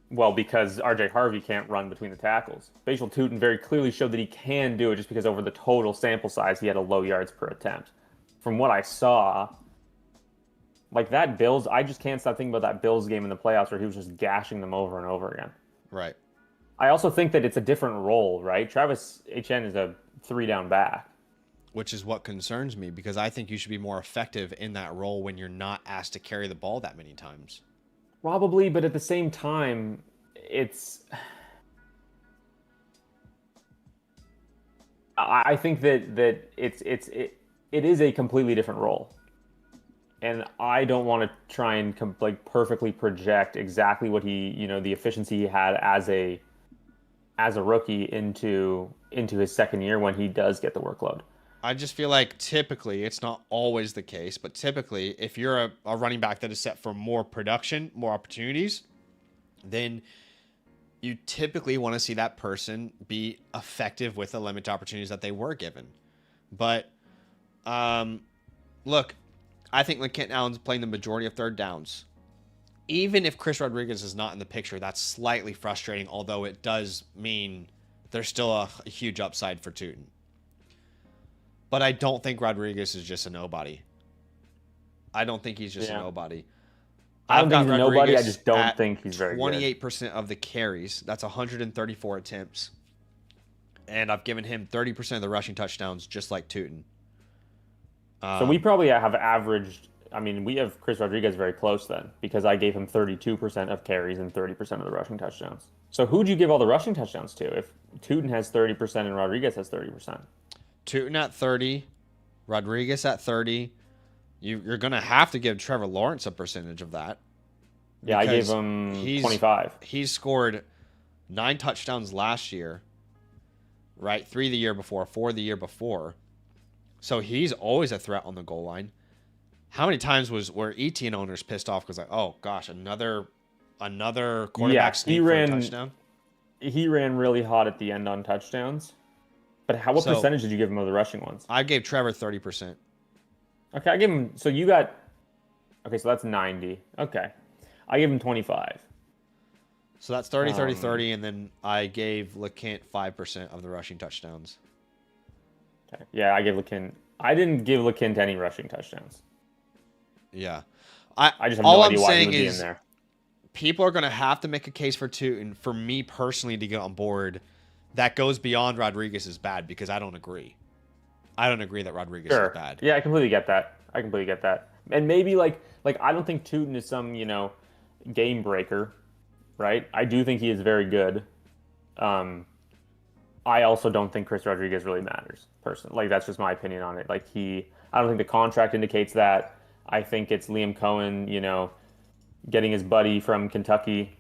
Well, because RJ Harvey can't run between the tackles. Facial Tootin very clearly showed that he can do it just because over the total sample size, he had a low yards per attempt. From what I saw, like that Bills, I just can't stop thinking about that Bills game in the playoffs where he was just gashing them over and over again. Right. I also think that it's a different role, right? Travis Etienne is a 3-down back. Which is what concerns me, because I think you should be more effective in that role when you're not asked to carry the ball that many times. Probably, but at the same time, I think that it is a completely different role, and I don't want to try and like perfectly project exactly what the efficiency he had as a rookie into his second year when he does get the workload. I just feel like typically, it's not always the case, but typically, if you're a running back that is set for more production, more opportunities, then you typically want to see that person be effective with the limited opportunities that they were given. But look, I think LeKent Allen's playing the majority of third downs. Even if Chris Rodriguez is not in the picture, that's slightly frustrating, although it does mean there's still a huge upside for Tootin. But I don't think Rodriguez is just a nobody. I don't think he's just a nobody. I don't think he's a nobody. I just don't think he's very good. 28% of the carries. That's 134 attempts. And I've given him 30% of the rushing touchdowns, just like Tootin. So we probably have averaged... I mean, we have Chris Rodriguez very close then, because I gave him 32% of carries and 30% of the rushing touchdowns. So who'd you give all the rushing touchdowns to if Tootin has 30% and Rodriguez has 30%? Tootin at 30, Rodriguez at 30. You're going to have to give Trevor Lawrence a percentage of that. Yeah, I gave him 25. He's scored 9 touchdowns last year, right? 3 the year before, 4 the year before. So he's always a threat on the goal line. How many times were ETN owners pissed off because, like, oh gosh, another quarterback sneak for a touchdown? He ran really hot at the end on touchdowns. But what percentage did you give him of the rushing ones? I gave Trevor 30%. Okay, I gave him. So you got. Okay, so that's 90. Okay, I gave him 25. So that's 30, 30, 30, and then I gave LeKent 5% of the rushing touchdowns. Okay. Yeah, I didn't give LeKent any rushing touchdowns. Yeah. I just have no idea why he would be in there. People are going to have to make a case for Tootin for me personally to get on board. That goes beyond Rodriguez is bad, because I don't agree. I don't agree that Rodriguez is bad. Yeah, I completely get that. And maybe like I don't think Tootin is some, game breaker, right? I do think he is very good. I also don't think Chris Rodriguez really matters, personally. Like, that's just my opinion on it. Like, I don't think the contract indicates that. I think it's Liam Cohen, getting his buddy from Kentucky,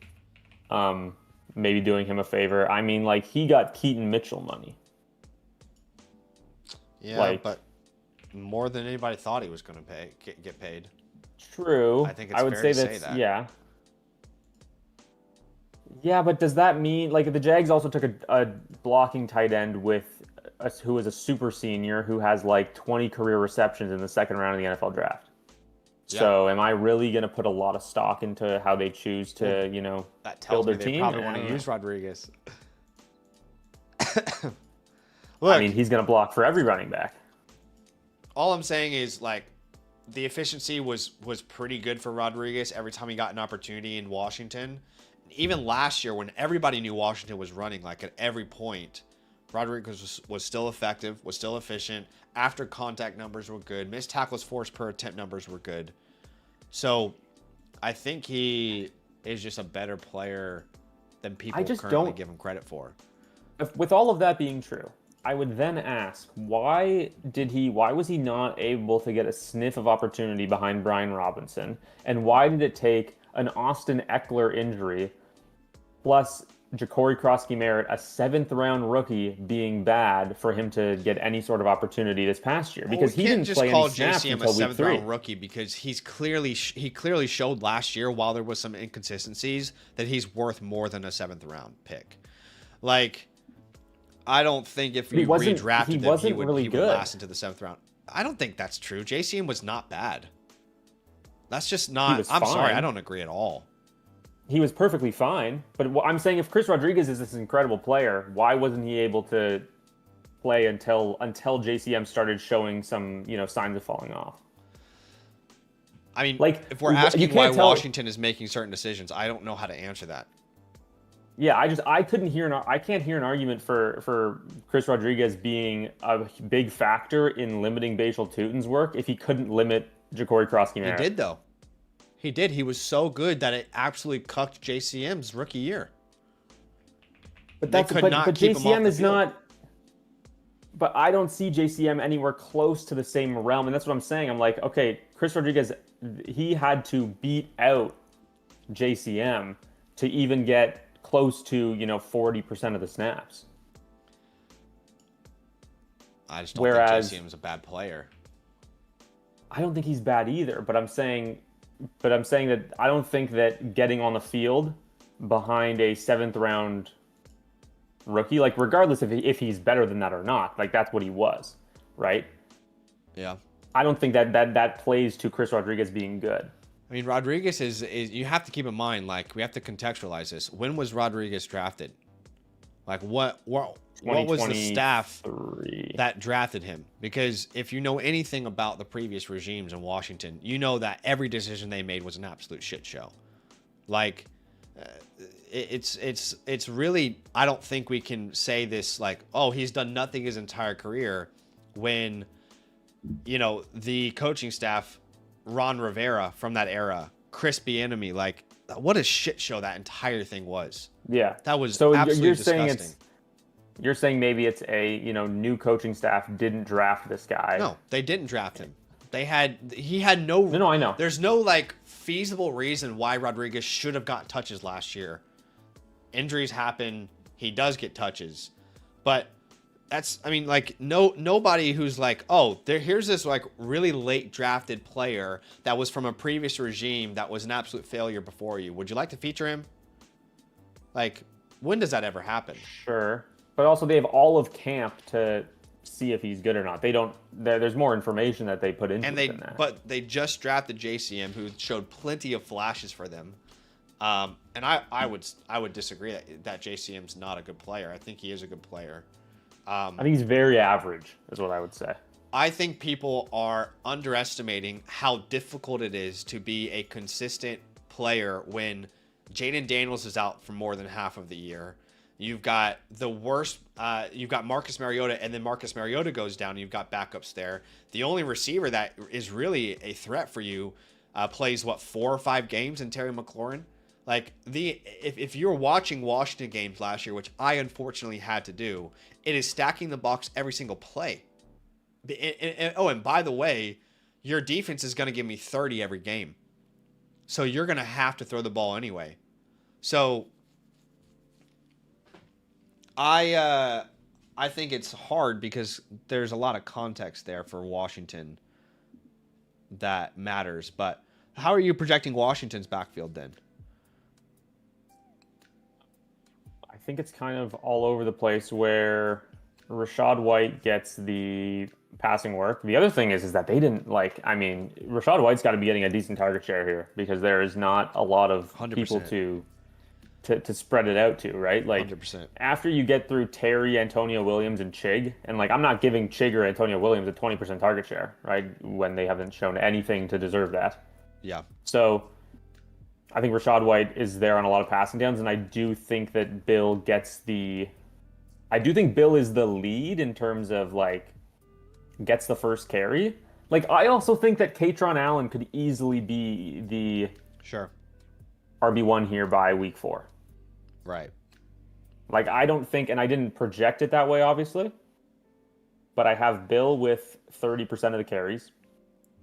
maybe doing him a favor. I mean, like, he got Keaton Mitchell money. Yeah, but more than anybody thought he was going to get paid. True. I think it's fair to say that. Yeah. Yeah, but does that mean, like, the Jags also took a blocking tight end who is a super senior who has like 20 career receptions in the second round of the NFL draft? Yeah. So am I really going to put a lot of stock into how they choose to, that tells build their me team? They probably want to use Rodriguez. Look, I mean, he's going to block for every running back. All I'm saying is, like, the efficiency was pretty good for Rodriguez every time he got an opportunity in Washington. Even last year, when everybody knew Washington was running, like, at every point, Rodriguez was still effective, was still efficient. After contact numbers were good. Missed tackles forced per attempt numbers were good. So I think he is just a better player than people currently give him credit for. With all of that being true, I would then ask, why was he not able to get a sniff of opportunity behind Brian Robinson? And why did it take an Austin Eckler injury plus Ja'Cory Krosky-Merritt, a 7th-round rookie, being bad for him to get any sort of opportunity this past year? Because he didn't play any snaps until week 3. JCM a 7th-round rookie because he clearly showed last year, while there was some inconsistencies, that he's worth more than a 7th-round pick. Like, I don't think if we redrafted him, he would last into the 7th round. I don't think that's true. JCM was not bad. That's just He not. was I'm sorry, I fine. don't agree at all. He was perfectly fine. But I'm saying if Chris Rodriguez is this incredible player, why wasn't he able to play until JCM started showing some, signs of falling off? I mean, Like if we're you asking why can't tell. Washington is making certain decisions, I don't know how to answer that. Yeah, I can't hear an argument for Chris Rodriguez being a big factor in limiting Bashal Tutin's work if he couldn't limit Ja'Cory He Krosky-Merritt. did though. He did. He was so good that it absolutely cucked JCM's rookie year. But They that's could but not but keep him off JCM the is field. not. But I don't see JCM anywhere close to the same realm, and that's what I'm saying. I'm like, okay, Chris Rodriguez, he had to beat out JCM to even get close to 40% of the snaps. I just don't Whereas think JCM is a bad player. I don't think he's bad either. But I'm saying that I don't think that getting on the field behind a 7th round rookie, like regardless if he's better than that or not, like that's what he was, right? Yeah. I don't think that plays to Chris Rodriguez being good. I mean, Rodriguez is you have to keep in mind, like, we have to contextualize this. When was Rodriguez drafted? Like, what was the staff that drafted him? Because if you know anything about the previous regimes in Washington, you know that every decision they made was an absolute shit show. Like, it's really, I don't think we can say this like, oh, he's done nothing his entire career, when, the coaching staff, Ron Rivera from that era, Chris Bieniemy, like, what a shit show that entire thing was. Yeah, That was so absolutely you're disgusting. saying you're saying maybe it's a new coaching staff didn't draft this guy. No, they didn't draft him. He had no. No, I know. There's no like feasible reason why Rodriguez should have got touches last year. Injuries happen. He does get touches, but nobody who's like, oh, here's this like really late drafted player that was from a previous regime that was an absolute failure before you. Would you like to feature him? Like, when does that ever happen? Sure, but also they have all of camp to see if he's good or not. They don't. There's more information that they put into it than that. But they just drafted JCM, who showed plenty of flashes for them. And I would disagree that JCM's not a good player. I think he is a good player. I think he's very average, is what I would say. I think people are underestimating how difficult it is to be a consistent player when Jaden Daniels is out for more than half of the year. You've got the worst. You've got Marcus Mariota, and then Marcus Mariota goes down. And you've got backups there. The only receiver that is really a threat for you plays 4 or 5 games in Terry McLaurin. Like, if you're watching Washington games last year, which I unfortunately had to do, it is stacking the box every single play. And by the way, your defense is going to give me 30 every game. So you're going to have to throw the ball anyway. So I think it's hard because there's a lot of context there for Washington that matters. But how are you projecting Washington's backfield then? I think it's kind of all over the place where Rachaad White gets the passing work. The other thing is that they didn't Rachaad White's got to be getting a decent target share here because there is not a lot of 100%. people to spread it out to, right? Like 100%. After you get through Terry, Antonio Williams, and Chig, and like I'm not giving Chig or Antonio Williams a 20% target share, right? When they haven't shown anything to deserve that. Yeah. So I think Rachaad White is there on a lot of passing downs, and I do think that Bill is the lead in terms of like gets the first carry. Like I also think that Katron Allen could easily be the Sure. RB1 here by week 4. Right. Like I don't think, and I didn't project it that way, obviously, but I have Bill with 30% of the carries,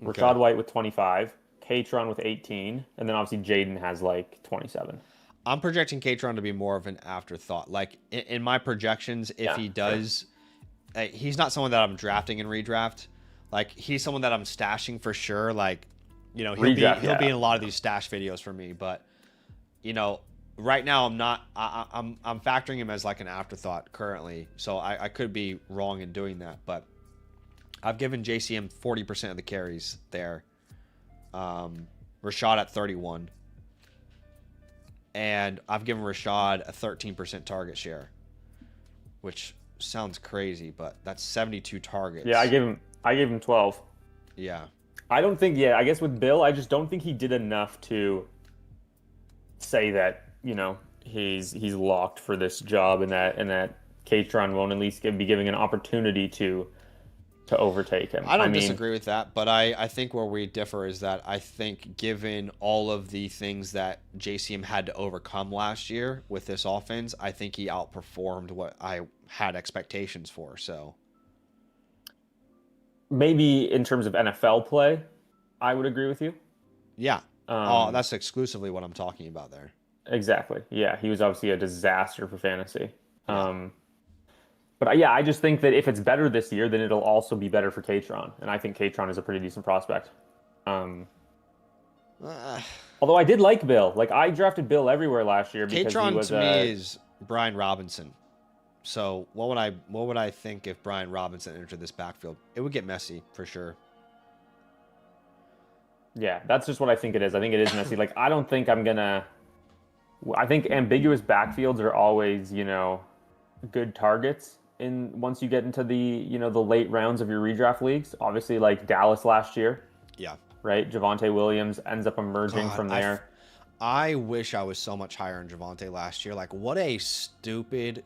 Okay. Rachaad White with 25, Katron with 18, and then obviously Jaden has like 27. I'm projecting Katron to be more of an afterthought. Like in my projections, if he does, he's not someone that I'm drafting in redraft. Like he's someone that I'm stashing for sure. Like, he'll be in a lot of these stash videos for me. But right now I'm not. I'm factoring him as like an afterthought currently. So I could be wrong in doing that. But I've given JCM 40% of the carries there. Rashad at 31. And I've given Rashad a 13% target share, which sounds crazy, but that's 72 targets. Yeah, I gave him 12. Yeah. I don't think, I guess with Bill, I just don't think he did enough to say that, he's locked for this job, and that Katron won't at least be giving an opportunity to overtake him. I don't disagree with that, but I think where we differ is that I think given all of the things that JCM had to overcome last year with this offense, I think he outperformed what I had expectations for. So maybe in terms of NFL play, I would agree with you. Yeah. That's exclusively what I'm talking about there. Exactly. Yeah, he was obviously a disaster for fantasy. Yeah. But I just think that if it's better this year, then it'll also be better for Katron. And I think Katron is a pretty decent prospect. Although I did like Bill. Like, I drafted Bill everywhere last year because Katron he was to me is Brian Robinson. So what would I think if Brian Robinson entered this backfield? It would get messy for sure. Yeah, that's just what I think it is. I think it is messy. Like, I don't think I think ambiguous backfields are always, good targets once you get into the, the late rounds of your redraft leagues. Obviously, like Dallas last year. Yeah. Right? Javonte Williams ends up emerging from there. I wish I was so much higher on Javonte last year. Like, what a stupid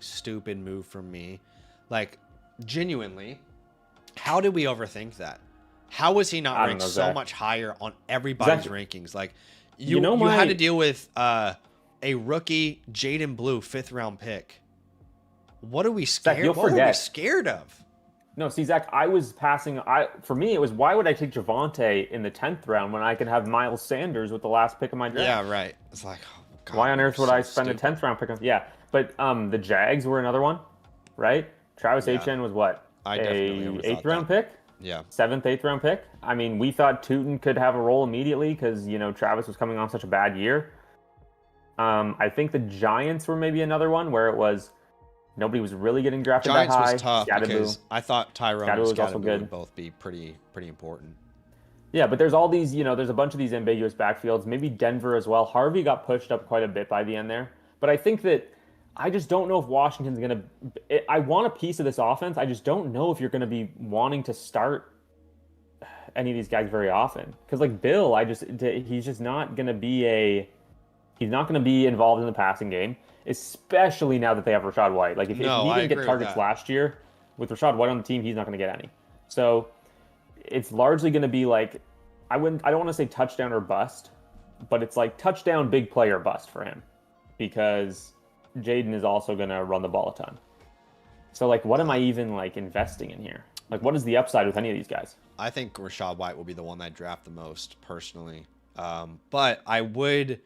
move from me. Like, genuinely, how did we overthink that? How was he not ranked so much higher on everybody's rankings? Like, you had to deal with a rookie Jaden Blue 5th round pick. What are we scared? Zach, what are we scared of? No, see, Zach, I was passing. For me, it was, why would I take Javonte in the 10th round when I can have Miles Sanders with the last pick of my draft? Yeah, right. It's like, oh, God, why on earth would I spend a 10th round pick on? Yeah, but the Jags were another one, right? Travis Etienne was what? I definitely 8th round pick? Yeah. 7th, 8th round pick? I mean, we thought Tootin could have a role immediately because, Travis was coming on such a bad year. I think the Giants were maybe another one where it was nobody was really getting drafted Giants that high. Was tough because I thought Tyrone and Scatterboo would both be pretty important. Yeah, but there's all these, there's a bunch of these ambiguous backfields. Maybe Denver as well. Harvey got pushed up quite a bit by the end there. But I think that I just don't know if Washington's going to... I want a piece of this offense. I just don't know if you're going to be wanting to start any of these guys very often. Because, like, Bill, he's just not going to be He's not going to be involved in the passing game, especially now that they have Rachaad White. Like, if he didn't get targets last year, with Rachaad White on the team, he's not going to get any. So it's largely going to be like, I don't want to say touchdown or bust, but it's like touchdown, big play or bust for him, because Jaden is also going to run the ball a ton. So, like, what am I even, like, investing in here? Like, what is the upside with any of these guys? I think Rachaad White will be the one that I draft the most, personally. But I would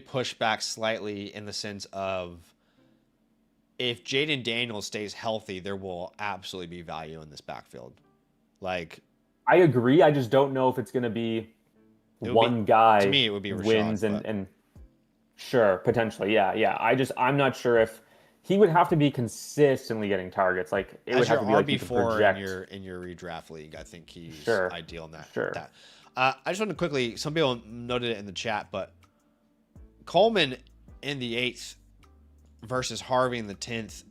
push back slightly in the sense of, if Jaden Daniels stays healthy, there will absolutely be value in this backfield. Like, I agree. I just don't know if it's going to be one guy. To me, it would be Rashad, wins and sure, potentially, yeah. I'm not sure if he would have to be consistently getting targets. Like, it would have to be like RB4 in your redraft league. I think he's ideal in that. Sure. I just want to quickly. Some people noted it in the chat, but Coleman in the 8th versus Harvey in the 10th,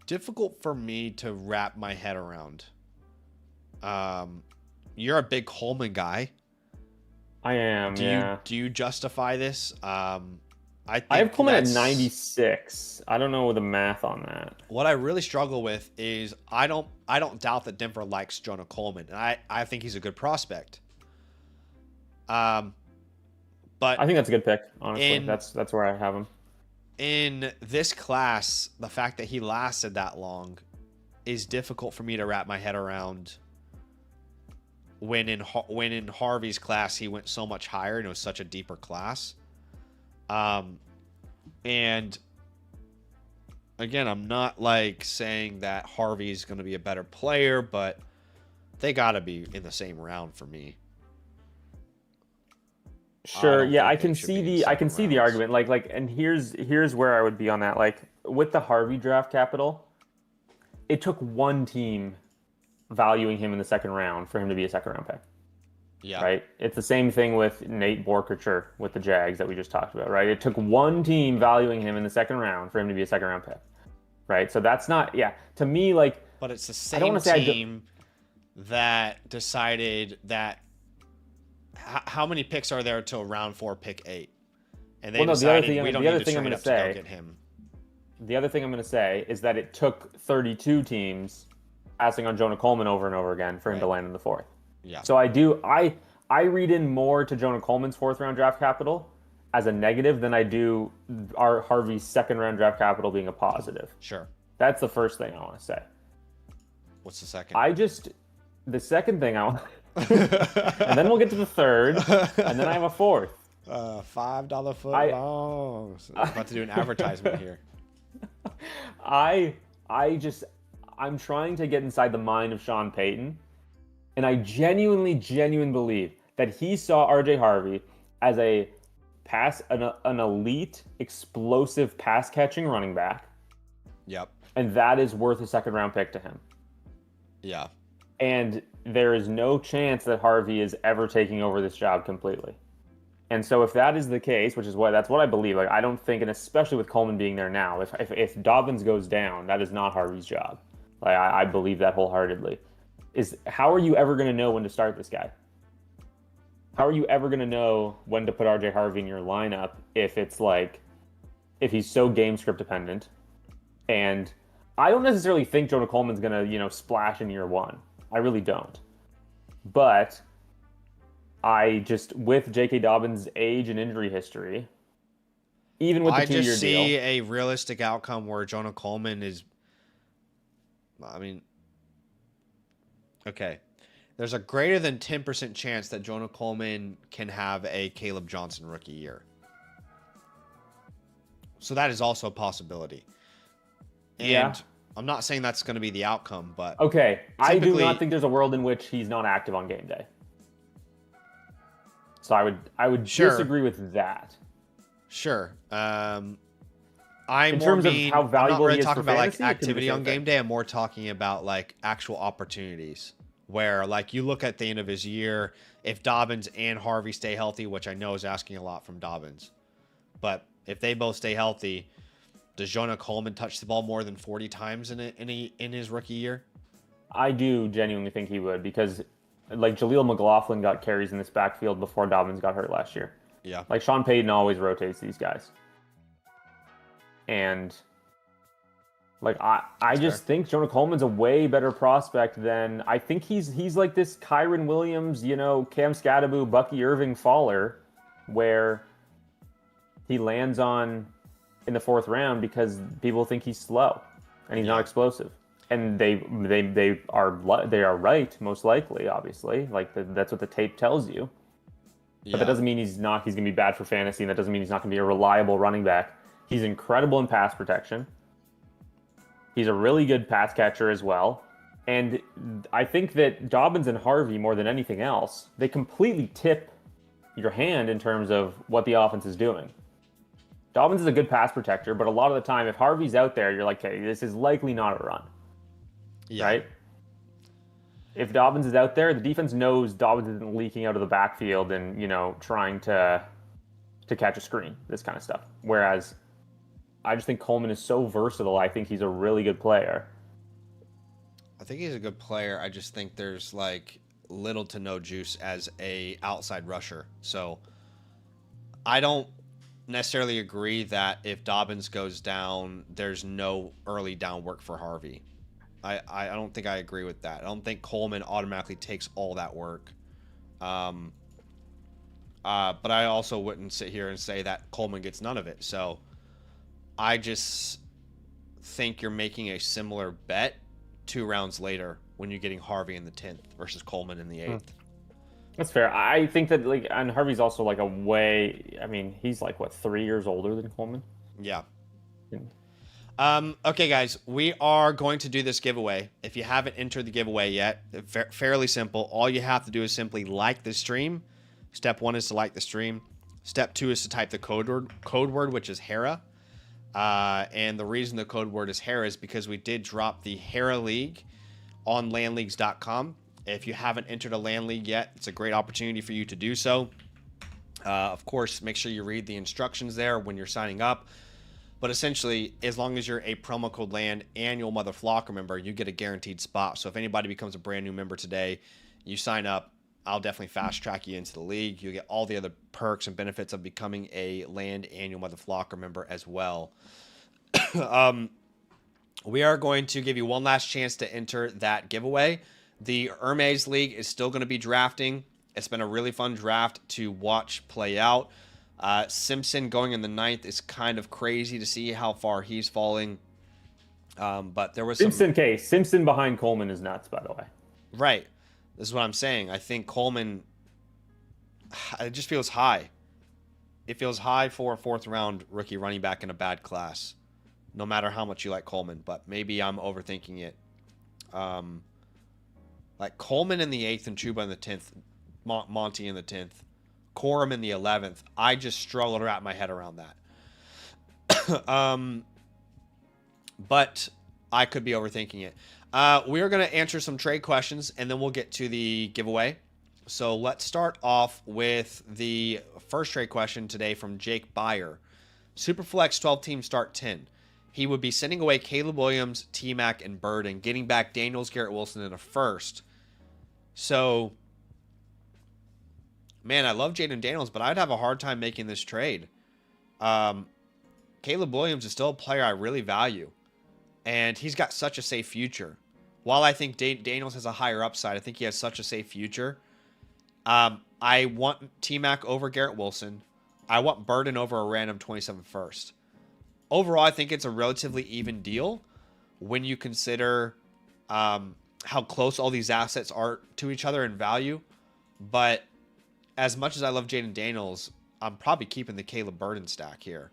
difficult for me to wrap my head around. You're a big Coleman guy. I am. Do you justify this? I have Coleman at 96. I don't know the math on that. What I really struggle with is I don't doubt that Denver likes Jonah Coleman, and I think he's a good prospect. But I think that's a good pick, honestly. That's where I have him. In this class, the fact that he lasted that long is difficult for me to wrap my head around. When in Harvey's class, he went so much higher and it was such a deeper class. And again, I'm not like saying that Harvey's going to be a better player, but they got to be in the same round for me. Sure. Yeah, I can see the argument. Like, and here's where I would be on that. Like, with the Harvey draft capital, it took one team valuing him in the 2nd round for him to be a 2nd round pick. Yeah. right? It's the same thing with Nate Borkacher with the Jags that we just talked about, right? It took one team valuing him in the second round for him to be a second round pick, right? So that's not, yeah, to me, like, But it's the I don't same want to say team that decided that how many picks are there till round 4, pick 8? And they well, no, decided we don't the need other to thing I'm trade going up to to go say, get him. the other thing I'm going to say is that it took 32 teams passing on Jonah Coleman over and over again for him to Right. land in the fourth. Yeah. So I read in more to Jonah Coleman's fourth round draft capital as a negative than I do our Harvey's second round draft capital being a positive. Sure. That's the first thing I want to say. What's the second? The second thing I want, and then we'll get to the third, and then I have a fourth. $5 foot I- longs. I'm about to do an advertisement here. I I'm trying to get inside the mind of Sean Payton, and I genuinely believe that he saw RJ Harvey as an elite, explosive pass catching running back, Yep. and that is worth a second round pick to him. Yeah. And there is no chance that Harvey is ever taking over this job completely. And so if that is the case, that's what I believe. Like, I don't think, and especially with Coleman being there now, if Dobbins goes down, that is not Harvey's job. Like, I believe that wholeheartedly. How are you ever going to know when to start this guy? How are you ever going to know when to put RJ Harvey in your lineup if he's so game script dependent? And I don't necessarily think Jonah Coleman's going to, splash in year one. I really don't. But with J.K. Dobbins' age and injury history, even with the 2-year deal. I just see a realistic outcome where Jonah Coleman is, okay. There's a greater than 10% chance that Jonah Coleman can have a Caleb Johnson rookie year. So that is also a possibility. And yeah. I'm not saying that's going to be the outcome, but okay, I do not think there's a world in which he's not active on game day. So I would Sure. disagree with that. Sure. In terms of how valuable I'm not really he is talking for about fantasy, like it could be the activity same on game thing. day. I'm more talking about like actual opportunities where like you look at the end of his year, if Dobbins and Harvey stay healthy, which I know is asking a lot from Dobbins, but if they both stay healthy, does Jonah Coleman touch the ball more than 40 times in his rookie year? I do genuinely think he would, because like Jaleel McLaughlin got carries in this backfield before Dobbins got hurt last year. Yeah. Like Sean Payton always rotates these guys. And like I just think Jonah Coleman's a way better prospect than I think he's like this Kyron Williams, Cam Scadaboo, Bucky Irving faller, where he lands in the fourth round because people think he's slow and he's not explosive. And they are right, most likely, obviously. Like that's what the tape tells you. But that doesn't mean he's going to be bad for fantasy, and that doesn't mean he's not going to be a reliable running back. He's incredible in pass protection. He's a really good pass catcher as well. And I think that Dobbins and Harvey, more than anything else, they completely tip your hand in terms of what the offense is doing. Dobbins is a good pass protector, but a lot of the time, if Harvey's out there, you're like, okay, this is likely not a run. Yeah. Right? If Dobbins is out there, the defense knows Dobbins isn't leaking out of the backfield and, trying to catch a screen, this kind of stuff. Whereas I just think Coleman is so versatile. I think he's a really good player. I think he's a good player. I just think there's like little to no juice as a outside rusher. So I don't necessarily agree that if Dobbins goes down, there's no early down work for Harvey. I don't think I agree with that. I don't think Coleman automatically takes all that work. But I also wouldn't sit here and say that Coleman gets none of it. So I just think you're making a similar bet 2 rounds later when you're getting Harvey in the 10th versus Coleman in the 8th. That's fair. I think that and Harvey's also like he's like what, 3 years older than Coleman? Yeah. Okay, guys, we are going to do this giveaway. If you haven't entered the giveaway yet, fairly simple. All you have to do is simply like the stream. Step 1 is to like the stream. Step 2 is to type the code word, which is Hera. And the reason the code word is Hera is because we did drop the Hera League on landleagues.com. If you haven't entered a land league yet, it's a great opportunity for you to do so. Of course, make sure you read the instructions there when you're signing up. But essentially, as long as you're a promo code LAND annual Mother Flocker member, you get a guaranteed spot. So if anybody becomes a brand new member today, you sign up, I'll definitely fast track you into the league. You get all the other perks and benefits of becoming a LAND annual Mother Flocker member as well. We are going to give you one last chance to enter that giveaway. The Hermes League is still going to be drafting. It's been a really fun draft to watch play out. Simpson going in the 9th is kind of crazy to see how far he's falling. But there was Simpson behind Coleman is nuts, by the way. Right. This is what I'm saying. I think Coleman, it just feels high. It feels high for a 4th round rookie running back in a bad class, no matter how much you like Coleman. But maybe I'm overthinking it. Like Coleman in the 8th and Chuba in the 10th, Monty in the 10th, Corum in the 11th. I just struggle to wrap my head around that. But I could be overthinking it. We are going to answer some trade questions, and then we'll get to the giveaway. So let's start off with the first trade question today from Jake Byer. Superflex 12-team start 10. He would be sending away Caleb Williams, T-Mac, and Burden, getting back Daniels, Garrett Wilson in a first. So, man, I love Jaden Daniels, but I'd have a hard time making this trade. Caleb Williams is still a player I really value, and he's got such a safe future. While I think Daniels has a higher upside, I think he has such a safe future. I want T-Mac over Garrett Wilson. I want Burden over a random 27 first. Overall, I think it's a relatively even deal when you consider how close all these assets are to each other in value. But as much as I love Jaden Daniels, I'm probably keeping the Caleb Burden stack here.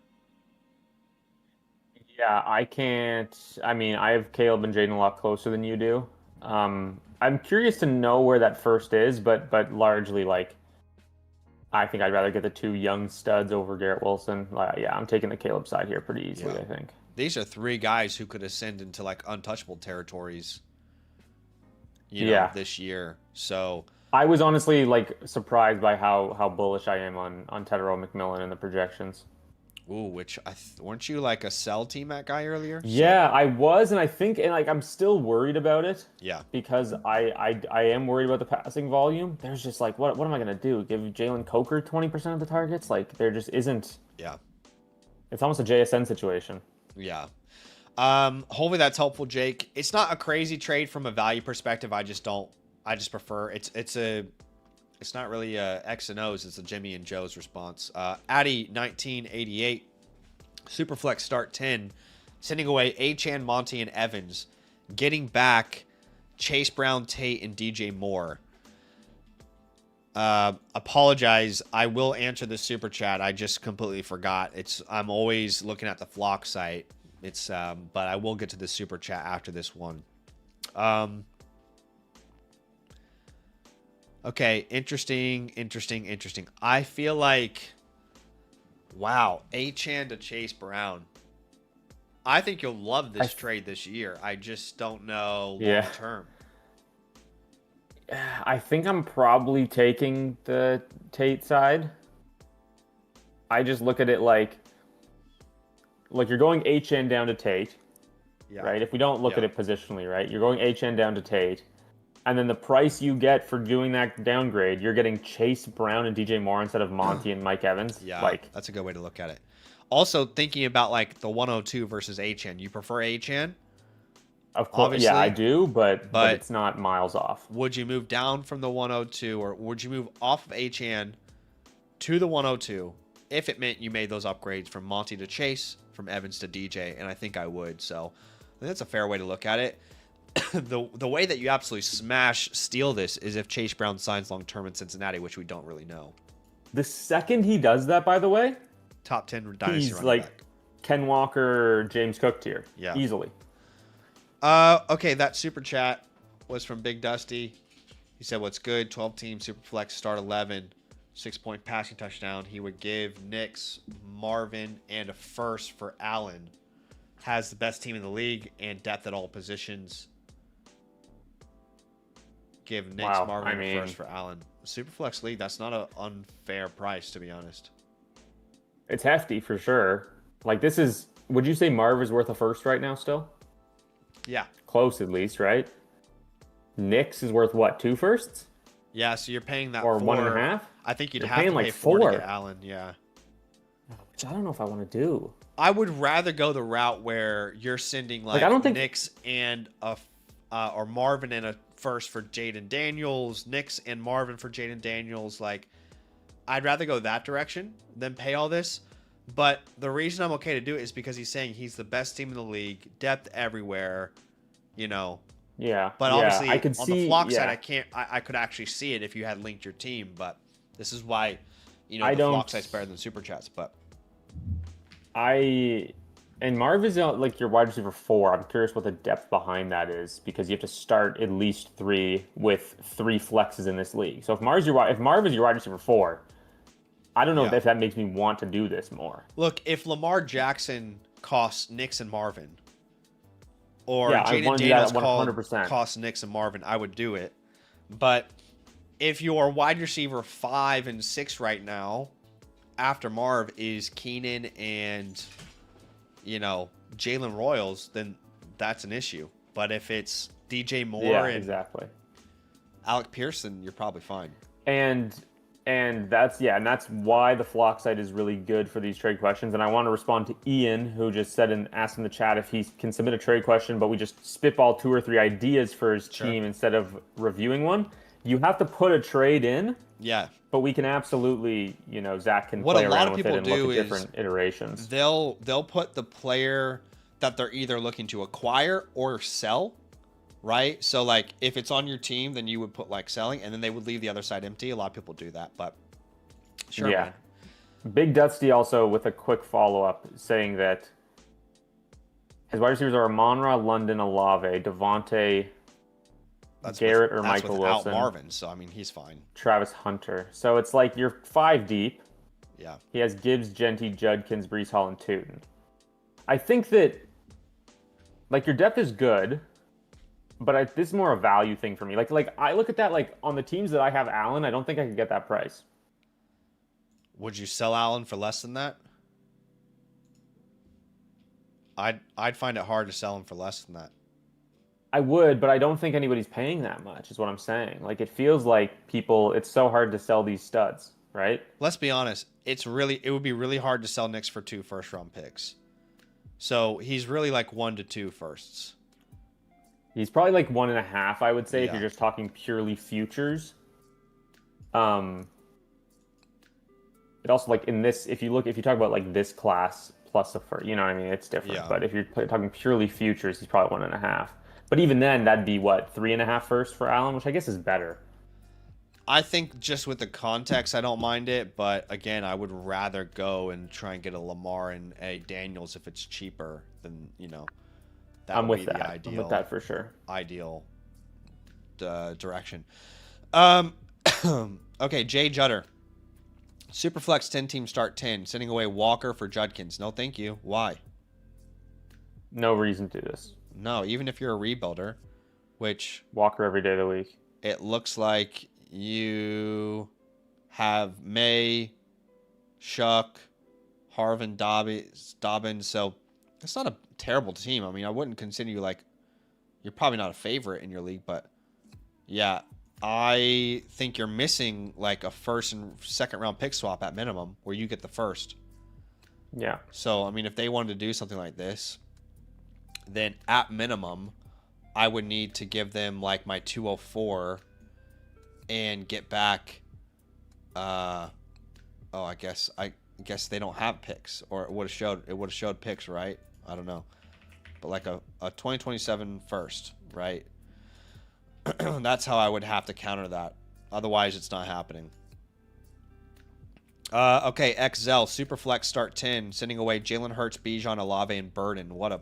Yeah, I can't. I mean, I have Caleb and Jaden a lot closer than you do. I'm curious to know where that first is, but largely, like, I think I'd rather get the 2 young studs over Garrett Wilson. Yeah, I'm taking the Caleb side here pretty easily, yeah. I think. These are 3 guys who could ascend into, like, untouchable territories, you know, this year. So I was honestly, like, surprised by how bullish I am on Tetero McMillan in the projections. Ooh, which weren't you like a sell T-Mac guy earlier? Yeah, I was, and I think, and like I'm still worried about it. Yeah. Because I am worried about the passing volume. There's just like, what am I gonna do? Give Jalen Coker 20% of the targets? Like there just isn't. Yeah. It's almost a JSN situation. Yeah. Hopefully that's helpful, Jake. It's not a crazy trade from a value perspective. I just prefer it's not really X and O's. It's a Jimmy and Joe's response. Addy 1988, Superflex start 10, sending away Achane, Monty, and Evans, getting back Chase Brown, Tate, and DJ Moore. Apologize. I will answer the super chat. I just completely forgot. I'm always looking at the Flock site. But I will get to the super chat after this one. Okay, interesting. I feel like, wow, Achane to Chase Brown. I think you'll love this trade this year. I just don't know long term. I think I'm probably taking the Tate side. I just look at it like you're going Achane down to Tate, right? If we don't look at it positionally, right? You're going Achane down to Tate. And then the price you get for doing that downgrade, you're getting Chase Brown and DJ Moore instead of Monty and Mike Evans. Yeah, that's a good way to look at it. Also, thinking about like the 102 versus Achane, you prefer Achane? Of course, obviously, yeah, I do, but it's not miles off. Would you move down from the 102, or would you move off of Achane to the 102 if it meant you made those upgrades from Monty to Chase, from Evans to DJ? And I think I would. So I think that's a fair way to look at it. The way that you absolutely steal this is if Chase Brown signs long-term in Cincinnati, which we don't really know. The second he does that, by the way, top 10 Dynasty he's like back. Ken Walker, James Cook tier. Yeah. Easily. Okay, that super chat was from Big Dusty. He said, what's good? 12-team Superflex, start 11, 6-point passing touchdown. He would give Nix, Marvin, and a first for Allen. Has the best team in the league and depth at all positions. give Knicks, Wow, Marvin, I and a mean, first for Allen. Superflex league, that's not an unfair price, to be honest. it's hefty for sure. Like this is, would you say Marv is worth a first right now still? Yeah. Close at least, right? Knicks is worth what, 2 firsts? Yeah, so you're paying that Or for 1.5? I think you'd You're have paying to like pay 4 to 4. get Allen, yeah. Which I don't know if I want to do. I would rather go the route where you're sending like I don't think Knicks and or Marvin and a first for Jaden Daniels, Knicks and Marvin for Jaden Daniels. Like, I'd rather go that direction than pay all this. But the reason I'm okay to do it is because he's saying he's the best team in the league, depth everywhere, you know. Yeah. But yeah, obviously, I could on see, the flock yeah. side, I can't. I could actually see it if you had linked your team. But this is why, the don't- flock side's better than super chats. But And Marv is like your wide receiver 4. I'm curious what the depth behind that is because you have to start at least 3 with 3 flexes in this league. So if Marv is your wide receiver 4, I don't know if that makes me want to do this more. Look, if Lamar Jackson costs Knicks and Marvin, or Yeah, I Jaden want to do that Daniels 100%. costs Knicks and Marvin, I would do it. But if your wide receiver 5 and 6 right now, after Marv, is Keenan and Jalen Royals, then that's an issue. But if it's DJ Moore and exactly. Alec Pearson, you're probably fine. And that's why the flock site is really good for these trade questions. And I want to respond to Ian, who just said and asked in the chat if he can submit a trade question, but we just spitball 2 or 3 ideas for his team instead of reviewing one. You have to put a trade in. Yeah. But we can absolutely, Zach can What play a lot around of with it people and do look at is different iterations. They'll put the player that they're either looking to acquire or sell, right? So like if it's on your team, then you would put like selling, and then they would leave the other side empty. A lot of people do that, but sure. Yeah. Man. Big Dusty also with a quick follow-up saying that his wide receivers are Amon-Ra, London, Olave, Devontae, Garrett or Michael Wilson. Marvin, so I mean he's fine. Travis Hunter. So it's like you're 5 deep. Yeah. He has Gibbs, Genty, Judkins, Brees Hall, and Tootin. I think that like your depth is good, but this is more a value thing for me. Like I look at that like on the teams that I have Allen, I don't think I could get that price. Would you sell Allen for less than that? I'd find it hard to sell him for less than that. I would, but I don't think anybody's paying that much, is what I'm saying. Like, it feels like it's so hard to sell these studs, right? Let's be honest. It would be really hard to sell Knicks for 2 first-round picks. So he's really like 1 to 2 firsts. He's probably like 1.5, I would say, if you're just talking purely futures. It also like in this, if you talk about like this class plus a first, you know what I mean? It's different. Yeah. But if you're talking purely futures, he's probably 1.5. But even then, that'd be what, 3.5 first for Allen, which I guess is better. I think just with the context, I don't mind it. But again, I would rather go and try and get a Lamar and a Daniels if it's cheaper than, that I'm would with be that. the ideal. I'm with that for sure. Ideal direction. Okay, Jay Jutter. Superflex 10-team start 10. Sending away Walker for Judkins. No, thank you. Why? No reason to do this. No, even if you're a rebuilder, which Walker every day of the week. It looks like you have May, Shuck, Harvin, Dobbins. So it's not a terrible team. I mean, I wouldn't consider you like you're probably not a favorite in your league, but yeah, I think you're missing like a first and second round pick swap at minimum where you get the first. Yeah. So, I mean, if they wanted to do something like this, then at minimum, I would need to give them like my 204 and get back. I guess they don't have picks, or it would have showed picks, right? I don't know, but like a 2027 first, right? That's how I would have to counter that. Otherwise, it's not happening. Okay, XL Superflex start 10, sending away Jalen Hurts, Bijan, Olave, and Burden. What a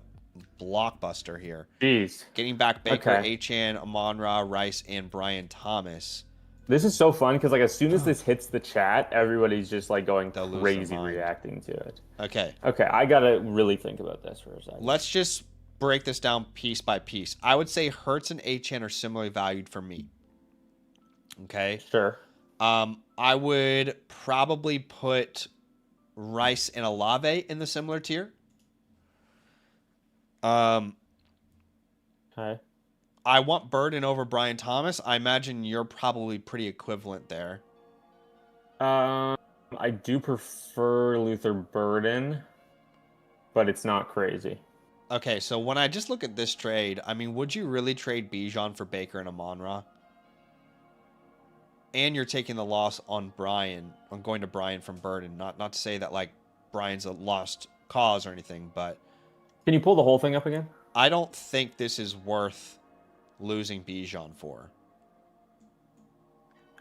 blockbuster here. Jeez. Getting back Baker, Okay. Achane, Amon-Ra, Rice, and Brian Thomas. This is so fun because like as soon as this hits the chat, everybody's just like going They'll lose crazy their mind. reacting to it. Okay. Okay, I gotta really think about this for a second. Let's just break this down piece by piece. I would say Hurts and Achane are similarly valued for me. Okay. Sure. I would probably put Rice and Olave in the similar tier. Um, Okay. I want Burden over Brian Thomas. I imagine you're probably pretty equivalent there. I do prefer Luther Burden, but it's not crazy. Okay, so when I just look at this trade, I mean, would you really trade Bijan for Baker and Amon-Ra? And you're taking the loss on Brian, on going to Brian from Burden. Not to say that like Brian's a lost cause or anything, but Can you pull the whole thing up again? I don't think this is worth losing Bijan for.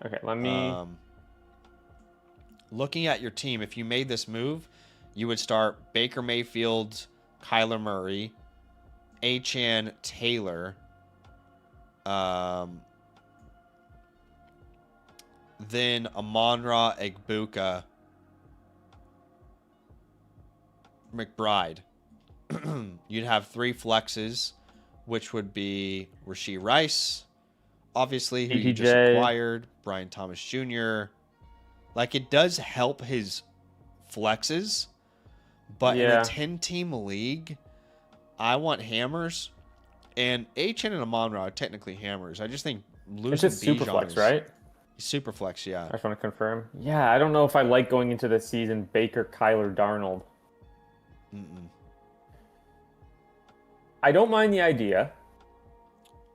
Okay, let me. Looking at your team, if you made this move, you would start Baker Mayfield, Kyler Murray, Achan Taylor, then Amon-Ra, Egbuka, McBride. You'd have 3 flexes, which would be Rashee Rice, obviously, who you just BTJ. acquired, Brian Thomas Jr. Like, it does help his flexes, but in a 10-team league, I want hammers. And Achan and Amon-Ra are technically hammers. I just think losing It's just super Bijan flex, is right? super flex, yeah. I just want to confirm. Yeah, I don't know if I like going into this season Baker, Kyler, Darnold. I don't mind the idea.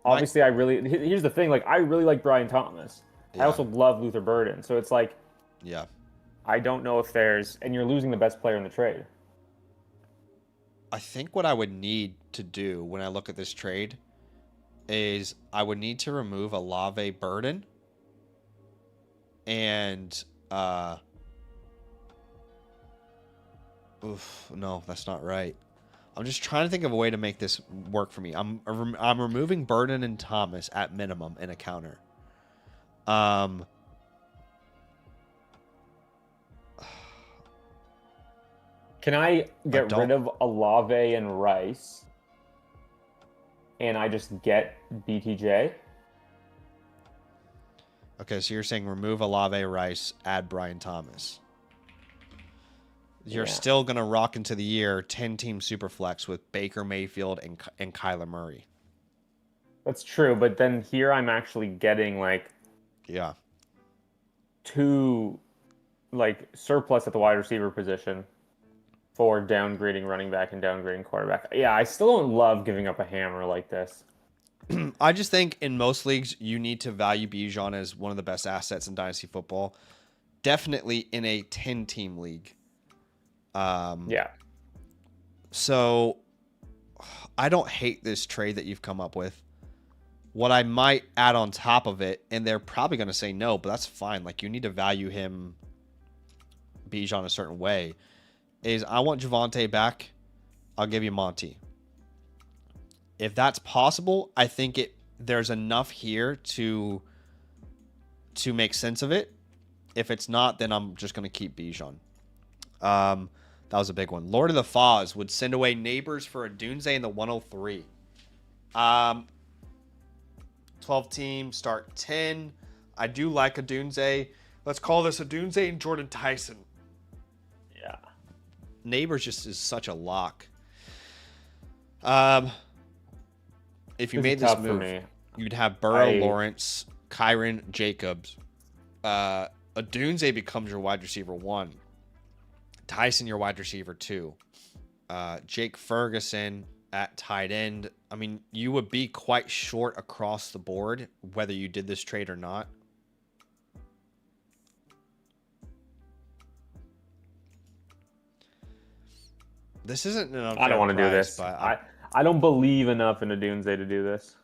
Obviously, here's the thing. Like, I really like Brian Thomas. Yeah. I also love Luther Burden. So it's like, Yeah. I don't know if there's, and you're losing the best player in the trade. I think what I would need to do when I look at this trade is I would need to remove Olave Burden and no, that's not right. I'm just trying to think of a way to make this work for me. I'm removing Burden and Thomas at minimum in a counter. Can I get rid of Olave and Rice and I just get BTJ? Okay, so you're saying remove Olave, Rice, add Brian Thomas. You're still going to rock into the year 10-team Superflex with Baker Mayfield and Kyler Murray. That's true, but then here I'm actually getting like 2 like surplus at the wide receiver position for downgrading running back and downgrading quarterback. Yeah, I still don't love giving up a hammer like this. I just think in most leagues you need to value Bijan as one of the best assets in Dynasty football. Definitely in a 10-team league. So I don't hate this trade that you've come up with. What I might add on top of it, and they're probably going to say no, but that's fine. Like, you need to value him, Bijan, a certain way, is I want Javonte back. I'll give you Monty. If that's possible, I think there's enough here to make sense of it. If it's not, then I'm just going to keep Bijan. That was a big one. Lord of the Foz would send away Neighbors for a Dunze in the 103. 12 team, start 10. I do like a Dunze. Let's call this a Dunze and Jordan Tyson. Yeah. Neighbors just is such a lock. If you made this move, you'd have Burrow, Lawrence, Kyron, Jacobs. A Dunze becomes your wide receiver 1. Tyson, your wide receiver 2. Jake Ferguson at tight end. I mean, you would be quite short across the board, whether you did this trade or not. This isn't an unfair I don't want to do this. But I don't believe enough in a Dunze to do this.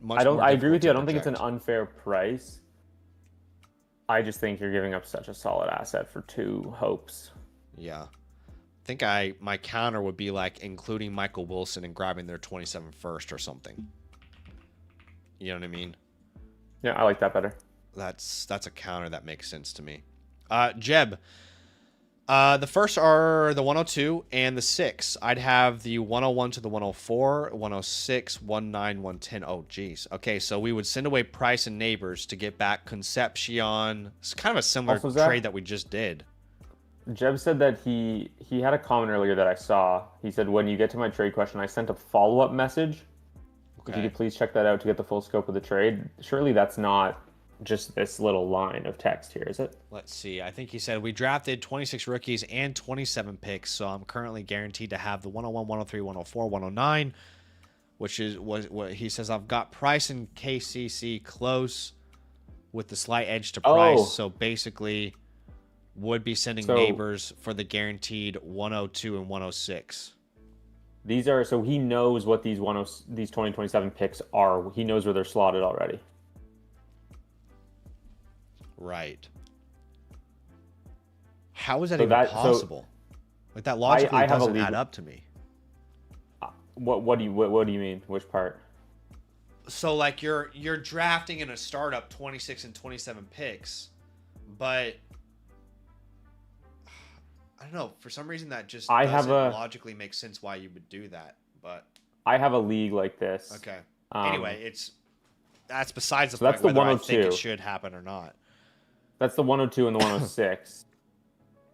I agree with you. I don't think it's an unfair price. I just think you're giving up such a solid asset for 2 hopes. Yeah. I think my counter would be like including Michael Wilson and grabbing their 27 first or something. You know what I mean? Yeah, I like that better. That's a counter that makes sense to me. Jeb, The first are the 102 and the 6. I'd have the 101 to the 104, 106, 19, 110. Oh, geez. Okay, so we would send away Price and Neighbors to get back Concepcion. It's kind of a similar Also, Zach, trade that we just did. Jeb said that he had a comment earlier that I saw. He said, when you get to my trade question, I sent a follow-up message. If you Okay. could please check that out to get the full scope of the trade. Surely that's not just this little line of text here, is it? Let's see. I think he said we drafted 26 rookies and 27 picks, so I'm currently guaranteed to have the 101, 103, 104, 109, which is what he says. I've got Price and KCC close with the slight edge to Price, Oh, so basically would be sending so Neighbors for the guaranteed 102 and 106. these are so he knows what these 2027 picks are. He knows where they're slotted already. Right. How is that So even that so possible? Like that logically I have a doesn't add legal. up to me. What do you mean? Which part? So like you're drafting in a startup 26 and 27 picks, but I don't know, for some reason that just I have doesn't a logically make sense why you would do that. But I have a league like this. okay. Um, Anyway, that's besides the so that's point the whether I think it 102. should happen or not That's the 102 and the 106.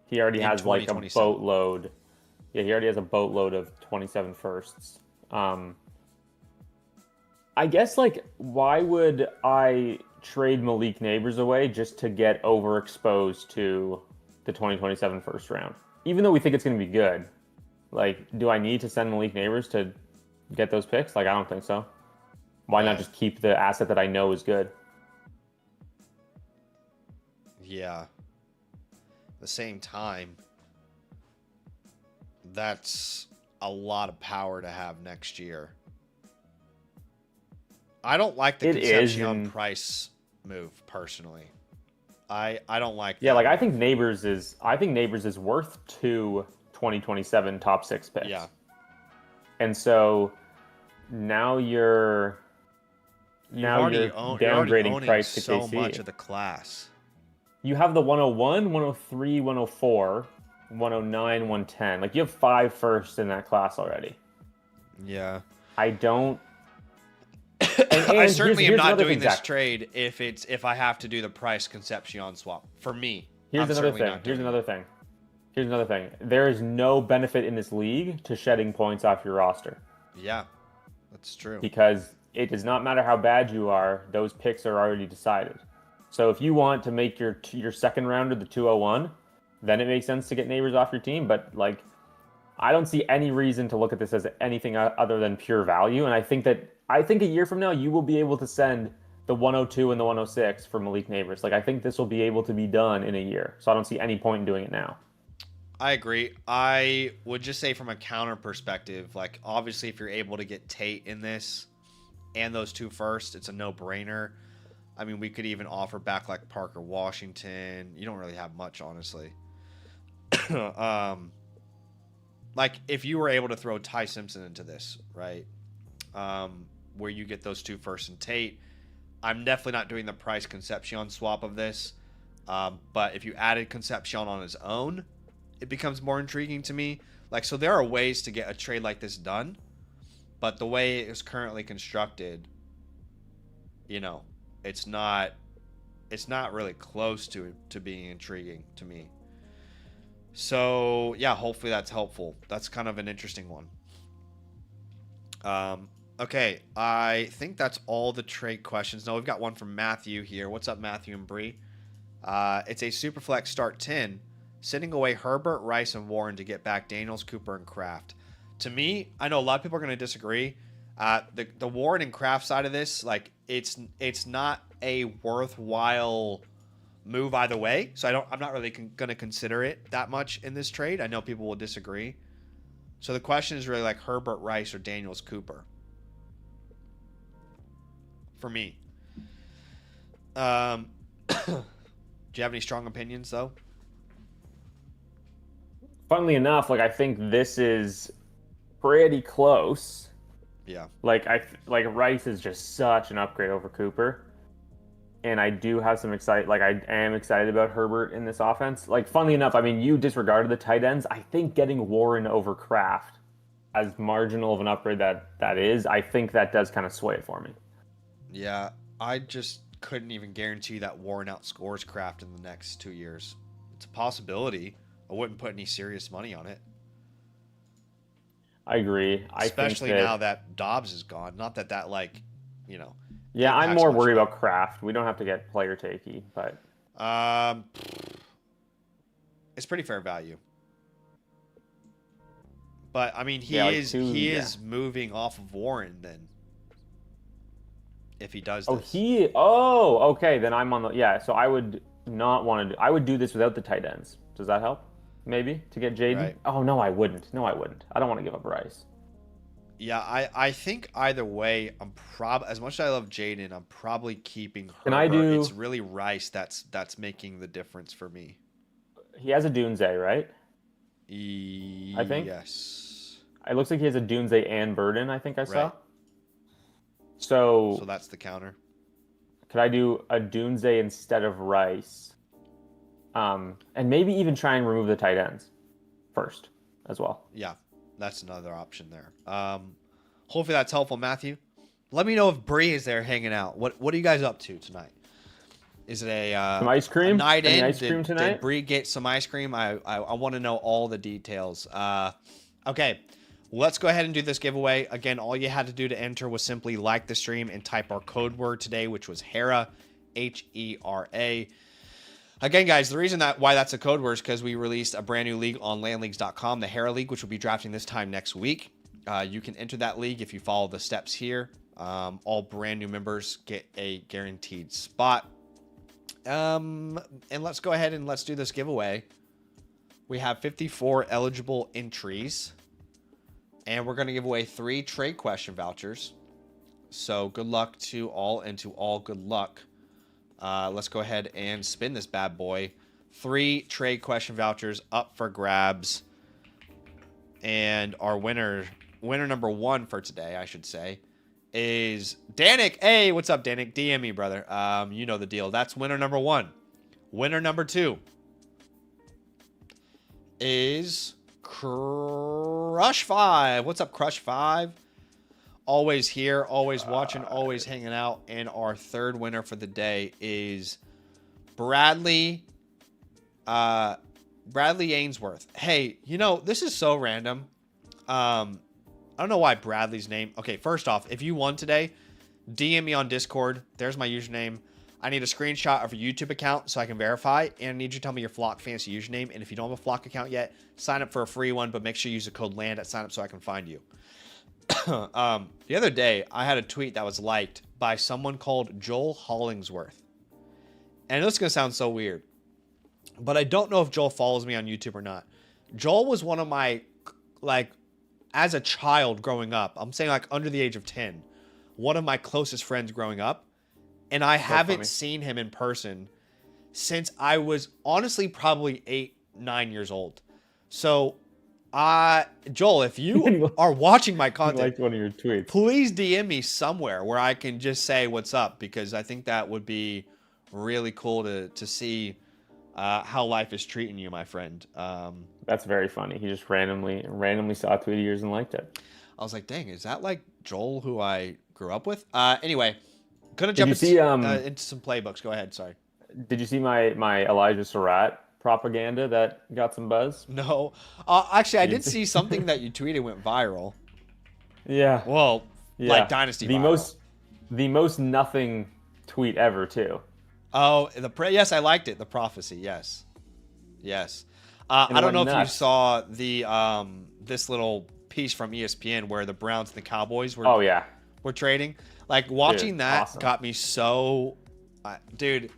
He already in has like a 2027. boatload. Yeah, he already has a boatload of 27 firsts. I guess like why would I trade Malik Neighbors away just to get overexposed to the 2027 first round? Even though we think it's going to be good, like, do I need to send Malik Neighbors to get those picks? Like, I don't think so. Why not Right. just keep the asset that I know is good? Yeah. At the same time, that's a lot of power to have next year. I don't like the It is, Concepcion and Price move personally. I don't like yeah, that like move. I think Neighbors is worth 2 2027 top 6 picks. Yeah. And so now you're You're already downgrading owning Price to so KC. much of the class. You have the 101, 103, 104, 109, 110. Like you have 5 firsts in that class already. Yeah. I don't. I certainly am here's not another doing thing, this Zach. trade if I have to do the Price Concepcion swap. For me, Here's I'm another certainly thing. not Here's doing another it. thing. Here's another thing. There is no benefit in this league to shedding points off your roster Yeah, that's true. because it does not matter how bad you are; those picks are already decided. So if you want to make your second rounder the 201, then it makes sense to get Neighbors off your team. But like, I don't see any reason to look at this as anything other than pure value. And I think a year from now you will be able to send the 102 and the 106 for Malik Neighbors. Like I think this will be able to be done in a year. So I don't see any point in doing it now. I agree. I would just say from a counter perspective, like obviously if you're able to get Tate in this and those two first, it's a no-brainer. I mean, we could even offer back like Parker Washington. You don't really have much, honestly. Like if you were able to throw Ty Simpson into this, right? Where you get those two first and Tate, I'm definitely not doing the Price Concepcion swap of this. But if you added Concepcion on his own, it becomes more intriguing to me. Like, so there are ways to get a trade like this done, but the way it is currently constructed, you know, it's not really close to being intriguing to me. So yeah, hopefully that's helpful. That's kind of an interesting one. Okay, I think that's all the trade questions. No, we've got one from Matthew here. What's up, Matthew and Bree? It's a Superflex start 10, sending away Herbert, Rice, and Warren to get back Daniels, Cooper, and Kraft. To me, I know a lot of people are going to disagree. The Warren and Kraft side of this, like it's not a worthwhile move either way. So I'm not really going to consider it that much in this trade. I know people will disagree. So the question is really like Herbert, Rice, or Daniels, Cooper. For me. Do you have any strong opinions though? Funnily enough, like I think this is pretty close. Yeah. Like Rice is just such an upgrade over Cooper. and I do have some like I am excited about Herbert in this offense. Like, funnily enough, I mean, you disregarded the tight ends. I think getting Warren over Kraft, as marginal of an upgrade that is, I think that does kind of sway it for me. Yeah, I just couldn't even guarantee that Warren outscores Kraft in the next 2 years. It's a possibility. I wouldn't put any serious money on it. I agree. I think Especially that, now that Dobbs is gone. Not that that, you know, yeah, I'm impacts more much. worried about Kraft. We don't have to get player takey, but Um, it's pretty fair value. But I mean, yeah, like he is moving off of Warren then. If he does this. Okay, then I'm on the, yeah, so I would not want to I would do this without the tight ends. Does that help? Maybe to get Jaden? Right. Oh, no, I wouldn't. No, I wouldn't. I don't want to give up Rice. Yeah, I think either way, as much as I love Jaden, I'm probably keeping Herbert. Can I do? It's really Rice that's making the difference for me. He has a Dunze, right? I think. Yes. It looks like he has a Dunze and Burden, I think I saw. Right. So So that's the counter. could I do a Dunze instead of Rice? And maybe even try and remove the tight ends first as well. Yeah, that's another option there. Hopefully that's helpful, Matthew. Let me know if Bree is there hanging out. What are you guys up to tonight? Is it some ice cream? a night Any in? ice cream tonight? Did Bree get some ice cream? I want to know all the details. Okay, let's go ahead and do this giveaway. Again, all you had to do to enter was simply like the stream and type our code word today, which was HERA, HERA. Again, guys, the reason why that's a code word is because we released a brand new league on landleagues.com, the HERA League, which will be drafting this time next week. You can enter that league if you follow the steps here. All brand new members get a guaranteed spot. And let's go ahead and let's do this giveaway. We have 54 eligible entries, and we're going to give away 3 trade question vouchers. So good luck to all, and to all good luck. Let's go ahead and spin this bad boy. 3 trade question vouchers up for grabs. And our winner number 1 for today, I should say, is Danik. Hey, what's up, Danik? DM me, brother. You know the deal. That's winner number 1. Winner number 2 is Crush 5. What's up, Crush 5? Always here, always watching, always hanging out. And our third winner for the day is Bradley Ainsworth. Hey, this is so random. I don't know why Bradley's name. Okay, first off, if you won today, DM me on Discord. There's my username. I need a screenshot of your YouTube account so I can verify. And I need you to tell me your Flock Fantasy username. And if you don't have a Flock account yet, sign up for a free one. But make sure you use the code LAND at sign up so I can find you. The other day, I had a tweet that was liked by someone called Joel Hollingsworth. And this is going to sound so weird, but I don't know if Joel follows me on YouTube or not. Joel was one of my, as a child growing up, I'm saying under the age of 10, one of my closest friends growing up. And I haven't seen him in person since I was honestly probably 8, 9 years old. So, Joel, if you are watching my content, liked one of your tweets, please DM me somewhere where I can just say what's up, because I think that would be really cool to see how life is treating you, my friend. That's very funny. He just randomly saw a tweet of yours and liked it. I was like, dang, is that like Joel who I grew up with? Anyway, gonna jump into some playbooks. Go ahead. Sorry. Did you see my Elijah Surratt propaganda that got some buzz? No. Actually, I did see something that you tweeted went viral. Yeah. Well, yeah. like Dynasty viral. The most nothing tweet ever, too. Oh, yes, I liked it. The prophecy, yes. Yes. I don't know if you saw the this little piece from ESPN where the Browns and the Cowboys were trading. Like, watching that awesome. got me so... dude,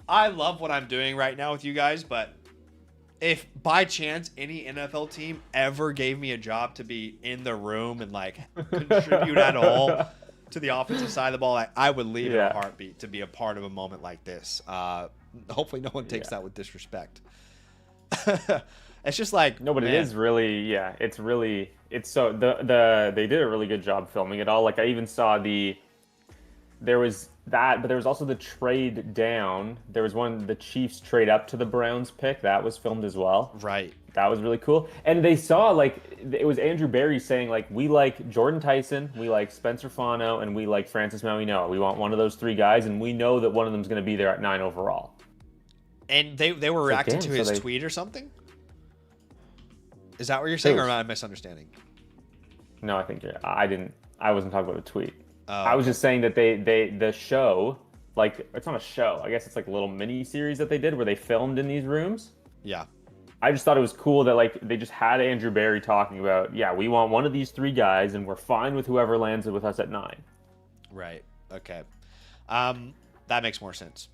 I love what I'm doing right now with you guys, but if by chance any NFL team ever gave me a job to be in the room and contribute at all to the offensive side of the ball, I would leave in a heartbeat to be a part of a moment like this. Hopefully no one takes that with disrespect. It's just like, no, but man. It is really, it's so they did a really good job filming it all. Like, I even saw there was that, but there was also the trade down. There was one, the Chiefs trade up to the Browns pick. That was filmed as well. Right. That was really cool. And they saw, like, it was Andrew Barry saying, like, we like Jordan Tyson, we like Spencer Fano, and we like Francis Mauigoa. We want one of those three guys, and we know that one of them's going to be there at 9 overall. And they were So, reacting damn, to his so they- tweet or something? Is that what you're saying, or am I misunderstanding? No, I think I didn't. I wasn't talking about a tweet. Oh, I was just saying that the show, like, it's not a show. I guess it's like a little mini series that they did where they filmed in these rooms. yeah. I just thought it was cool that, like, they just had Andrew Barry talking about, yeah, we want one of these three guys, and we're fine with whoever lands with us at 9. Right. Okay. That makes more sense.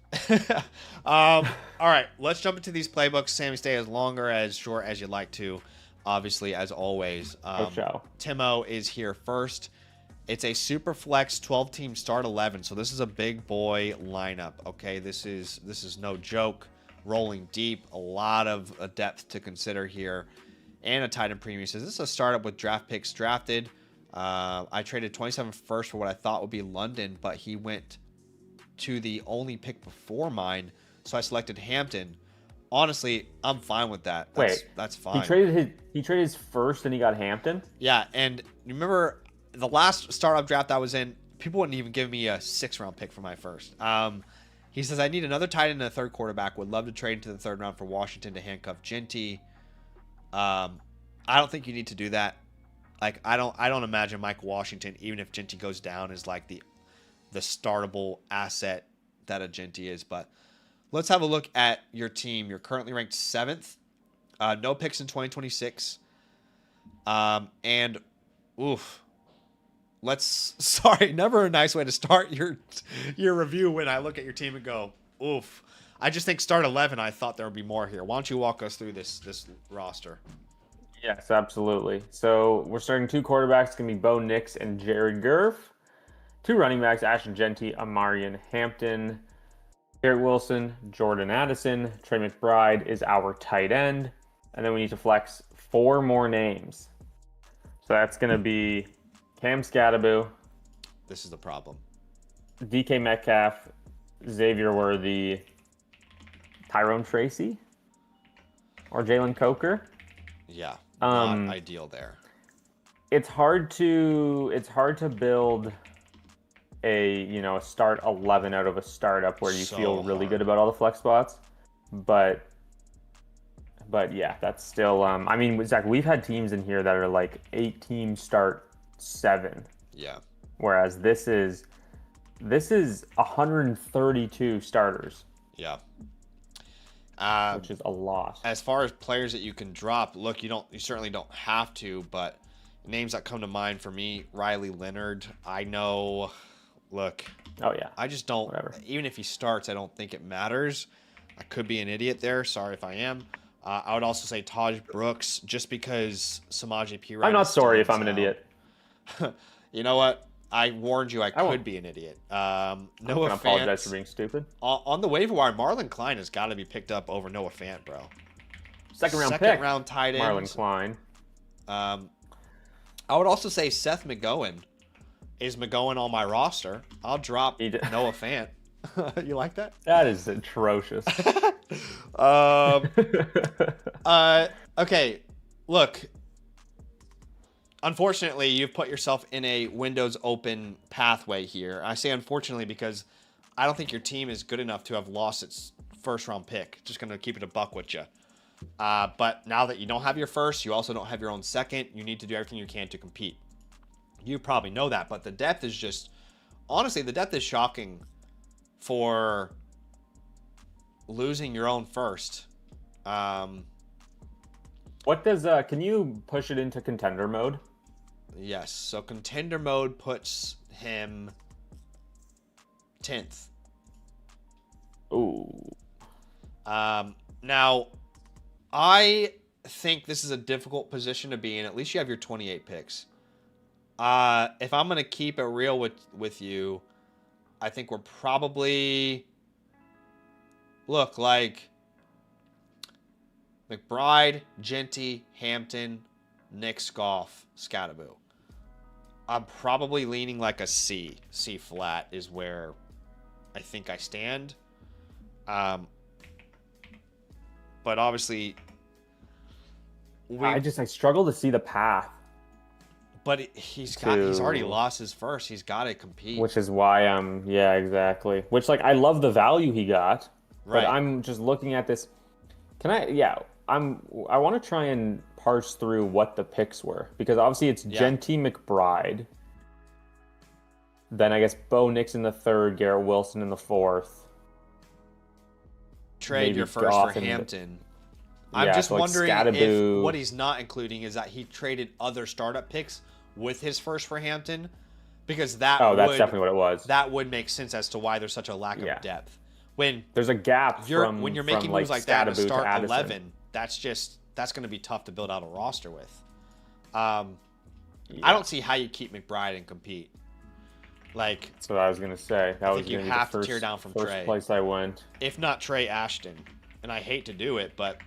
All right. Let's jump into these playbooks. Sammy, stay as long or as short as you'd like to. Obviously, as always. Show. Timo is here first. It's a super flex 12-team start 11. So this is a big boy lineup. Okay. This is no joke. Rolling deep, a lot of depth to consider here, and a tight end premium. So this is a startup with draft picks drafted. I traded 27 first for what I thought would be London, but he went to the only pick before mine, so I selected Hampton. Honestly, I'm fine with that. That's fine. He traded his first and he got Hampton? Yeah, and you remember the last startup draft I was in, people wouldn't even give me a 6th-round pick for my first. He says, I need another tight end and a third quarterback. Would love to trade into the 3rd round for Washington to handcuff Genty. I don't think you need to do that. Like, I don't imagine Mike Washington, even if Genty goes down, is like the startable asset that a Genty is. But let's have a look at your team. You're currently ranked 7th. No picks in 2026. And, oof. Sorry, never a nice way to start your review when I look at your team and go, oof. I just think start 11, I thought there would be more here. Why don't you walk us through this roster? Yes, absolutely. So we're starting 2 quarterbacks. It's going to be Bo Nix and Jared Goff. 2 running backs, Ashton Genty, Amarian Hampton, Garrett Wilson, Jordan Addison. Trey McBride is our tight end. And then we need to flex 4 more names. So that's going to be Cam Scattaboo. This is the problem. DK Metcalf, Xavier Worthy, Tyrone Tracy, or Jalen Coker. Yeah, not ideal there. It's hard to build a start 11 out of a startup where you feel really good about all the flex spots, but yeah, that's still. I mean, Zach, we've had teams in here that are like 8-team start 7. Yeah. Whereas this is 132 starters. Yeah. Which is a lot. As far as players that you can drop, look, you certainly don't have to, but names that come to mind for me, Riley Leonard. I know. Look. Oh yeah. I just don't. Whatever. Even if he starts, I don't think it matters. I could be an idiot there. Sorry if I am. I would also say Taj Brooks, just because Samaje Perine. I'm not sorry if I'm an idiot. You know what? I warned you I could be an idiot. Noah Fant. I apologize for being stupid. On the waiver wire, Marlon Klein has got to be picked up over Noah Fant, bro. Second Second round tight end. Marlon Klein. I would also say Seth McGowan. Is McGowan on my roster? I'll drop Noah Fant. You like that? That is atrocious. Okay. Look. Unfortunately, you've put yourself in a Windows open pathway here. I say unfortunately because I don't think your team is good enough to have lost its 1st-round pick. Just going to keep it a buck with you. But now that you don't have your first, you also don't have your own second. You need to do everything you can to compete. You probably know that, but the depth is just... Honestly, the depth is shocking for losing your own first. What does... can you push it into contender mode? Yes. So contender mode puts him 10th. Ooh. Now, I think this is a difficult position to be in. At least you have your 28 picks. If I'm going to keep it real with you, I think we're probably... Look, like... McBride, Genty, Hampton, Nix, Goff, Scattaboo. I'm probably leaning like a C. C flat is where I think I stand. But obviously, I struggle to see the path. But he's already lost his first. He's got to compete. Which is why yeah, exactly. Which, like, I love the value he got, right. but I'm just looking at this. I want to try and parse through what the picks were, because obviously it's Genty McBride. Then I guess Bo Nix in the third, Garrett Wilson in the fourth. Trade your first for Hampton. I'm just wondering if what he's not including is that he traded other startup picks with his first for Hampton, because that's definitely what it was. That would make sense as to why there's such a lack of depth. When there's a gap when you're making moves like that to start 11, that's going to be tough to build out a roster with. I don't see how you keep McBride and compete. Like, that's what I was gonna say. I think you have to tear down from Trey. First place I went. If not Trey Ashton, and I hate to do it, but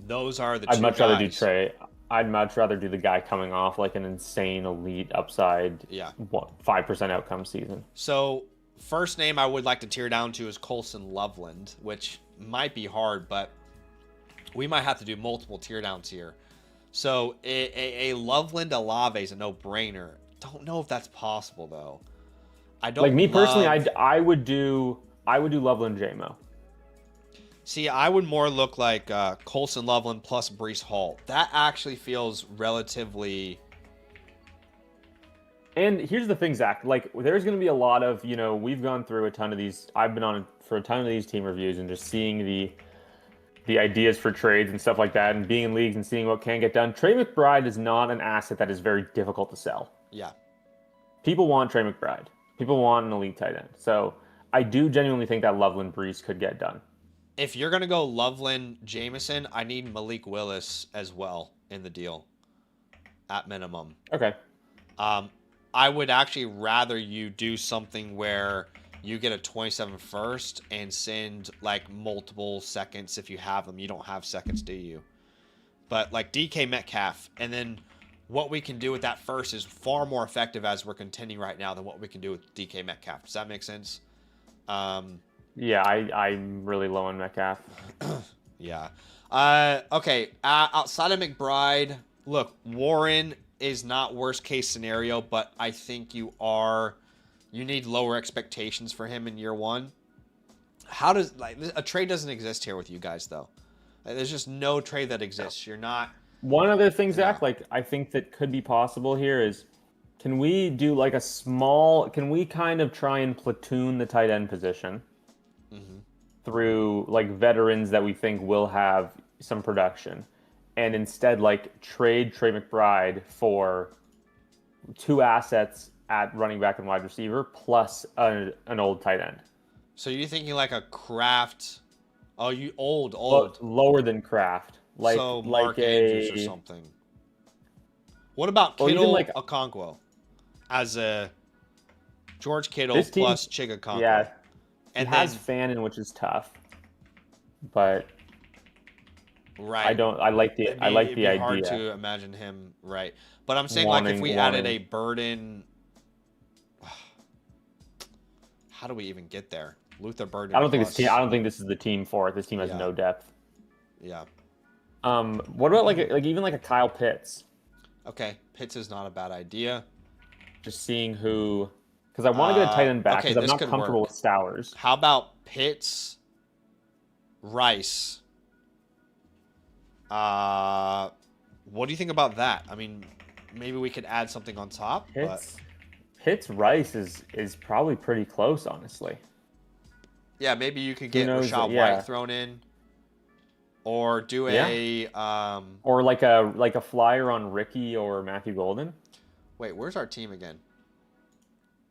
those are the two guys. I'd much rather do Trey. I'd much rather do the guy coming off like an insane elite upside, 5% outcome season. So first name I would like to tear down to is Colson Loveland, which might be hard, but we might have to do multiple tear downs here. So a Loveland Olave is a no-brainer. Don't know if that's possible though. I don't like me personally. I would do Loveland JMO. See, I would more look like Colson Loveland plus Breece Hall. That actually feels relatively. And here's the thing, Zach. Like, there's going to be a lot of, we've gone through a ton of these. I've been on for a ton of these team reviews and just seeing the ideas for trades and stuff like that, and being in leagues and seeing what can get done. Trey McBride is not an asset that is very difficult to sell. Yeah. People want Trey McBride. People want an elite tight end. So I do genuinely think that Loveland Breece could get done. If you're going to go Loveland Jameson, I need Malik Willis as well in the deal at minimum. Okay. I would actually rather you do something where you get a 27 first and send like multiple seconds if you have them. You don't have seconds, do you? But like DK Metcalf, and then what we can do with that first is far more effective as we're contending right now than what we can do with DK Metcalf. Does that make sense? Yeah, I'm really low on Metcalf. Yeah. Okay. Outside of McBride, look, Warren is not worst case scenario, but I think you need lower expectations for him in year one. How does a trade doesn't exist here with you guys though? There's just no trade that exists. You're not. One other thing, Zach, I think that could be possible here is, can we do like can we kind of try and platoon the tight end position through like veterans that we think will have some production, and instead like trade Trey McBride for two assets at running back and wide receiver plus an old tight end. So you're thinking like a Kraft? Oh, you old. Lower than Kraft. So Mark Andrews or something. What about Kittle Okonkwo as a George Kittle plus Chig Okonkwo? Yeah, and has Fannin, which is tough, but right. I like the idea. Hard to imagine him right, but I'm saying like if we added a Burden, how do we even get there? Luther Burden. I don't think this is the team for it. This team has no depth. Yeah. What about like even like a Kyle Pitts? Okay, Pitts is not a bad idea. Just seeing who, because I want to get a tight end back because I'm not comfortable with Stowers. How about Pitts, Rice? What do you think about that? I mean, maybe we could add something on top. Pitts Rice is probably pretty close, honestly. Yeah, maybe you could get Rachaad White thrown in. Or do or like a flyer on Ricky or Matthew Golden. Wait, where's our team again?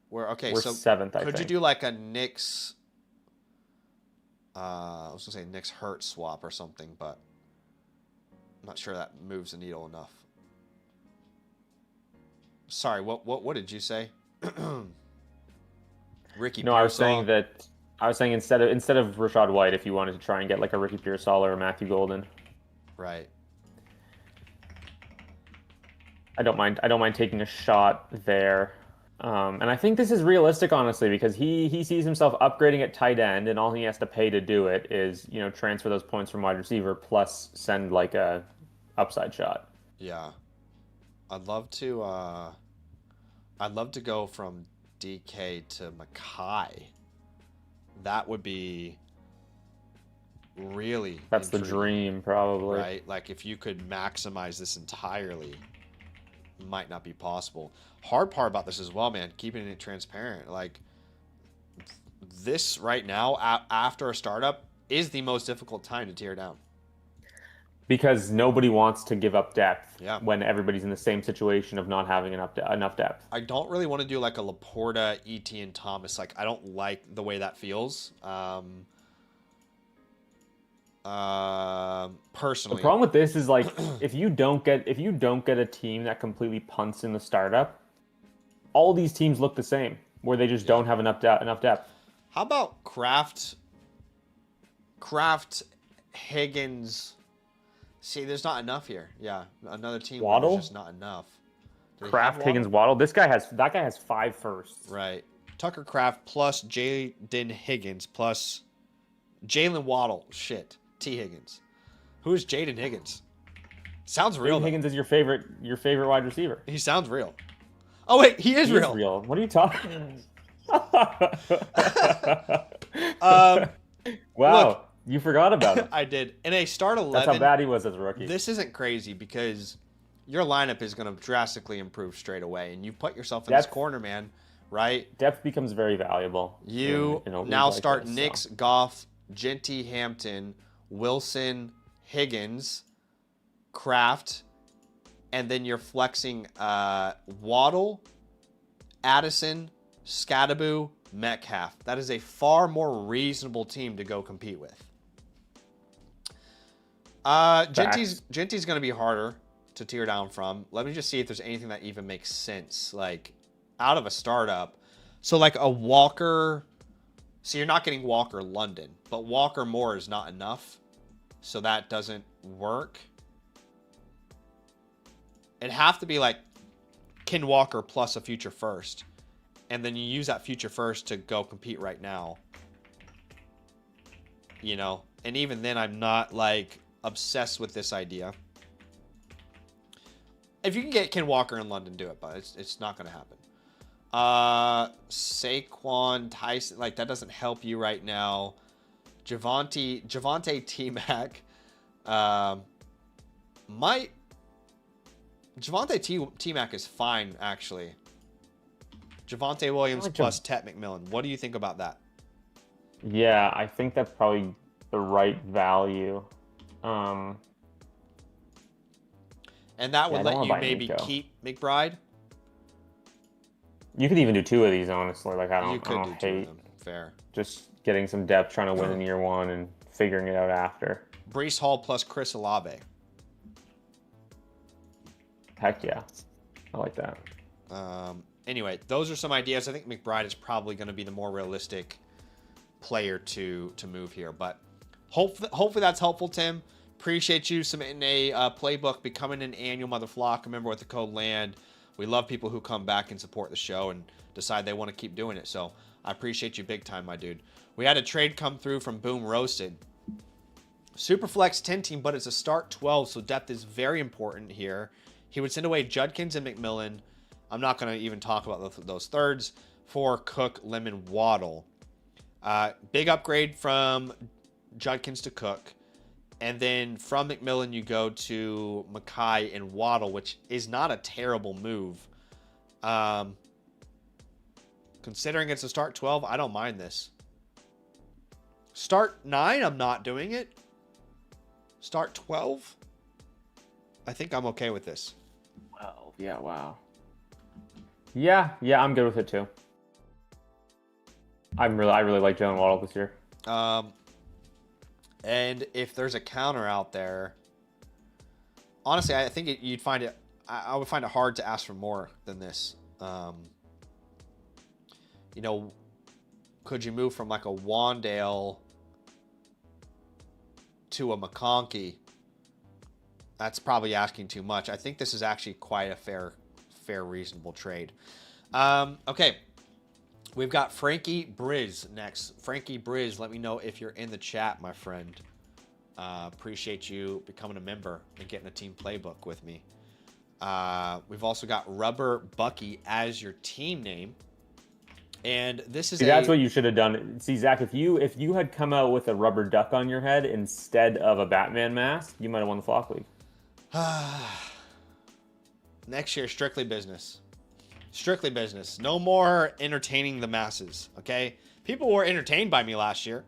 We're so 7th. Could you do like a Knicks? I was gonna say Knicks Hurt swap or something, but I'm not sure that moves the needle enough. Sorry, what did you say? Ricky. No, Pearsall? I was saying instead of Rachaad White, if you wanted to try and get like a Ricky Pearsall or a Matthew Golden. Right. I don't mind taking a shot there. And I think this is realistic, honestly, because he sees himself upgrading at tight end, and all he has to pay to do it is, transfer those points from wide receiver plus send like a upside shot. Yeah. I'd love to I'd love to go from DK to Mackay. That would be really That's the intriguing, dream, probably. right? Like if you could maximize this entirely, might not be possible. Hard part about this as well, man, keeping it transparent. Like this right now, after a startup, is the most difficult time to tear down. Because nobody wants to give up depth Yeah. when everybody's in the same situation of not having enough depth. I don't really want to do like a Laporta, Etienne Thomas. Like I don't like the way that feels. The Personally. problem with this is like if you don't get a team that completely punts in the startup, all these teams look the same, where they just don't have enough depth. How about Kraft, Higgins? See, there's not enough here. Yeah, another team where Waddle? there's just not enough. Do they have Kraft, Waddle? Higgins, Waddle. That guy has 5 firsts. Right. Tucker Kraft plus Jaden Higgins plus Jalen Waddle. Shit. T. Higgins. Who is Jaden Higgins? Sounds real. Jaden Higgins is your favorite wide receiver. He sounds real. Oh wait, he is He real. is real. What are you talking? Wow, Look, you forgot about him. I did. In a start 11. That's how bad he was as a rookie. This isn't crazy because your lineup is going to drastically improve straight away, and you put yourself in this corner, man. Right? Depth becomes very valuable. You in a league now like start this, Nix, so. Goff, Genty, Hampton, Wilson, Higgins, Kraft, and then you're flexing Waddle, Addison, Scattaboo, Metcalf. That is a far more reasonable team to go compete with. Genty's going to be harder to tear down from. Let me just see if there's anything that even makes sense, like out of a startup. So like a Walker. So you're not getting Walker London, but Walker Moore is not enough. So that doesn't work. It'd have to be like Ken Walker plus a future first. And then you use that future first to go compete right now. You know? And even then, I'm not like obsessed with this idea. If you can get Ken Walker in London, do it, but it's not going to happen. Saquon, Tyson, like that doesn't help you right now. Javonte T-Mac, Javonte T-Mac is fine, actually. Javonte Williams plus Tet McMillan. What do you think about that? Yeah, I think that's probably the right value. And that would let you maybe keep McBride? You could even do 2 of these, honestly. Like I don't do 2 hate of them. Fair. just getting some depth, trying to win in year 1, and figuring it out after. Breece Hall plus Chris Olave. Heck yeah, I like that. Anyway, those are some ideas. I think McBride is probably going to be the more realistic player to move here. But hopefully that's helpful, Tim. Appreciate you submitting a playbook, becoming an annual Mother Flock. Remember, with the code LAND, we love people who come back and support the show and decide they want to keep doing it. So I appreciate you big time, my dude. We had a trade come through from Boom Roasted. Superflex 10 team, but it's a start 12, so depth is very important here. He would send away Judkins and McMillan. I'm not going to even talk about those thirds for Cook, Lemon, Waddle. Big upgrade from Judkins to Cook. And then from McMillan, you go to Mackay and Waddle, which is not a terrible move. Considering it's a start 12, I don't mind this. Start 9, I'm not doing it. Start 12, I think I'm okay with this. 12, yeah, wow. Yeah, I'm good with it too. I really like Jalen Waddle this year. And if there's a counter out there, honestly, I think you'd find it. I would find it hard to ask for more than this. You know, could you move from like a Wandale to a McConkey That's probably asking too much. I think this is actually quite a fair, reasonable trade. Okay. We've got Frankie Briz next. Frankie Briz, let me know if you're in the chat, my friend. Appreciate you becoming a member and getting a team playbook with me. We've also got Rubber Bucky as your team name. And this is that's what you should have done. See, Zach, if you had come out with a rubber duck on your head instead of a Batman mask, you might have won the Flock League. Next year, strictly business. Strictly business. No more entertaining the masses, okay? People were entertained by me last year.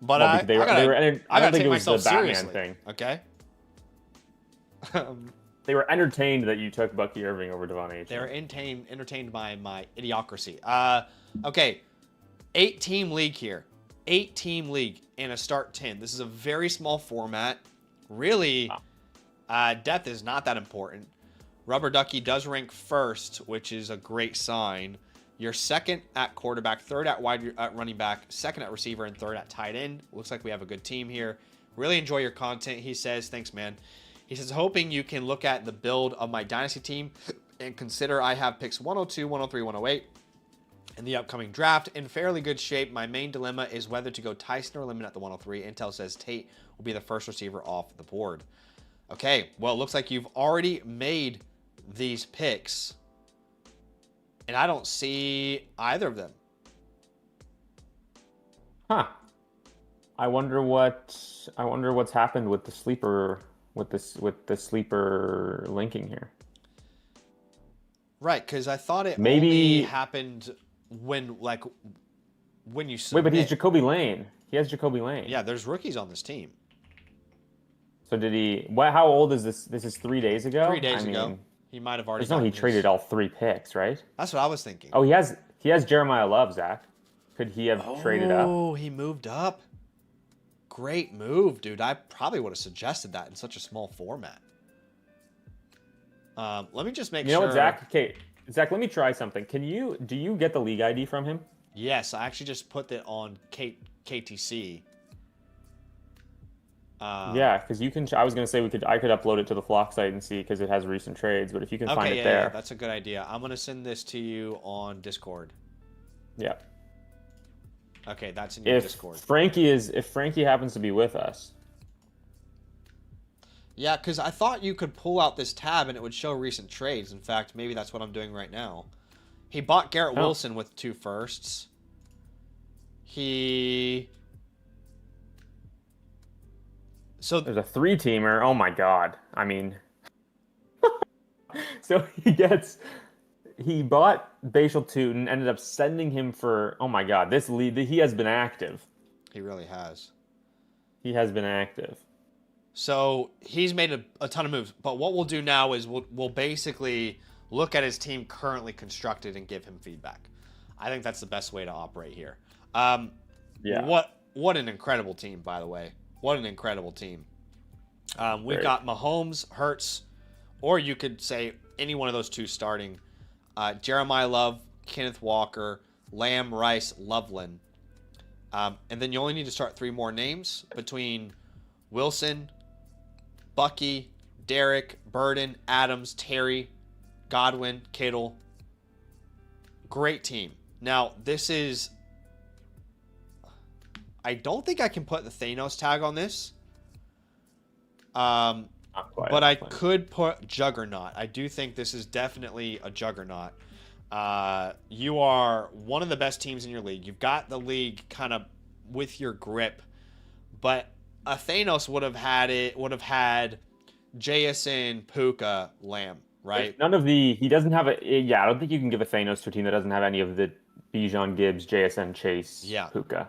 But I gotta take myself seriously, thing. Okay? They were entertained that you took Bucky Irving over Devon H. They were entertained by my idiocracy. Okay. 8-team league here. 8-team league in a start 10. This is a very small format. Really, depth is not that important. Rubber Ducky does rank first, which is a great sign. You're second at quarterback, third at running back, second at receiver, and third at tight end. Looks like we have a good team here. Really enjoy your content, he says. Thanks, man. He says, hoping you can look at the build of my Dynasty team and consider I have picks 102, 103, 108 in the upcoming draft. In fairly good shape. My main dilemma is whether to go Tyson or Lemon at the 103. Intel says Tate will be the first receiver off the board. Okay, well, it looks like you've already made these picks, and I don't see either of them. Huh. I wonder what's happened with the sleeper with the sleeper linking here. Right, because I thought it only happened when you submit. Wait, but he's Jacoby Lane. He has Jacoby Lane. Yeah, there's rookies on this team. So did he? How old is this? This is 3 days ago. 3 days ago. He might have already. He traded all 3 picks, right? That's what I was thinking. Oh, he has Jeremiah Love, Zach. Could he have traded up? Oh, he moved up. Great move, dude. I probably would have suggested that in such a small format. Let me just make sure. You know what, Zach? Okay, Zach, let me try something. Do you get the league ID from him? Yes, I actually just put it on KTC. Yeah, because you can. I was gonna say I could upload it to the Flock site and see because it has recent trades. But if you can find it there, that's a good idea. I'm gonna send this to you on Discord. Yeah. Okay, that's in your Discord. If Frankie happens to be with us. Yeah, because I thought you could pull out this tab and it would show recent trades. In fact, maybe that's what I'm doing right now. He bought Garrett Wilson with 2 firsts. So there's a 3-teamer. Oh my god. I mean, so he bought Bashal Toot and ended up sending him for, oh my god, this lead, he has been active. He really has. He has been active. So he's made a ton of moves. But what we'll do now is we'll basically look at his team currently constructed and give him feedback. I think that's the best way to operate here. Yeah. What an incredible team, by the way. What an incredible team. We've got Mahomes, Hurts, or you could say any one of those 2 starting. Jeremiah Love, Kenneth Walker, Lamb, Rice, Loveland. And then you only need to start 3 more names between Wilson, Bucky, Derek, Burden, Adams, Terry, Godwin, Kittle. Great team. Now, this is... I don't think I can put the Thanos tag on this. But I could put Juggernaut. I do think this is definitely a Juggernaut. You are one of the best teams in your league. You've got the league kind of with your grip. But a Thanos would have had JSN, Puka, Lamb, right? He doesn't have I don't think you can give a Thanos to a team that doesn't have any of the Bijan, Gibbs, JSN, Chase, Puka.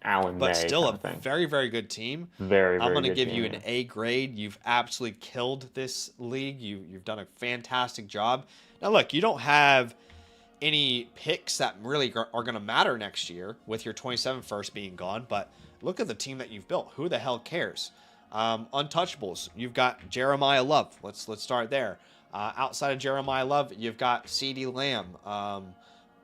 Allen, but still a very, very good team. Very, very I'm going to good give team, you an A grade. You've absolutely killed this league. You've done a fantastic job. Now, look, you don't have any picks that really are going to matter next year with your 27 first being gone, but look at the team that you've built. Who the hell cares? Untouchables. You've got Jeremiah Love. Let's start there. Outside of Jeremiah Love, you've got CeeDee Lamb.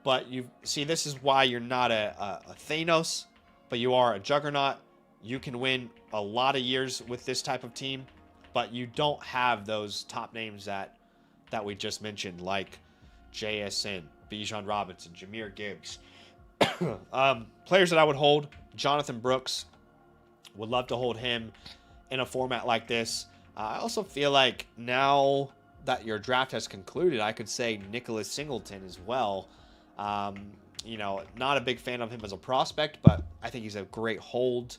But this is why you're not a Thanos, but you are a Juggernaut. You can win a lot of years with this type of team. but you don't have those top names that we just mentioned, like JSN, Bijan Robinson, Jahmyr Gibbs. Players that I would hold, Jonathan Brooks. Would love to hold him in a format like this. I also feel like now that your draft has concluded, I could say Nicholas Singleton as well. You know, not a big fan of him as a prospect, but I think he's a great hold.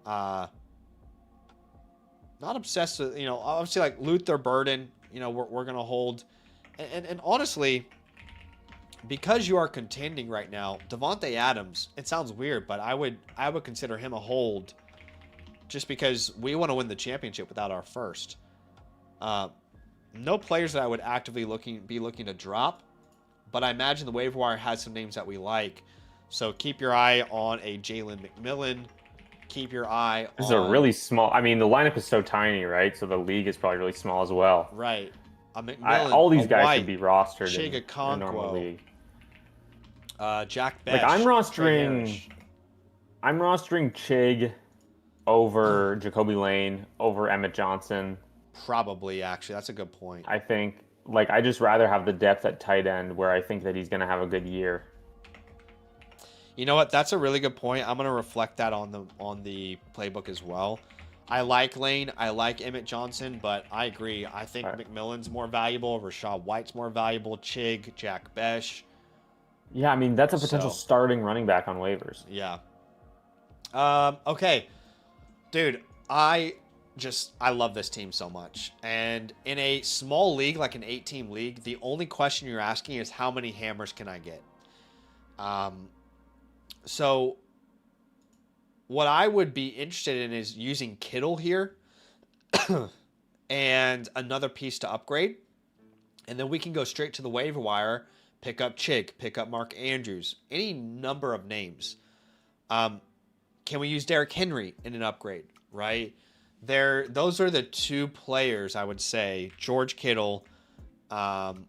Not obsessed with, you know, obviously like Luther Burden, you know, we're going to hold. And honestly, because you are contending right now, Devontae Adams, it sounds weird, but I would consider him a hold just because we want to win the championship without our first. No players that I would actively be looking to drop, but I imagine the waiver wire has some names that we like. So keep your eye on a Jalen McMillan. Keep your eye This is a really small... I mean, the lineup is so tiny, right? So the league is probably really small as well. Right. A McMillan, all these guys White, should be rostered Chiga in a normal league. Jack Besh. Like, I'm rostering Chig over Jacoby Lane, over Emmett Johnson. Probably, actually. That's a good point. I think, like, I just rather have the depth at tight end where I think that he's going to have a good year. You know what? That's a really good point. I'm going to reflect that on the playbook as well. I like Lane. I like Emmett Johnson, but I agree. I think McMillan's more valuable. Rashad White's more valuable. Chig, Jack Besh. Yeah, I mean, that's a potential starting running back on waivers. Yeah. Okay. Dude, I love this team so much. And in a small league, like an 8-team league, the only question you're asking is how many hammers can I get? So what I would be interested in is using Kittle here and another piece to upgrade. And then we can go straight to the waiver wire, pick up Chig, pick up Mark Andrews, any number of names. Can we use Derrick Henry in an upgrade, right? Those are the two players I would say, George Kittle and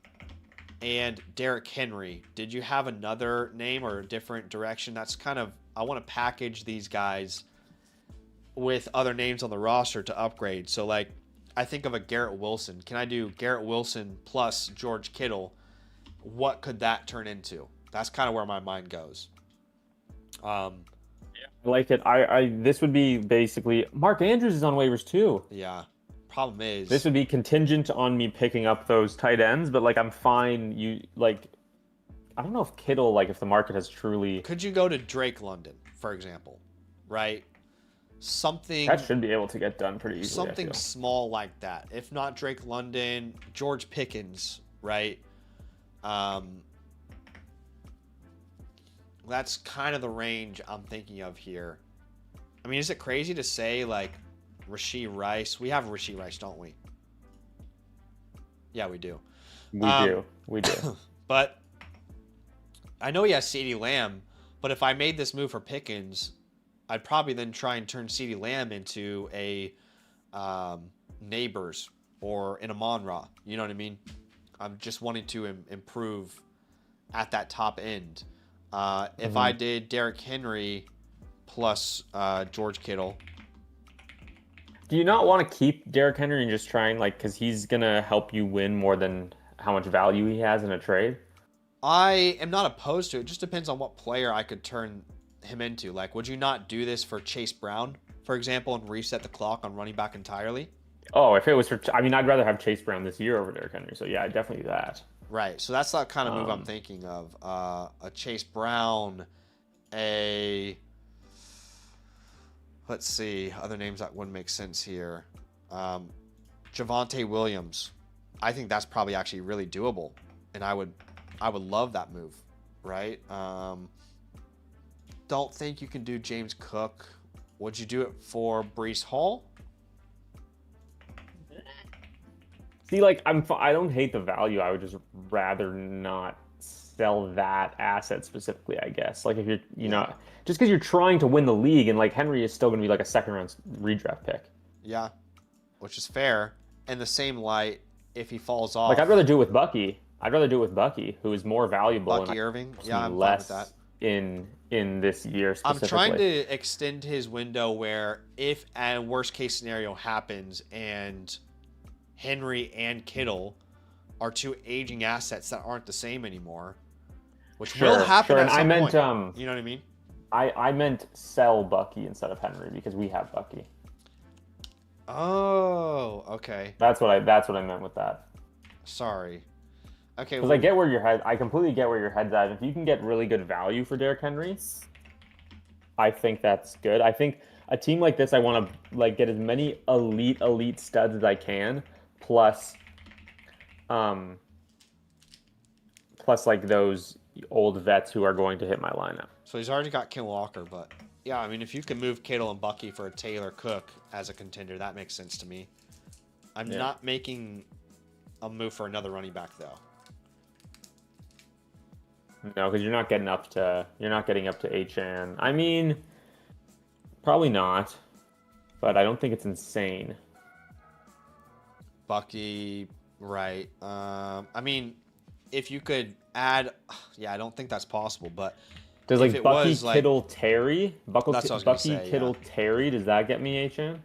Derrick Henry. Did you have another name or a different direction? That's kind of, I want to package these guys with other names on the roster to upgrade. So like, I think of a Garrett Wilson. Can I do Garrett Wilson plus George Kittle? What could that turn into? That's kind of where my mind goes. I like it. This would be basically Mark Andrews is on waivers too. Yeah. Problem is this would be contingent on me picking up those tight ends, but like I'm fine. I don't know if Kittle, like if the market has truly. Could you go to Drake London, for example, right? Something that should be able to get done pretty easily. Something small like that. If not Drake London, George Pickens, right? That's kind of the range I'm thinking of here. I mean, is it crazy to say like Rashee Rice? We have Rashee Rice, don't we? Yeah, we do. We do. But I know he has CeeDee Lamb, but if I made this move for Pickens, I'd probably then try and turn CeeDee Lamb into a Neighbors or an Amon-Ra. You know what I mean? I'm just wanting to improve at that top end. If I did Derrick Henry plus George Kittle. Do you not want to keep Derrick Henry and just try and because he's going to help you win more than how much value he has in a trade? I am not opposed to it. It just depends on what player I could turn him into. Like, would you not do this for Chase Brown, for example, and reset the clock on running back entirely? Oh, if it was for, I mean, I'd rather have Chase Brown this year over Derrick Henry. So yeah, I'd definitely do that. Right. So that's the kind of move I'm thinking of. A Chase Brown, let's see, other names that wouldn't make sense here. Javonte Williams. I think that's probably actually really doable, and I would love that move, right? Don't think you can do James Cook. Would you do it for Breece Hall? See, I don't hate the value. I would just rather not sell that asset specifically, I guess. Like if you're, just because you're trying to win the league, and Henry is still going to be like a second-round redraft pick. Yeah, which is fair. In the same light, if he falls off, I'd rather do it with Bucky. Who is more valuable. Bucky Irving. Yeah, I'm fine with that. in this year I'm specifically. trying to extend his window where if a worst case scenario happens and Henry and Kittle are two aging assets that aren't the same anymore, which will happen at And some point. meant, You know what I mean? I meant sell Bucky instead of Henry because we have Bucky. Oh, okay. That's what I meant with that. Sorry. Okay. Because I completely get where your head's at. If you can get really good value for Derrick Henry, I think that's good. I think a team like this, I want to like get as many elite studs as I can, plus like those old vets who are going to hit my lineup. So he's already got Ken Walker, but yeah, I mean, if you can move Kittle and Bucky for a Taylor Cook as a contender, that makes sense to me. I'm not making a move for another running back though. No, because you're not getting up to HN. I mean, probably not, but I don't think it's insane. Bucky, right? I mean, if you could add, I don't think that's possible, but does like Bucky, Kittle, Terry, Kittle, Terry? Does that get me HN?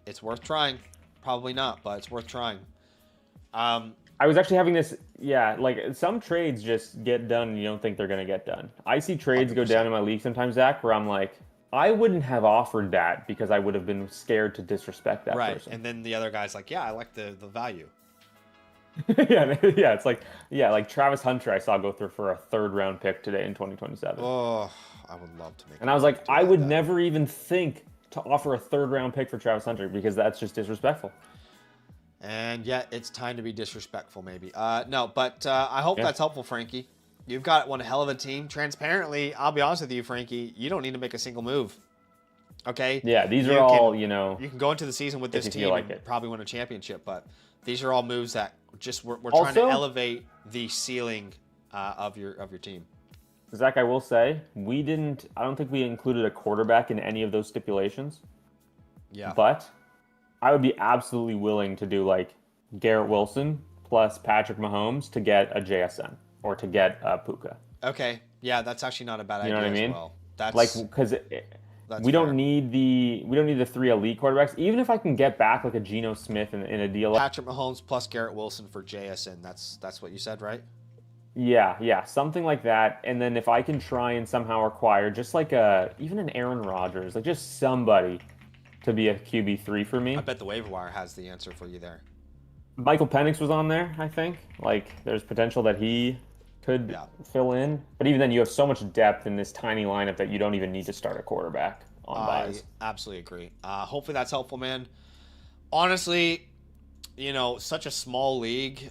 It's worth trying. Probably not, but it's worth trying. I was actually having this, like some trades just get done and you don't think they're going to get done. I see trades 100%. Go down in my league sometimes, Zach, where I'm like, I wouldn't have offered that because I would have been scared to disrespect that person. Right, and then the other guy's like, I like the value. It's like Travis Hunter I saw go through for a 3rd round pick today in 2027. Oh, I would love to make And I was like, I would never even think to offer a 3rd round pick for Travis Hunter because that's just disrespectful. And yet, it's time to be disrespectful, maybe. No, but I hope that's helpful, Frankie. You've got one hell of a team. Transparently, I'll be honest with you, Frankie, you don't need to make a single move. Okay? Yeah, these are all, you can go into the season with this team and probably win a championship, but these are all moves that just we're trying to elevate the ceiling of your team. Zach, I will say, I don't think we included a quarterback in any of those stipulations. Yeah. But I would be absolutely willing to do like Garrett Wilson plus Patrick Mahomes to get a JSN or to get a Puka. Okay, yeah, that's actually not a bad idea. You know what I mean? As well. That's like because we don't need the 3 elite quarterbacks. Even if I can get back like a Geno Smith in a deal, Patrick Mahomes plus Garrett Wilson for JSN. That's what you said, right? Yeah, something like that. And then if I can try and somehow acquire just like even an Aaron Rodgers, like just somebody to be a QB3 for me. I bet the waiver wire has the answer for you there. Michael Penix was on there, I think. Like, there's potential that he could fill in. But even then, you have so much depth in this tiny lineup that you don't even need to start a quarterback on buys. I absolutely agree. Hopefully that's helpful, man. Honestly, such a small league,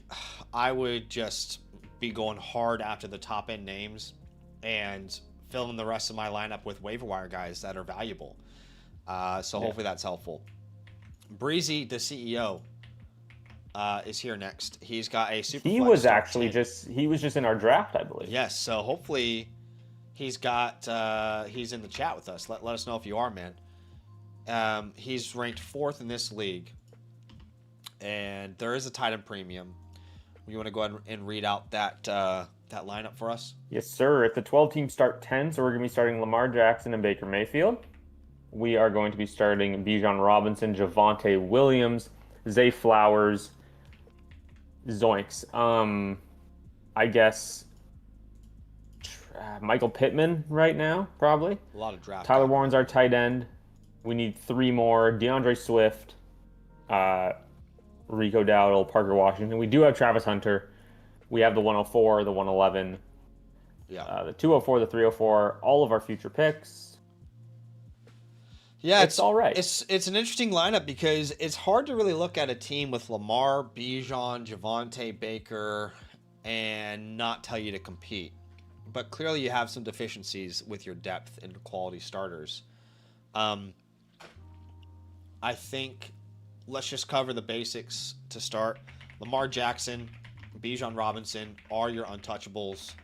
I would just be going hard after the top-end names and filling the rest of my lineup with waiver wire guys that are valuable. Hopefully that's helpful. Breezy, the CEO, is here next. He's got a super. He was actually just in our draft, I believe. Yes, so hopefully he's in the chat with us. Let us know if you are, man. He's ranked 4th in this league, and there is a tight end premium. You want to go ahead and read out that lineup for us? Yes, sir. It's a 12-team start 10, so we're going to be starting Lamar Jackson and Baker Mayfield. We are going to be starting Bijan Robinson, Javonte Williams, Zay Flowers, Zoinks. I guess Michael Pittman right now, probably. A lot of draft. Tyler Warren's our tight end. We need 3 more. DeAndre Swift, Rico Dowdle, Parker Washington. We do have Travis Hunter. We have the 104, the 111, the 204, the 304, all of our future picks. Yeah, it's all right. It's an interesting lineup because it's hard to really look at a team with Lamar, Bijan, Javonte, Baker, and not tell you to compete. But clearly you have some deficiencies with your depth and quality starters. I think let's just cover the basics to start. Lamar Jackson, Bijan Robinson are your untouchables.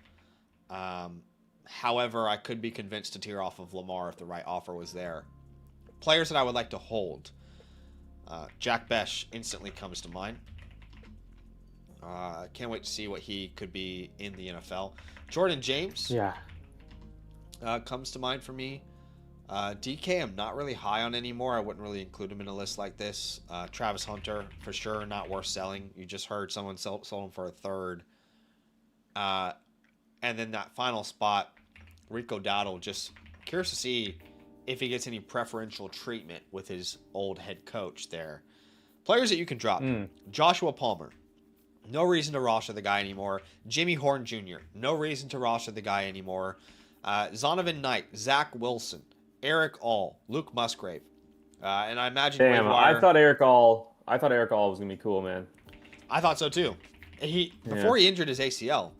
However, I could be convinced to tear off of Lamar if the right offer was there. Players that I would like to hold. Jack Besh instantly comes to mind. Can't wait to see what he could be in the NFL. Jordan James. Yeah. comes to mind for me. DK, I'm not really high on anymore. I wouldn't really include him in a list like this. Travis Hunter, for sure, not worth selling. You just heard someone sold him for a third. And then that final spot, Rico Dowdle, just curious to see if he gets any preferential treatment with his old head coach there. Players that you can drop. Joshua Palmer. No reason to roster the guy anymore. Jimmy Horn Jr. No reason to roster the guy anymore. Zonovan Knight. Zach Wilson. Eric All. Luke Musgrave. And I imagine... Damn, I thought Eric All was going to be cool, man. I thought so, too. Before he injured his ACL.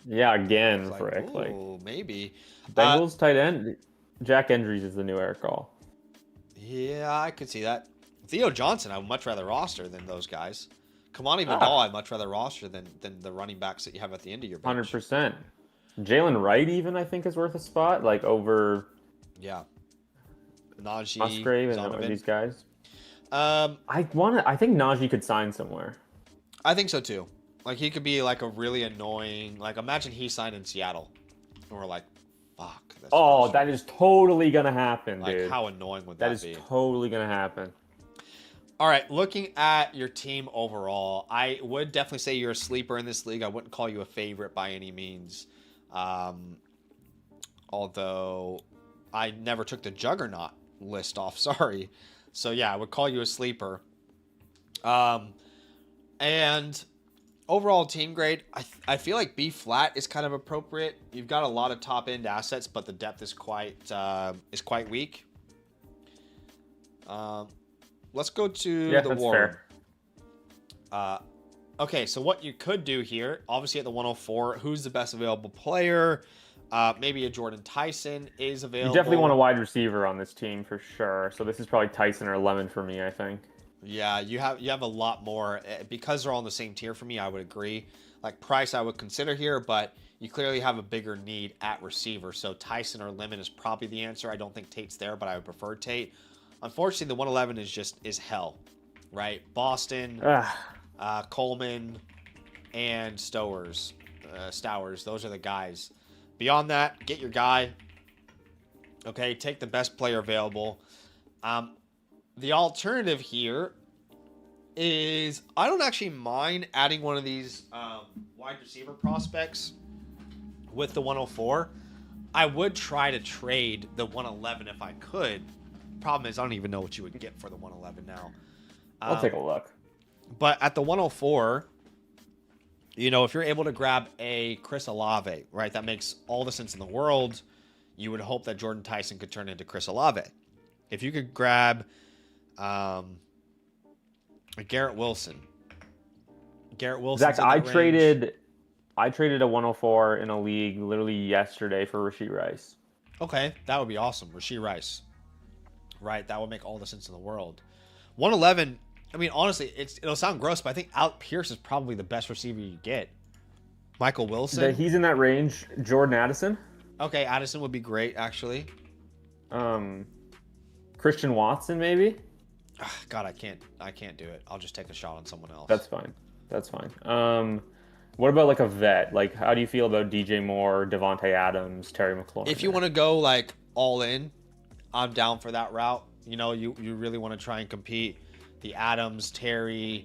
Yeah, again, like, Rick. Ooh, maybe. Bengals tight end. Jack Endries is the new Eric All. Yeah, I could see that. Theo Johnson, I would much rather roster than those guys. Kamani Vidal, I'd much rather roster than the running backs that you have at the end of your bench. 100%. Jalen Wright, even, I think, is worth a spot, like over... Yeah. Najee, Musgrave, Zonovan. and these guys. I think Najee could sign somewhere. I think so, too. Like, he could be, like, a really annoying... Like, imagine he signed in Seattle. And we're like, fuck. That is totally going to happen, dude. Like, how annoying would that be? That is totally going to happen. All right, looking at your team overall, I would definitely say you're a sleeper in this league. I wouldn't call you a favorite by any means. Although I never took the Juggernaut list off, sorry. So, yeah, I would call you a sleeper. And... overall team grade, I feel like B flat is kind of appropriate. You've got a lot of top end assets, but the depth is quite weak. Let's go to the war. Okay, so what you could do here, obviously at the 104, who's the best available player? Maybe a Jordan Tyson is available. You definitely want a wide receiver on this team for sure. So this is probably Tyson or Lemon for me, I think. Yeah, you have a lot more because they're all in the same tier for me. I would agree. Like Price, I would consider here, but you clearly have a bigger need at receiver. So Tyson or Lemon is probably the answer. I don't think Tate's there, but I would prefer Tate. Unfortunately, the 111 is hell, right? Boston, Coleman, and Stowers. Those are the guys. Beyond that, get your guy. Okay, take the best player available. The alternative here is I don't actually mind adding one of these wide receiver prospects with the 104. I would try to trade the 111 if I could. Problem is, I don't even know what you would get for the 111 now. I'll take a look. But at the 104, if you're able to grab a Chris Olave, right, that makes all the sense in the world. You would hope that Jordan Tyson could turn into Chris Olave. If you could grab Garrett Wilson. Zach, I traded a 104 in a league literally yesterday for Rashee Rice. Okay, that would be awesome. Rashee Rice. Right, that would make all the sense in the world. 111, I mean, honestly, it'll sound gross, but I think Alec Pierce is probably the best receiver you get. Michael Wilson. He's in that range. Jordan Addison. Okay, Addison would be great, actually. Christian Watson, maybe? God, I can't do it. I'll just take a shot on someone else. That's fine. What about like a vet? Like, how do you feel about DJ Moore, Devontae Adams, Terry McLaurin? If you want to go like all in, I'm down for that route. You really want to try and compete. The Adams, Terry,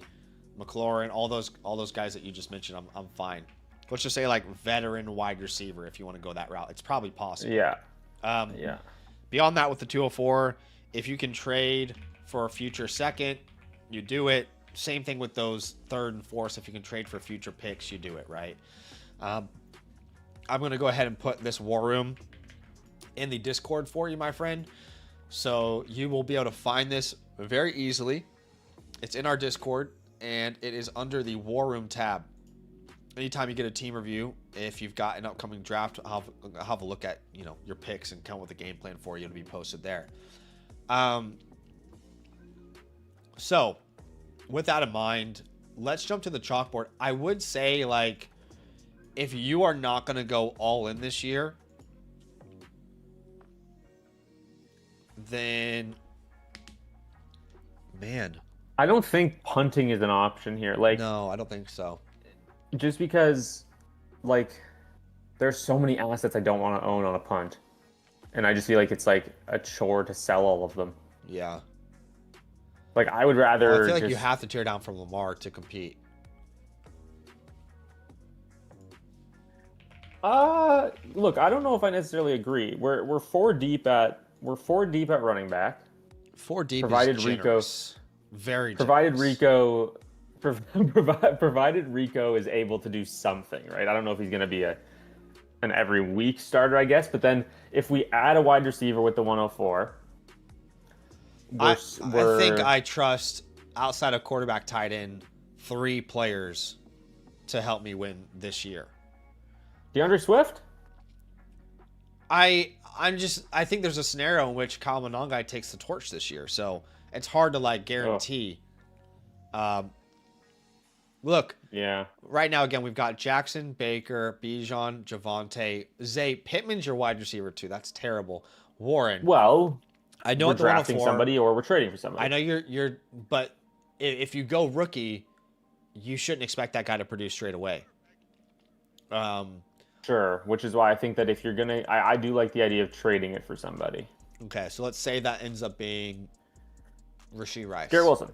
McLaurin, all those guys that you just mentioned, I'm fine. Let's just say like veteran wide receiver if you want to go that route. It's probably possible. Yeah. Beyond that, with the 204, if you can trade for a future second, you do it. Same thing with those third and fourths. If you can trade for future picks, you do it, right? I'm going to go ahead and put this war room in the Discord for you, my friend. So you will be able to find this very easily. It's in our Discord, and it is under the war room tab. Anytime you get a team review, if you've got an upcoming draft, I'll have a look at your picks and come up with a game plan for you to be posted there. So with that in mind, let's jump to the chalkboard. I would say, like, if you are not going to go all in this year, then, man, I don't think punting is an option here. Like, no, I don't think so. Just because, like, there's so many assets I don't want to own on a punt. and I just feel like it's like a chore to sell all of them. Yeah. Like I would Well, rather I feel like just you have to tear down from Lamar to compete. look, I don't know if I necessarily agree. We're four deep at running back. Four deep Provided is Rico, generous. Very provided generous. Rico, provided Rico is able to do something, right? I don't know if he's going to be an every week starter, I guess. But then if we add a wide receiver with the 104, I think I trust, outside of quarterback, tight end, 3 players to help me win this year. DeAndre Swift. I think there's a scenario in which Kyle Monangai takes the torch this year, so it's hard to like guarantee. Look, Yeah. right now again we've got Jackson, Baker, Bijan, Javonte, Zay. Pittman's your wide receiver too. That's terrible. Warren. Well, I know we're at the drafting 104, somebody or we're trading for somebody. I know you're, but if you go rookie, you shouldn't expect that guy to produce straight away. Sure, which is why I think that if you're gonna, I do like the idea of trading it for somebody. Okay, so let's say that ends up being Rashee Rice. Garrett Wilson.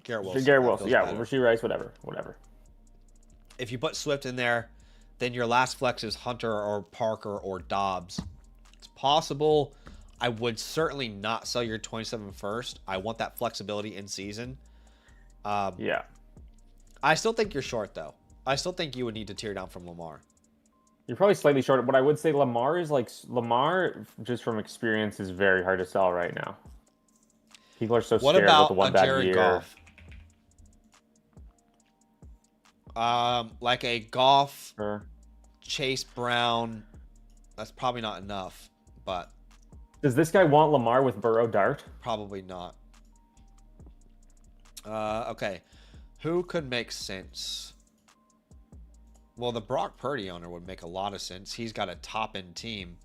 Garrett Wilson. Garrett That Wilson. feels Yeah, better. Rashee Rice, whatever. If you put Swift in there, then your last flex is Hunter or Parker or Dobbs. It's possible. I would certainly not sell your 27 first. I want that flexibility in season. Yeah. I still think you're short, though. I still think you would need to tear down from Lamar. You're probably slightly short, but I would say Lamar, just from experience, is very hard to sell right now. People are so What scared with about the one a bad Jared year. Goff? Like a Goff, Sure. Chase Brown. That's probably not enough, but Does this guy want Lamar with Burrow Dart? probably not. Okay. Who could make sense? Well, the Brock Purdy owner would make a lot of sense. He's got a top-end team.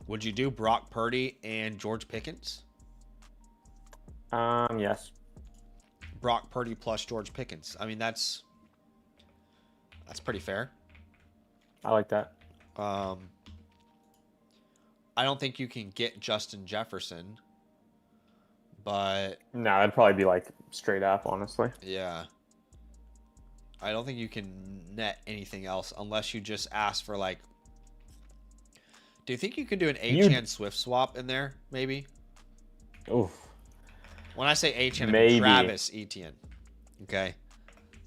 Would you do Brock Purdy and George Pickens? Yes. Brock Purdy plus George Pickens. I mean, that's pretty fair. I like that. I don't think you can get Justin Jefferson, but No, that'd probably be like straight up, honestly. yeah. I don't think you can net anything else unless you just ask for like. Do you think you can do an Achane Swift swap in there? Maybe. Oof. When I say Achane, I mean Maybe. Travis Etienne. Okay.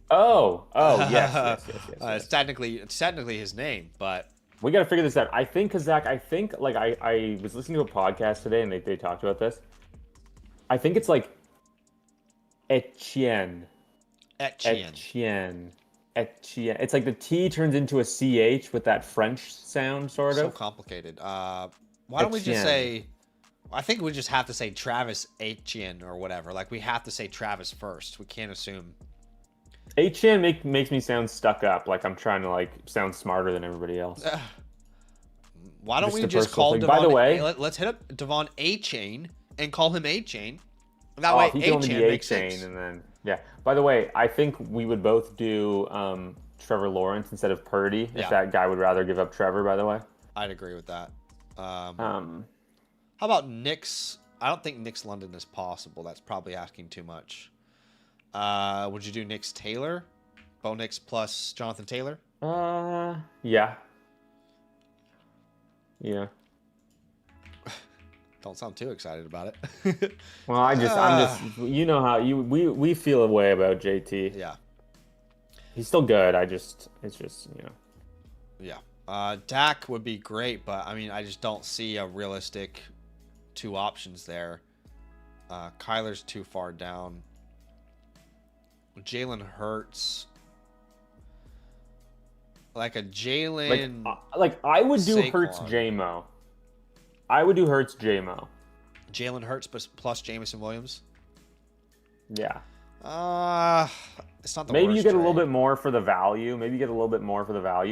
Oh, yes. It's technically his name, but We got to figure this out. I think, cause Zach, I was listening to a podcast today and they talked about this. I think it's like Etienne. Etienne. It's like the T turns into a CH with that French sound, sort so of. complicated. Why don't we just say? I think we just have to say Travis Etienne or whatever. Like we have to say Travis first. We can't assume. Etienne makes me sound stuck up, like I'm trying to like sound smarter than everybody else. Why don't Just we a just personal call thing. Devon? By the way- let's hit up Devon Achane and call him Achane. That Oh, way, if he can only Achane be makes sense. and then yeah. By the way, I think we would both do Trevor Lawrence instead of Purdy. Yeah. If that guy would rather give up Trevor, by the way. I'd agree with that. How about Knicks? I don't think Knicks London is possible. That's probably asking too much. Would you do Knicks Taylor? Bo Nix plus Jonathan Taylor? Yeah. Yeah. Don't sound too excited about it. Well, I'm just, you know how we feel a way about JT. Yeah. He's still good. It's just, Yeah. Dak would be great, but I mean, I just don't see a realistic 2 options there. Kyler's too far down. Jalen Hurts. Like a Jalen. Like I would do Saquon. Hurts J-Mo. I would do Hurts J-Mo. Jalen Hurts plus Jamison Williams. Yeah. It's not the Maybe worst you get a little trade. bit more for the value.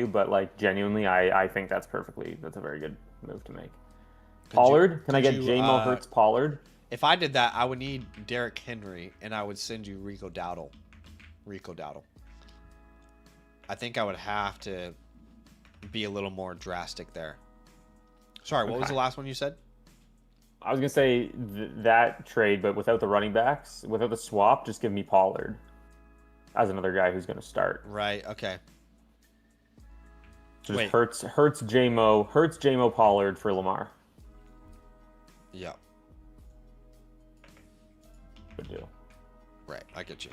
But like genuinely, I think that's a very good move to make. Pollard? Can I get J-Mo Hurts Pollard? If I did that, I would need Derrick Henry, and I would send you Rico Dowdle. I think I would have to be a little more drastic there. Sorry, what was the last one you said? I was gonna say that trade, but without the running backs, without the swap, just give me Pollard as another guy who's gonna start. Right. Okay. So just Wait. Hurts JMO Pollard for Lamar. Yeah. Good deal. Right. I get you.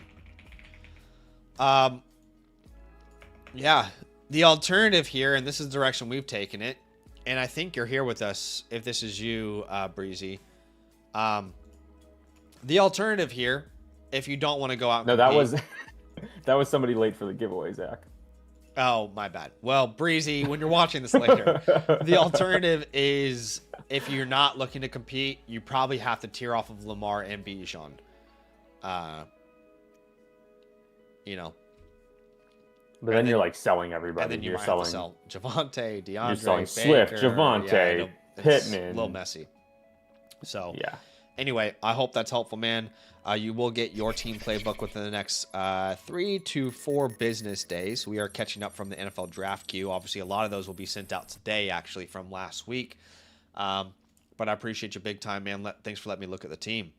Yeah. The alternative here, and this is the direction we've taken it, and I think you're here with us if this is you, Breezy. The alternative here, if you don't want to go out and No, that compete- was that was somebody late for the giveaway, Zach. Oh, my bad. Well, Breezy, when you're watching this later, the alternative is if you're not looking to compete, you probably have to tear off of Lamar and Bijan. You know, But then you're like selling everybody. and then you you're might selling, have to sell Javonte, DeAndre, You're selling Baker. Swift, Javonte, it's Pittman. a little messy. So, Yeah. anyway, I hope that's helpful, man. You will get your team playbook within the next 3 to 4 business days. We are catching up from the NFL draft queue. Obviously, a lot of those will be sent out today, actually, from last week. But I appreciate you big time, man. Thanks for letting me look at the team.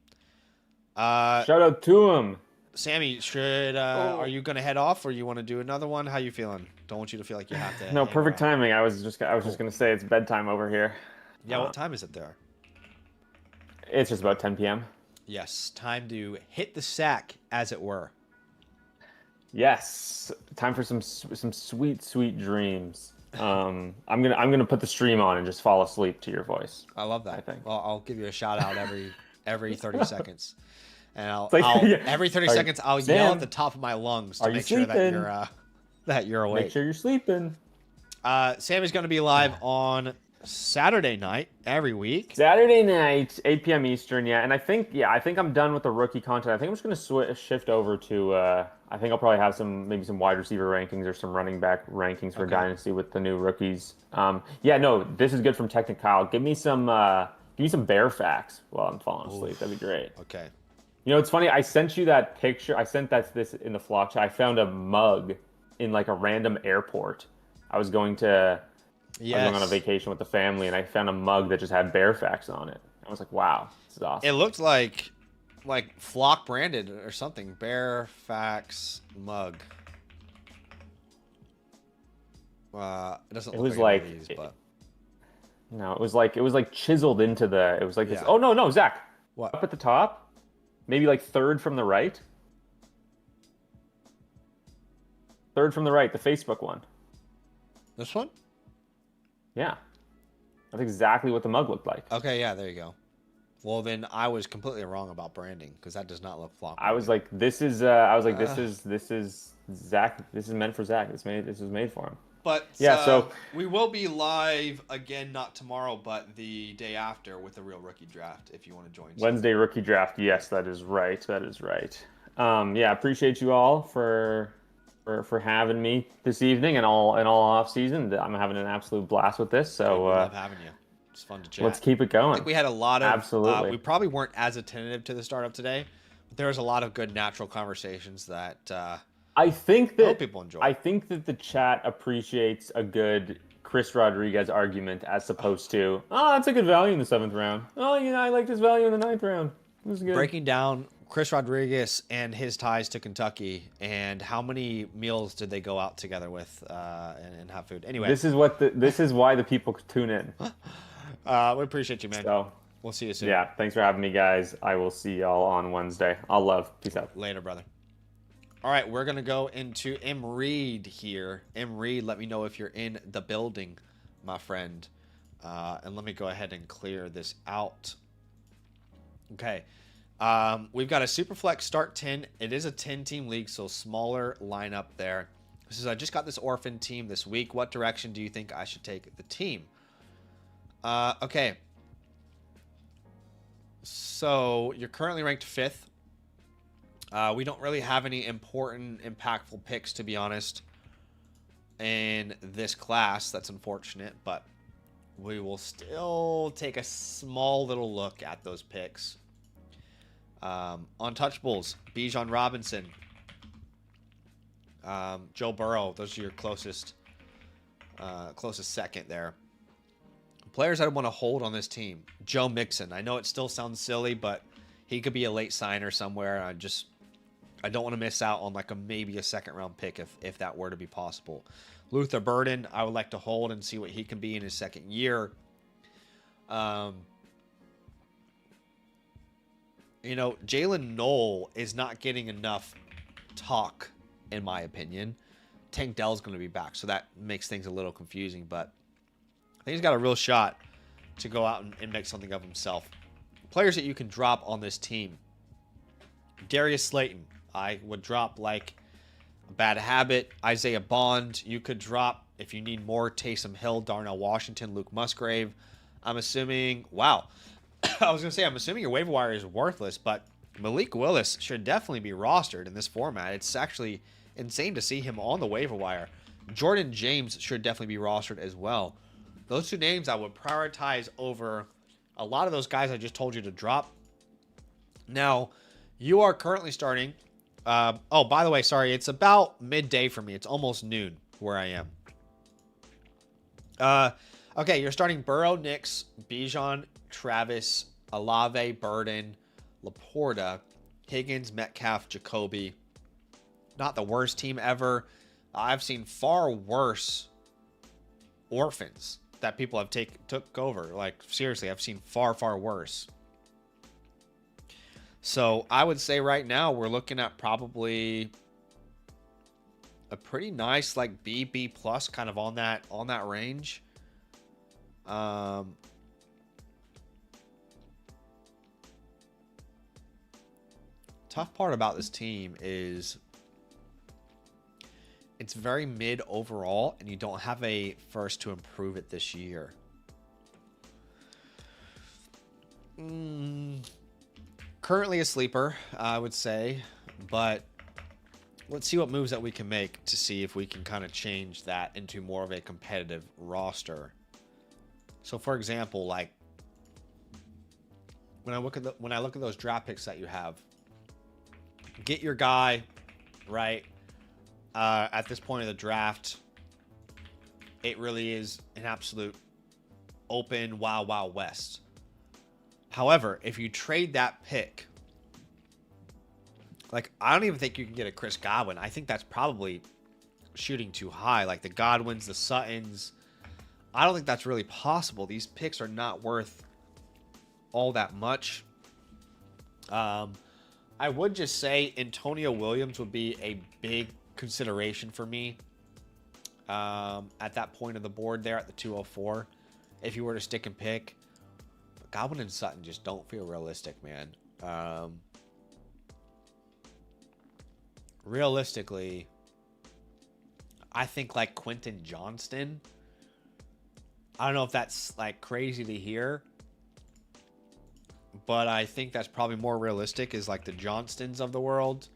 Shout out to him. Sammy, are you going to head off or you want to do another one? How you feeling? Don't want you to feel like you have to. No, hang perfect around. timing. I was just gonna say it's bedtime over here. Yeah, what time is it there? It's just about 10 p.m. Yes, time to hit the sack, as it were. Yes, time for some sweet dreams. I'm gonna put the stream on and just fall asleep to your voice. I love that. I think. Well, I'll give you a shout out every 30 seconds. And every 30 Are you- seconds I'll Sam, yell at the top of my lungs to are you make sure that sleeping? you're awake. Make sure you're sleeping. Sammy's going to be live on Saturday night every week. Saturday night, 8 p.m. Eastern. Yeah, and I think I'm done with the rookie content. I think I'm just gonna shift over to. I think I'll probably have maybe some wide receiver rankings or some running back rankings for Okay. Dynasty with the new rookies. Yeah, no, this is good from Tech and Kyle. Give me some bear facts while I'm falling asleep. That'd be great. Okay. You know, it's funny. I sent you that picture. I sent this in the flock chat. I found a mug in like a random airport. I was going on a vacation with the family, and I found a mug that just had bear facts on it. I was like, wow, this is awesome. It looked like Flock branded or something. Bear Facts mug. It doesn't. It Look was like like- one of these, but No, it was like chiseled into the. It was like this. Yeah. Oh no, Zach. What? Up at the top, maybe like third from the right. Third from the right, the Facebook one. This one? Yeah, that's exactly what the mug looked like. Okay, yeah, there you go. Well, then I was completely wrong about branding because that does not look Flock. I was like, this is. I was like, this is Zach. This is meant for Zach. This was made for him. But Yeah, so- we will be live again, not tomorrow, but the day after with the real rookie draft. If you want to join. Wednesday rookie draft. Yes, that is right. That is right. Yeah, appreciate you all for having me this evening and all off season. I'm having an absolute blast with this. we So love having you. It's fun to chat. let's keep it going. I think we had a lot of. Absolutely. We probably weren't as attentive to the startup today, but there was a lot of good natural conversations that. I think that hope people enjoy. I think that the chat appreciates a good Chris Rodriguez argument as opposed to, oh, that's a good value in the 7th round. Oh, I liked his value in the 9th round. This is good. Breaking down Chris Rodriguez and his ties to Kentucky, and how many meals did they go out together with and have food. Anyway, This is why the people tune in. we appreciate you, man. So We'll see you soon. yeah, thanks for having me, guys. I will see y'all on Wednesday. All love. Peace out. Later, brother. All right, we're going to go into M. Reed here. M. Reed, let me know if you're in the building, my friend. And let me go ahead and clear this out. Okay. We've got a Superflex Start 10. It is a 10-team league, so smaller lineup there. This is, I just got this orphan team this week. What direction do you think I should take the team? Okay. So you're currently ranked 5th. We don't really have any important, impactful picks, to be honest, in this class. That's unfortunate, but we will still take a small little look at those picks. Untouchables, Bijan Robinson, Joe Burrow. Those are your closest second there. Players I want to hold on this team. Joe Mixon. I know it still sounds silly, but he could be a late signer somewhere. I don't want to miss out on like maybe a second round pick if that were to be possible. Luther Burden, I would like to hold and see what he can be in his second year. You know, Jalen Knoll is not getting enough talk, in my opinion. Tank Dell's going to be back, so that makes things a little confusing, but I think he's got a real shot to go out and make something of himself. Players that you can drop on this team. Darius Slayton, I would drop like a bad habit. Isaiah Bond, you could drop if you need more. Taysom Hill, Darnell Washington, Luke Musgrave. I'm assuming, wow. I was going to say, I'm assuming your waiver wire is worthless, but Malik Willis should definitely be rostered in this format. It's actually insane to see him on the waiver wire. Jordan James should definitely be rostered as well. Those two names I would prioritize over a lot of those guys I just told you to drop. Now, you are currently starting. Oh, by the way, sorry. It's about midday for me. It's almost noon where I am. Okay, you're starting Burrow, Nix, Bijan, Travis, Olave, Burden, Laporta, Higgins, Metcalf, Jacoby. Not the worst team ever. I've seen far worse orphans that people have took over. Like, seriously, I've seen far, far worse. So I would say right now we're looking at probably a pretty nice like B plus kind of on that range. Tough part about this team is it's very mid overall, and you don't have a first to improve it this year. Currently a sleeper, I would say, but let's see what moves that we can make to see if we can kind of change that into more of a competitive roster. So, for example, like when I look at those draft picks that you have, get your guy right at this point of the draft. It really is an absolute open wild west. However, if you trade that pick, like, I don't even think you can get a Chris Godwin. I think that's probably shooting too high. Like the Godwins, the Suttons, I don't think that's really possible. These picks are not worth all that much. I would just say Antonio Williams would be a big consideration for me at that point of the board there at the 204 if you were to stick and pick. But Godwin and Sutton just don't feel realistic, man. Realistically, I think like Quentin Johnston. I don't know if that's like crazy to hear, but I think that's probably more realistic is like the Johnstons of the world.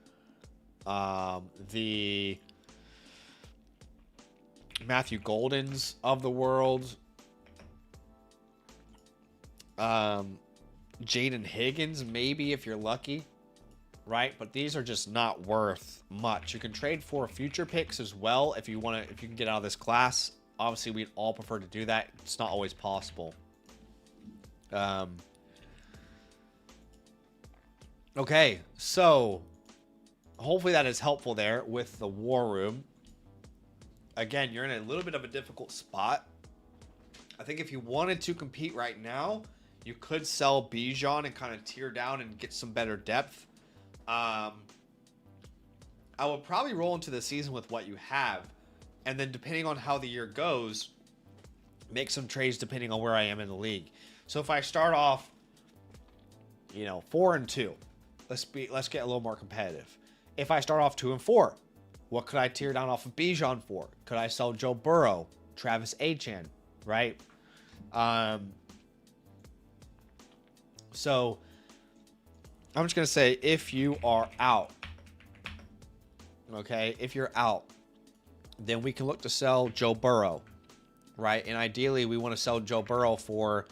The Matthew Goldens of the world. Jaden Higgins, maybe if you're lucky. Right? But these are just not worth much. You can trade for future picks as well if you can get out of this class. Obviously, we'd all prefer to do that. It's not always possible. Okay, so hopefully that is helpful there with the War Room. Again, you're in a little bit of a difficult spot. I think if you wanted to compete right now, you could sell Bijan and kind of tear down and get some better depth. I would probably roll into the season with what you have, and then depending on how the year goes, make some trades depending on where I am in the league. So if I start off, 4-2, let's get a little more competitive. If I start off 2-4, what could I tear down off of Bijan for? Could I sell Joe Burrow, Travis Etienne, right? So I'm just going to say if you are out, okay, if you're out, then we can look to sell Joe Burrow, right? And ideally, we want to sell Joe Burrow for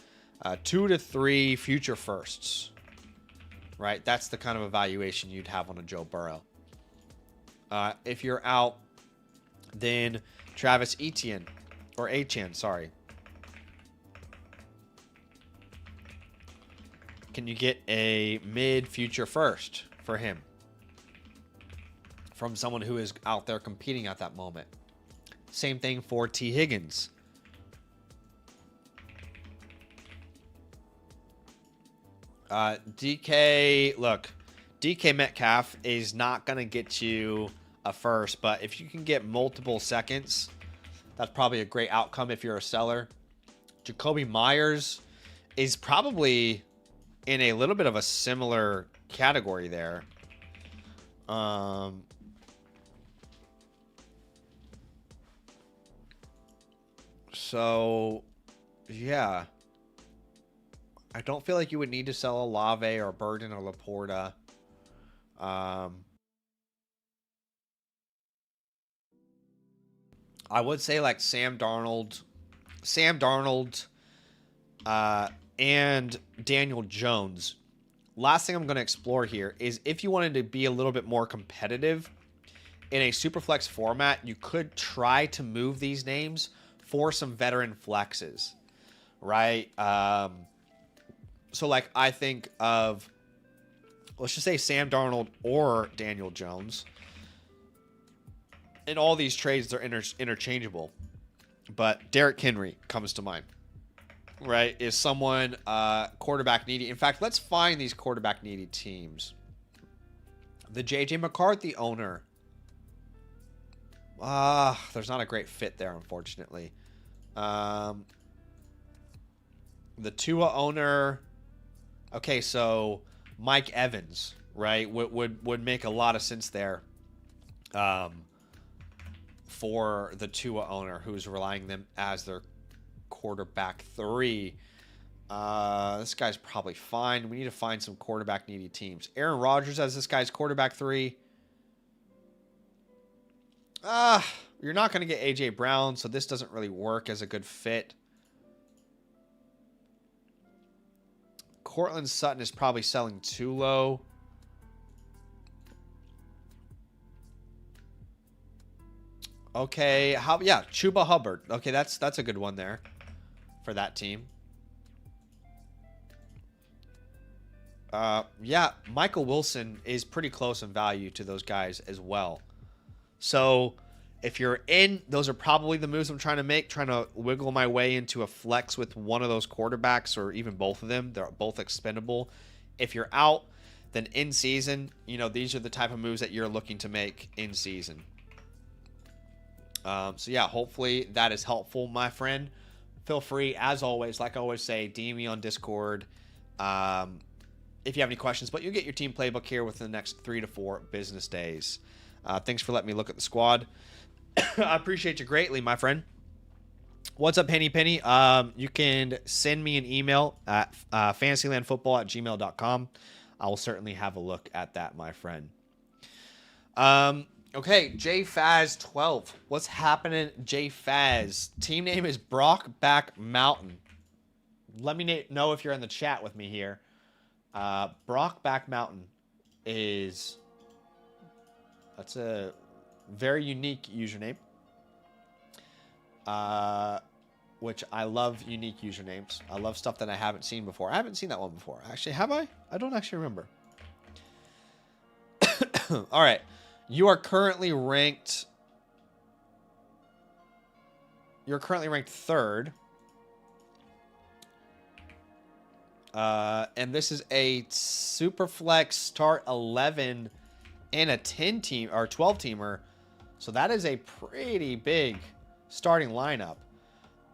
2 to 3 future firsts, right? That's the kind of evaluation you'd have on a Joe Burrow. If you're out, then Travis Etienne, or Etienne, sorry. Can you get a mid-future first for him from someone who is out there competing at that moment? Same thing for T. Higgins. DK, look, DK Metcalf is not going to get you a first, but if you can get multiple seconds, that's probably a great outcome if you're a seller. Jacoby Myers is probably in a little bit of a similar category there. So, yeah. I don't feel like you would need to sell Olave or Burden or Laporta. I would say like Sam Darnold, and Daniel Jones. Last thing I'm going to explore here is if you wanted to be a little bit more competitive in a Superflex format, you could try to move these names for some veteran flexes, right? So like I think of, let's just say Sam Darnold or Daniel Jones. In all these trades, they're interchangeable. But Derrick Henry comes to mind, right? Is someone quarterback needy. In fact, let's find these quarterback needy teams. The J.J. McCarthy owner. There's not a great fit there, unfortunately. The Tua owner. Okay, so Mike Evans, right, would make a lot of sense there. For the Tua owner who's relying them as their quarterback 3. This guy's probably fine. We need to find some quarterback needy teams. Aaron Rodgers as this guy's quarterback 3. You're not going to get A.J. Brown, so this doesn't really work as a good fit. Cortland Sutton is probably selling too low. Okay, Chuba Hubbard. Okay, that's a good one there for that team. Michael Wilson is pretty close in value to those guys as well. So if you're in, those are probably the moves I'm trying to make, trying to wiggle my way into a flex with one of those quarterbacks or even both of them. They're both expendable. If you're out, then in season, these are the type of moves that you're looking to make in season. Hopefully that is helpful, my friend. Feel free, as always, like I always say, DM me on Discord if you have any questions. But you'll get your team playbook here within the next 3 to 4 business days. Thanks for letting me look at the squad. I appreciate you greatly, my friend. What's up, Penny Penny? You can send me an email at fantasylandfootball@gmail.com. I will certainly have a look at that, my friend. Okay, JFaz12. What's happening, JFaz? Team name is Brockback Mountain. Let me know if you're in the chat with me here. Brockback Mountain that's a very unique username. Which I love unique usernames. I love stuff that I haven't seen before. I haven't seen that one before. Actually, have I? I don't actually remember. All right. You are currently ranked. You're currently ranked 3rd. And this is a Superflex Start 11 and a 10 team or 12 teamer. So that is a pretty big starting lineup.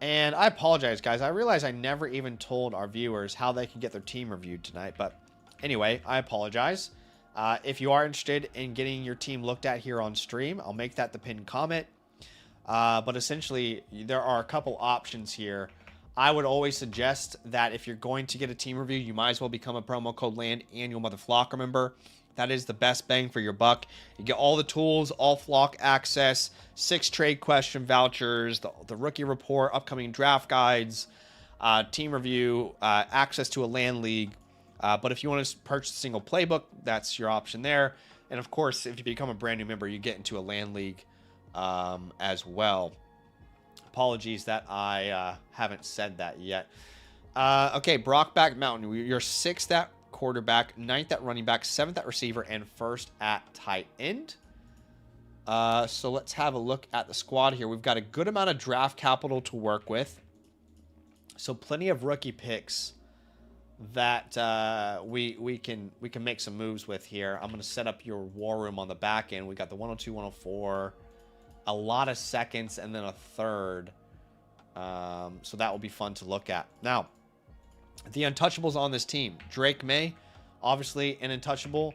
And I apologize, guys. I realize I never even told our viewers how they could get their team reviewed tonight. But anyway, I apologize. If you are interested in getting your team looked at here on stream, I'll make that the pinned comment. But essentially, there are a couple options here. I would always suggest that if you're going to get a team review, you might as well become a promo code LAND annual Mother Flocker member. That is the best bang for your buck. You get all the tools, all flock access, 6 trade question vouchers, the rookie report, upcoming draft guides, team review, access to a LAN league. But if you want to purchase a single playbook, that's your option there. And of course, if you become a brand new member, you get into a LAN league as well. Apologies that I haven't said that yet. Okay, Brockback Mountain. You're 6th at quarterback, 9th at running back, 7th at receiver, and 1st at tight end. So let's have a look at the squad here. We've got a good amount of draft capital to work with. So plenty of rookie picks that we can make some moves with here. I'm going to set up your war room on the back end. We got the 102, 104, a lot of seconds, and then a third. So that will be fun to look at. Now, the untouchables on this team. Drake May, obviously an untouchable.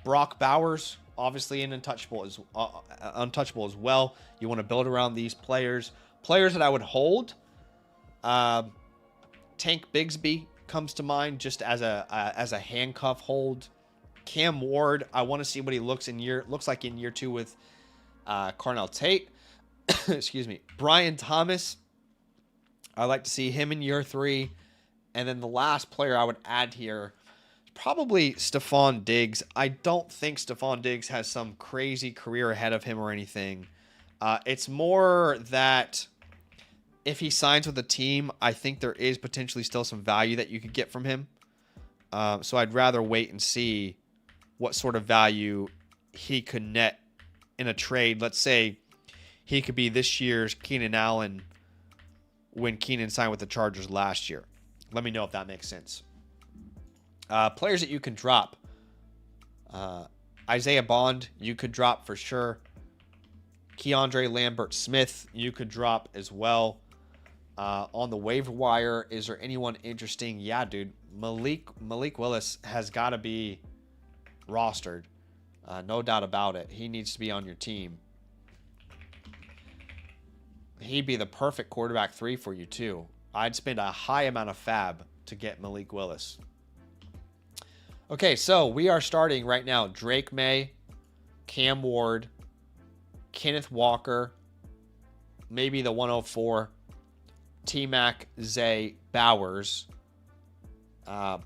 Brock Bowers, obviously an untouchable as well. You want to build around these players. Players that I would hold. Tank Bigsby comes to mind just as a handcuff hold. Cam Ward, I want to see what he looks like in year 2 with Carnell Tate. Excuse me. Brian Thomas, I like to see him in year 3. And then the last player I would add here is probably Stephon Diggs. I don't think Stephon Diggs has some crazy career ahead of him or anything. It's more that if he signs with a team, I think there is potentially still some value that you could get from him. So I'd rather wait and see what sort of value he could net in a trade. Let's say he could be this year's Keenan Allen when Keenan signed with the Chargers last year. Let me know if that makes sense. Players that you can drop. Isaiah Bond, you could drop for sure. Keandre Lambert-Smith, you could drop as well. On the waiver wire, is there anyone interesting? Yeah, dude. Malik Willis has got to be rostered. No doubt about it. He needs to be on your team. He'd be the perfect quarterback 3 for you, too. I'd spend a high amount of fab to get Malik Willis. Okay, so we are starting right now. Drake May, Cam Ward, Kenneth Walker, maybe the 104, T-Mac, Zay, Bowers,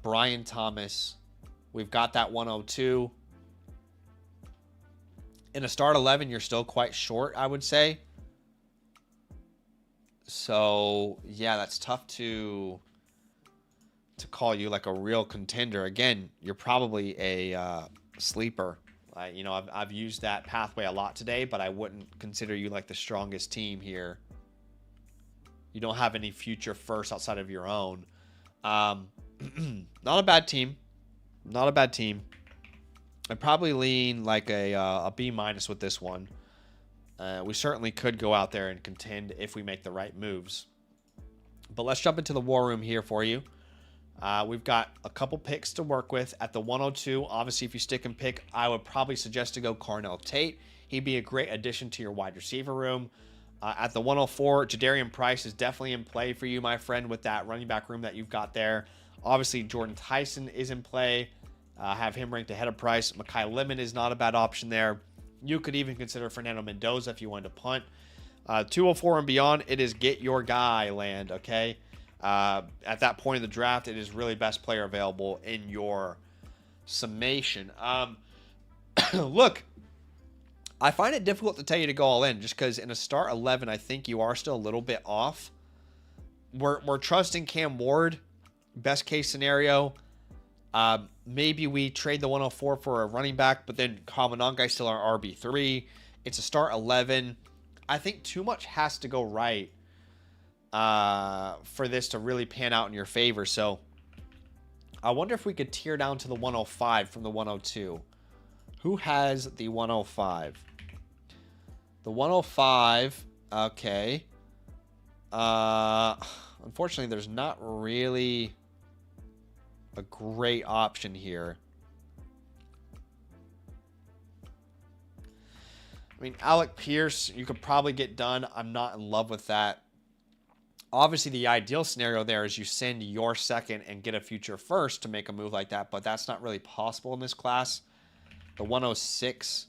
Brian Thomas. We've got that 102. In a start 11, you're still quite short, I would say. So, yeah, that's tough to call you like a real contender. Again, you're probably a sleeper. I've used that pathway a lot today, but I wouldn't consider you like the strongest team here. You don't have any future first outside of your own. Not a bad team. Not a bad team. I'd probably lean like a B- with this one. We certainly could go out there and contend if we make the right moves. But let's jump into the war room here for you. We've got a couple picks to work with. At the 102, obviously, if you stick and pick, I would probably suggest to go Carnell Tate. He'd be a great addition to your wide receiver room. At the 104, Jadarian Price is definitely in play for you, my friend, with that running back room that you've got there. Obviously, Jordan Tyson is in play. Have him ranked ahead of Price. Mekhi Lemon is not a bad option there. You could even consider Fernando Mendoza if you wanted to punt. 204 and beyond, it is get your guy land, okay? At that point in the draft, it is really best player available in your summation. Look, I find it difficult to tell you to go all in just because in a start 11, I think you are still a little bit off. We're trusting Cam Ward, best case scenario. Maybe we trade the 104 for a running back, but then Kamananga is still our RB3. It's a start 11. I think too much has to go right for this to really pan out in your favor. So I wonder if we could tear down to the 105 from the 102. Who has the 105? The 105, okay. Unfortunately, there's not really a great option here. I mean, Alec Pierce, you could probably get done. I'm not in love with that. Obviously, the ideal scenario there is you send your second and get a future first to make a move like that, but that's not really possible in this class. The 106.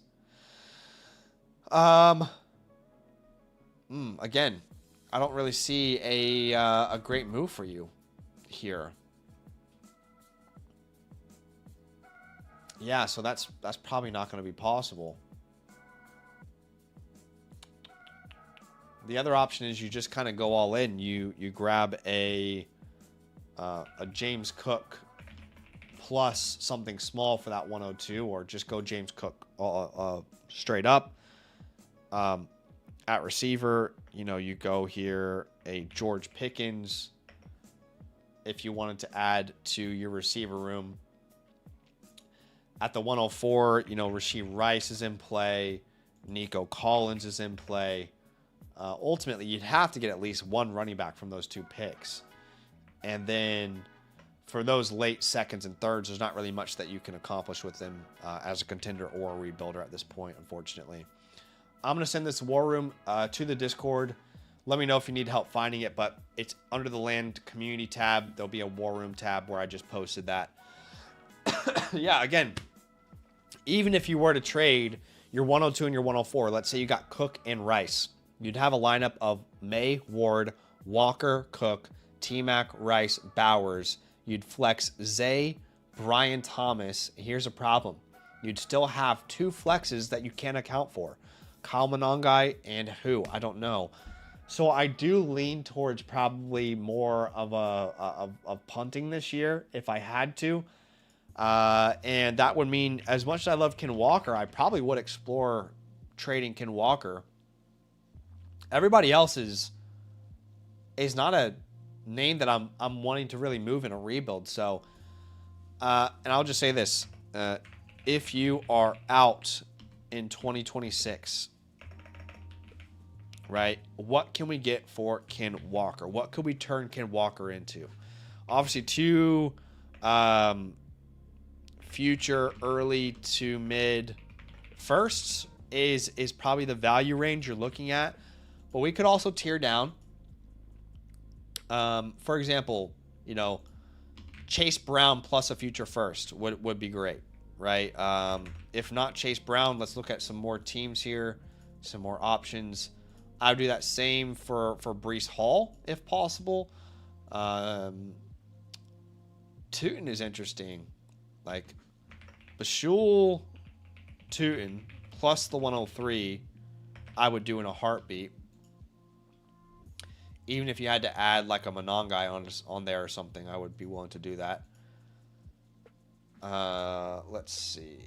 Again, I don't really see a great move for you here. Yeah, so that's probably not going to be possible. The other option is you just kind of go all in. You grab a a James Cook plus something small for that 102, or just go James Cook straight up. At receiver, you know, you go here a George Pickens if you wanted to add to your receiver room. At the 104, you know, Rashee Rice is in play. Nico Collins is in play. Ultimately, you'd have to get at least one running back from those two picks. And then for those late seconds and thirds, there's not really much that you can accomplish with them as a contender or a rebuilder at this point, unfortunately. I'm going to send this war room to the Discord. Let me know if you need help finding it, but it's under the land community tab. There'll be a war room tab where I just posted that. Yeah, again, even if you were to trade your 102 and your 104, let's say you got Cook and Rice, you'd have a lineup of May, Ward, Walker, Cook, T-Mac, Rice, Bowers. You'd flex Zay, Brian Thomas. Here's a problem. You'd still have two flexes that you can't account for. Kyle Monangai and who? I don't know. So I do lean towards probably more of punting this year if I had to. And that would mean, as much as I love Ken Walker, I probably would explore trading Ken Walker. Everybody else is not a name that I'm wanting to really move in a rebuild. So, and I'll just say this: if you are out in 2026, right? What can we get for Ken Walker? What could we turn Ken Walker into? Obviously, two future early to mid firsts is probably the value range you're looking at. But we could also tier down. For example, you know, Chase Brown plus a future first would be great, right? If not Chase Brown, let's look at some more teams here, some more options. I would do that same for Breece Hall if possible. Tootin is interesting. Like Bashul, Tootin plus the 103, I would do in a heartbeat. Even if you had to add like a Monangai on there or something, I would be willing to do that. Let's see.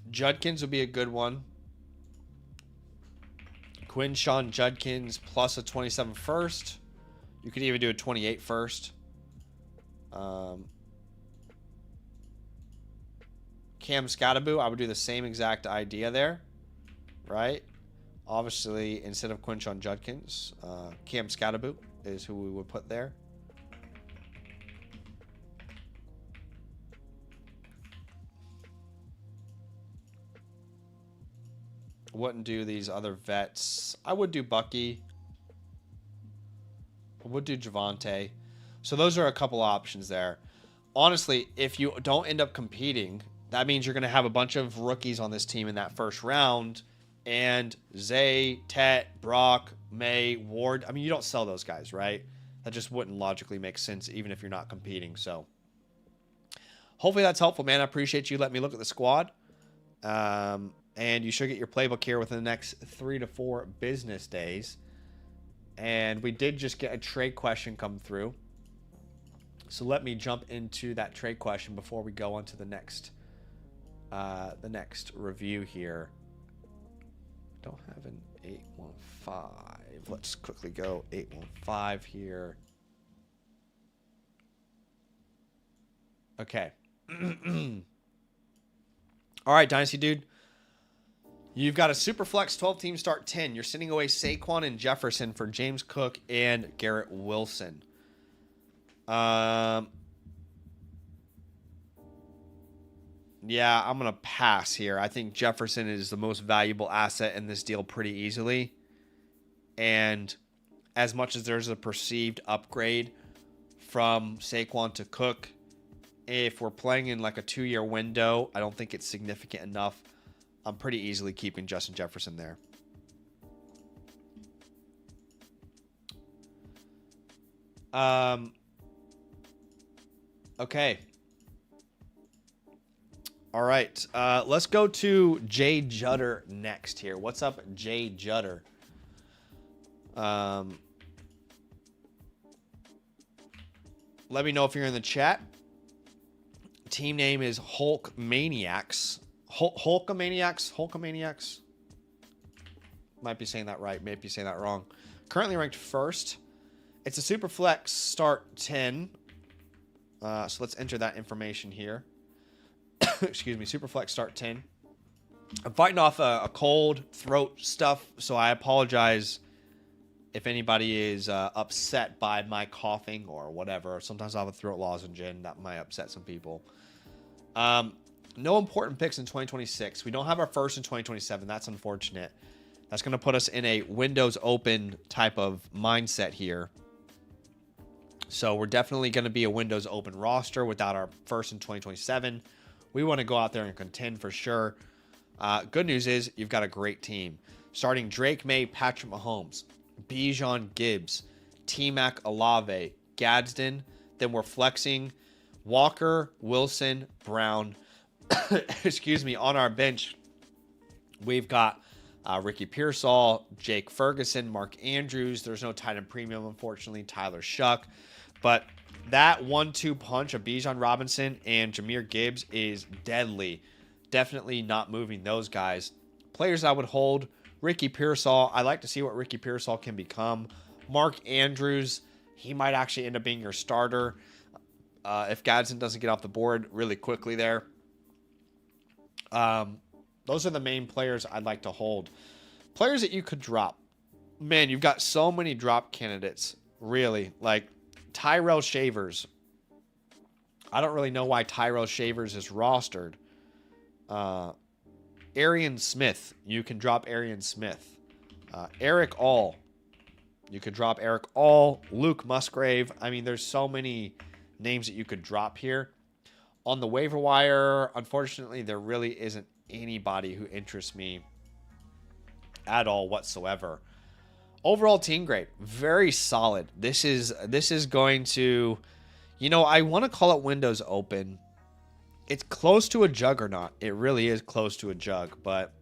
Judkins would be a good one. Quinshawn Judkins plus a 27 first. You could even do a 28 first. Cam Scattaboo, I would do the same exact idea there, right? Obviously, instead of Quinshawn Judkins, Cam Scattaboo is who we would put there. Wouldn't do these other vets. I would do Bucky. I would do Javante. So those are a couple options there. Honestly, if you don't end up competing, that means you're going to have a bunch of rookies on this team in that first round. And Zay, Tet, Brock, May, Ward. I mean, you don't sell those guys, right? That just wouldn't logically make sense even if you're not competing. So hopefully that's helpful, man. I appreciate you letting me look at the squad. And you should get your playbook here within the next 3 to 4 business days. And we did just get a trade question come through. So let me jump into that trade question before we go on to the next review here. Don't have an 815. Let's quickly go 815 here. Okay. All right, Dynasty dude. You've got a super flex 12-team start 10. You're sending away Saquon and Jefferson for James Cook and Garrett Wilson. Yeah, I'm going to pass here. I think Jefferson is the most valuable asset in this deal pretty easily. And as much as there's a perceived upgrade from Saquon to Cook, if we're playing in like a 2-year window, I don't think it's significant enough. I'm pretty easily keeping Justin Jefferson there. Okay. All right. Let's go to Jay Jutter next here. What's up, Jay Jutter? Let me know if you're in the chat. Team name is Hulk Maniacs. Hulkamaniacs? Hulkamaniacs? Might be saying that right. Might be saying that wrong. Currently ranked first. It's a super flex start 10. So let's enter that information here. Excuse me. Super flex start 10. I'm fighting off a cold, throat stuff, so I apologize if anybody is upset by my coughing or whatever. Sometimes I'll have a throat lozenge in. That might upset some people. No important picks in 2026. We don't have our first in 2027. That's unfortunate. That's going to put us in a Windows open type of mindset here. So we're definitely going to be a Windows open roster without our first in 2027. We want to go out there and contend for sure. Good news is you've got a great team. Starting Drake May, Patrick Mahomes, Bijan Gibbs, T-Mac Olave, Gadsden. Then we're flexing Walker, Wilson, Brown. Excuse me. On our bench, we've got Ricky Pearsall, Jake Ferguson, Mark Andrews. There's no tight end premium, unfortunately. Tyler Shuck. But that 1-2 punch of Bijan Robinson and Jahmyr Gibbs is deadly. Definitely not moving those guys. Players I would hold, Ricky Pearsall. I like to see what Ricky Pearsall can become. Mark Andrews, he might actually end up being your starter if Gadsden doesn't get off the board really quickly there. Those are the main players I'd like to hold. Players that you could drop. Man, you've got so many drop candidates, really. Like Tyrell Shavers. I don't really know why Tyrell Shavers is rostered. Arian Smith. You can drop Arian Smith. Eric All. You could drop Eric All. Luke Musgrave. I mean, there's so many names that you could drop here. On the waiver wire, unfortunately, there really isn't anybody who interests me at all whatsoever. Overall team grade, very solid. This is going to, I want to call it Windows open. It's close to a juggernaut. It really is close to a jug, but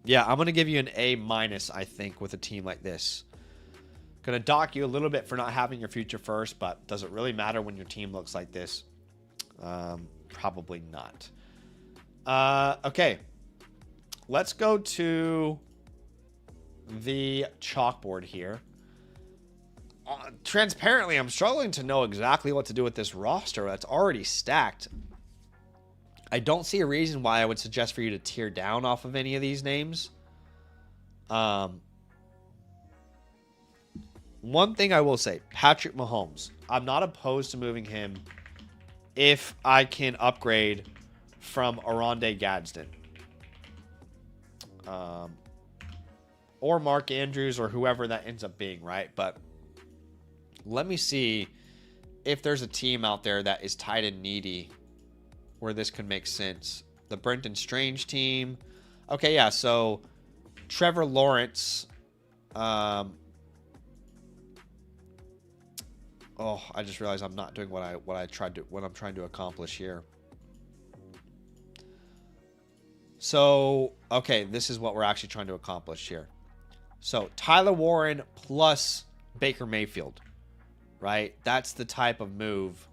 yeah, I'm going to give you an A-, I think, with a team like this. Going to dock you a little bit for not having your future first, but does it really matter when your team looks like this? Probably not. Okay. Let's go to the chalkboard here. Transparently, I'm struggling to know exactly what to do with this roster that's already stacked. I don't see a reason why I would suggest for you to tear down off of any of these names. One thing I will say, Patrick Mahomes. I'm not opposed to moving him if I can upgrade from Oronde Gadsden. Or Mark Andrews or whoever that ends up being, right? But let me see if there's a team out there that is tight and needy where this could make sense. The Brenton Strange team. Okay, yeah, so Trevor Lawrence. I just realized I'm not doing what I'm trying to accomplish here. So, okay, this is what we're actually trying to accomplish here. So, Tyler Warren plus Baker Mayfield, right? That's the type of move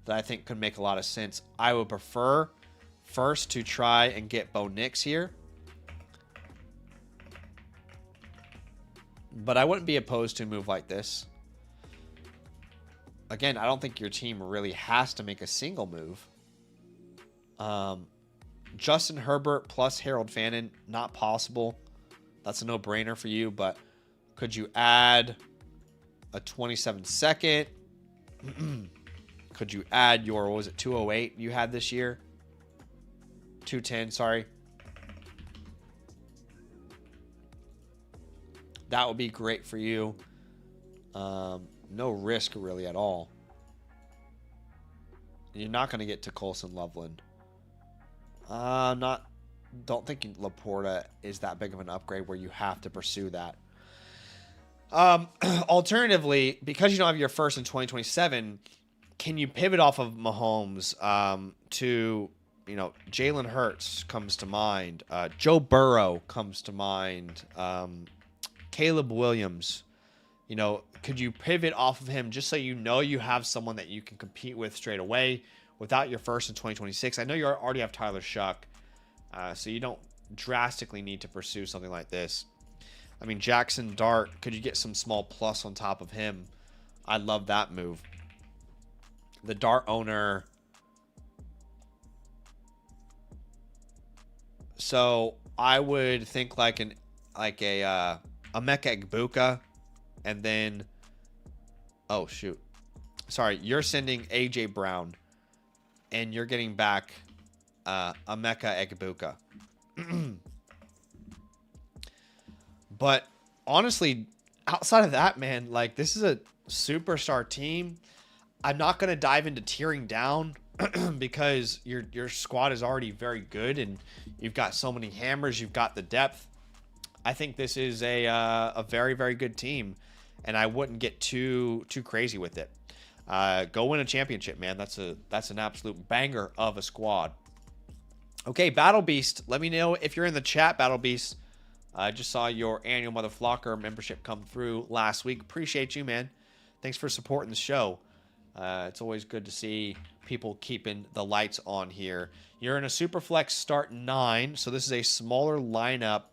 that I think could make a lot of sense. I would prefer first to try and get Bo Nix here. But I wouldn't be opposed to a move like this. Again, I don't think your team really has to make a single move. Justin Herbert plus Harold Fannin, not possible. That's a no-brainer for you, but could you add a 27-second? Could you add your, what was it, 208 you had this year? 210, sorry. That would be great for you. No risk really at all. You're not going to get to Colson Loveland. Don't think Laporta is that big of an upgrade where you have to pursue that. Alternatively, because you don't have your first in 2027, can you pivot off of Mahomes to, Jalen Hurts comes to mind. Joe Burrow comes to mind. Caleb Williams. You know, could you pivot off of him just so you know you have someone that you can compete with straight away without your first in 2026? I know you already have Tyler Shuck, so you don't drastically need to pursue something like this. I mean, Jackson Dart, could you get some small plus on top of him? I love that move. The Dart owner. So I would think like a Emeka Egbuka, and then, oh shoot, sorry, you're sending AJ Brown, and you're getting back Emeka Egbuka. But honestly, outside of that, man, like this is a superstar team. I'm not gonna dive into tearing down because your squad is already very good and you've got so many hammers. You've got the depth. I think this is a very, very good team, and I wouldn't get too crazy with it. Go win a championship, man. That's an absolute banger of a squad. Okay, Battle Beast. Let me know if you're in the chat, Battle Beast. I just saw your annual Mother Flocker membership come through last week. Appreciate you, man. Thanks for supporting the show. It's always good to see people keeping the lights on here. You're in a Superflex start 9, so this is a smaller lineup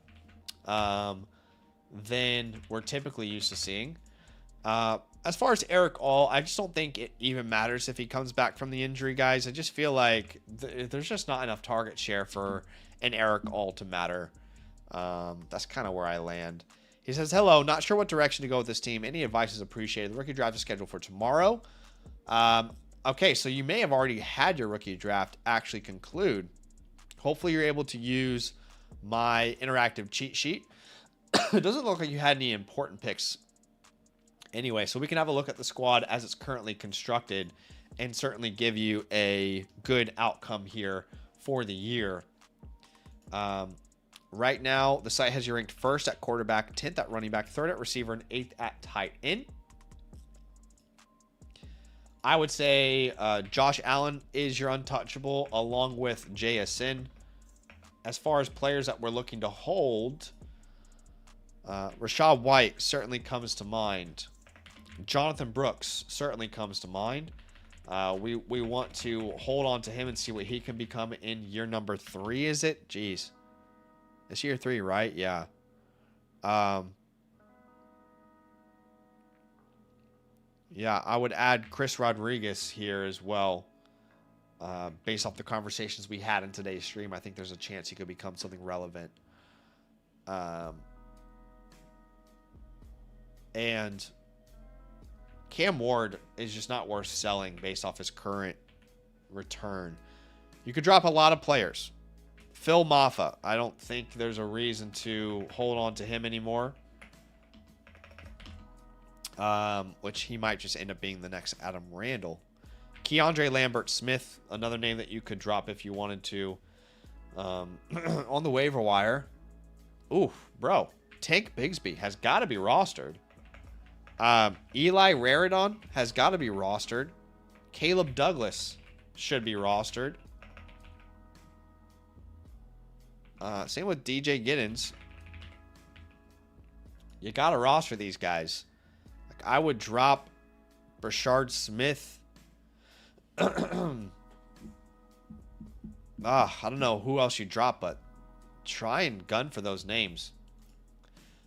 than we're typically used to seeing. As far as Eric All, I just don't think it even matters if he comes back from the injury, guys. I just feel like there's just not enough target share for an Eric All to matter. That's kind of where I land. He says, hello, not sure what direction to go with this team. Any advice is appreciated. The rookie draft is scheduled for tomorrow. Okay, so you may have already had your rookie draft actually conclude. Hopefully you're able to use my interactive cheat sheet. It doesn't look like you had any important picks anyway, so we can have a look at the squad as it's currently constructed and certainly give you a good outcome here for the year. Right now, the site has you ranked 1st at quarterback, 10th at running back, 3rd at receiver, and 8th at tight end. I would say Josh Allen is your untouchable, along with JSN. As far as players that we're looking to hold, Rashad White certainly comes to mind. Jonathan Brooks certainly comes to mind. We want to hold on to him and see what he can become in year number 3, is it? Jeez. It's year 3, right? Yeah. Yeah, I would add Chris Rodriguez here as well. Based off the conversations we had in today's stream, I think there's a chance he could become something relevant. And Cam Ward is just not worth selling based off his current return. You could drop a lot of players. Phil Maffa, I don't think there's a reason to hold on to him anymore. Which he might just end up being the next Adam Randall. Keandre Lambert-Smith, another name that you could drop if you wanted to. On the waiver wire. Ooh, bro. Tank Bigsby has got to be rostered. Eli Raridon has got to be rostered. Caleb Douglas should be rostered. Same with DJ Giddens. You got to roster these guys. Like, I would drop Brashard Smith. I don't know who else you drop, but try and gun for those names.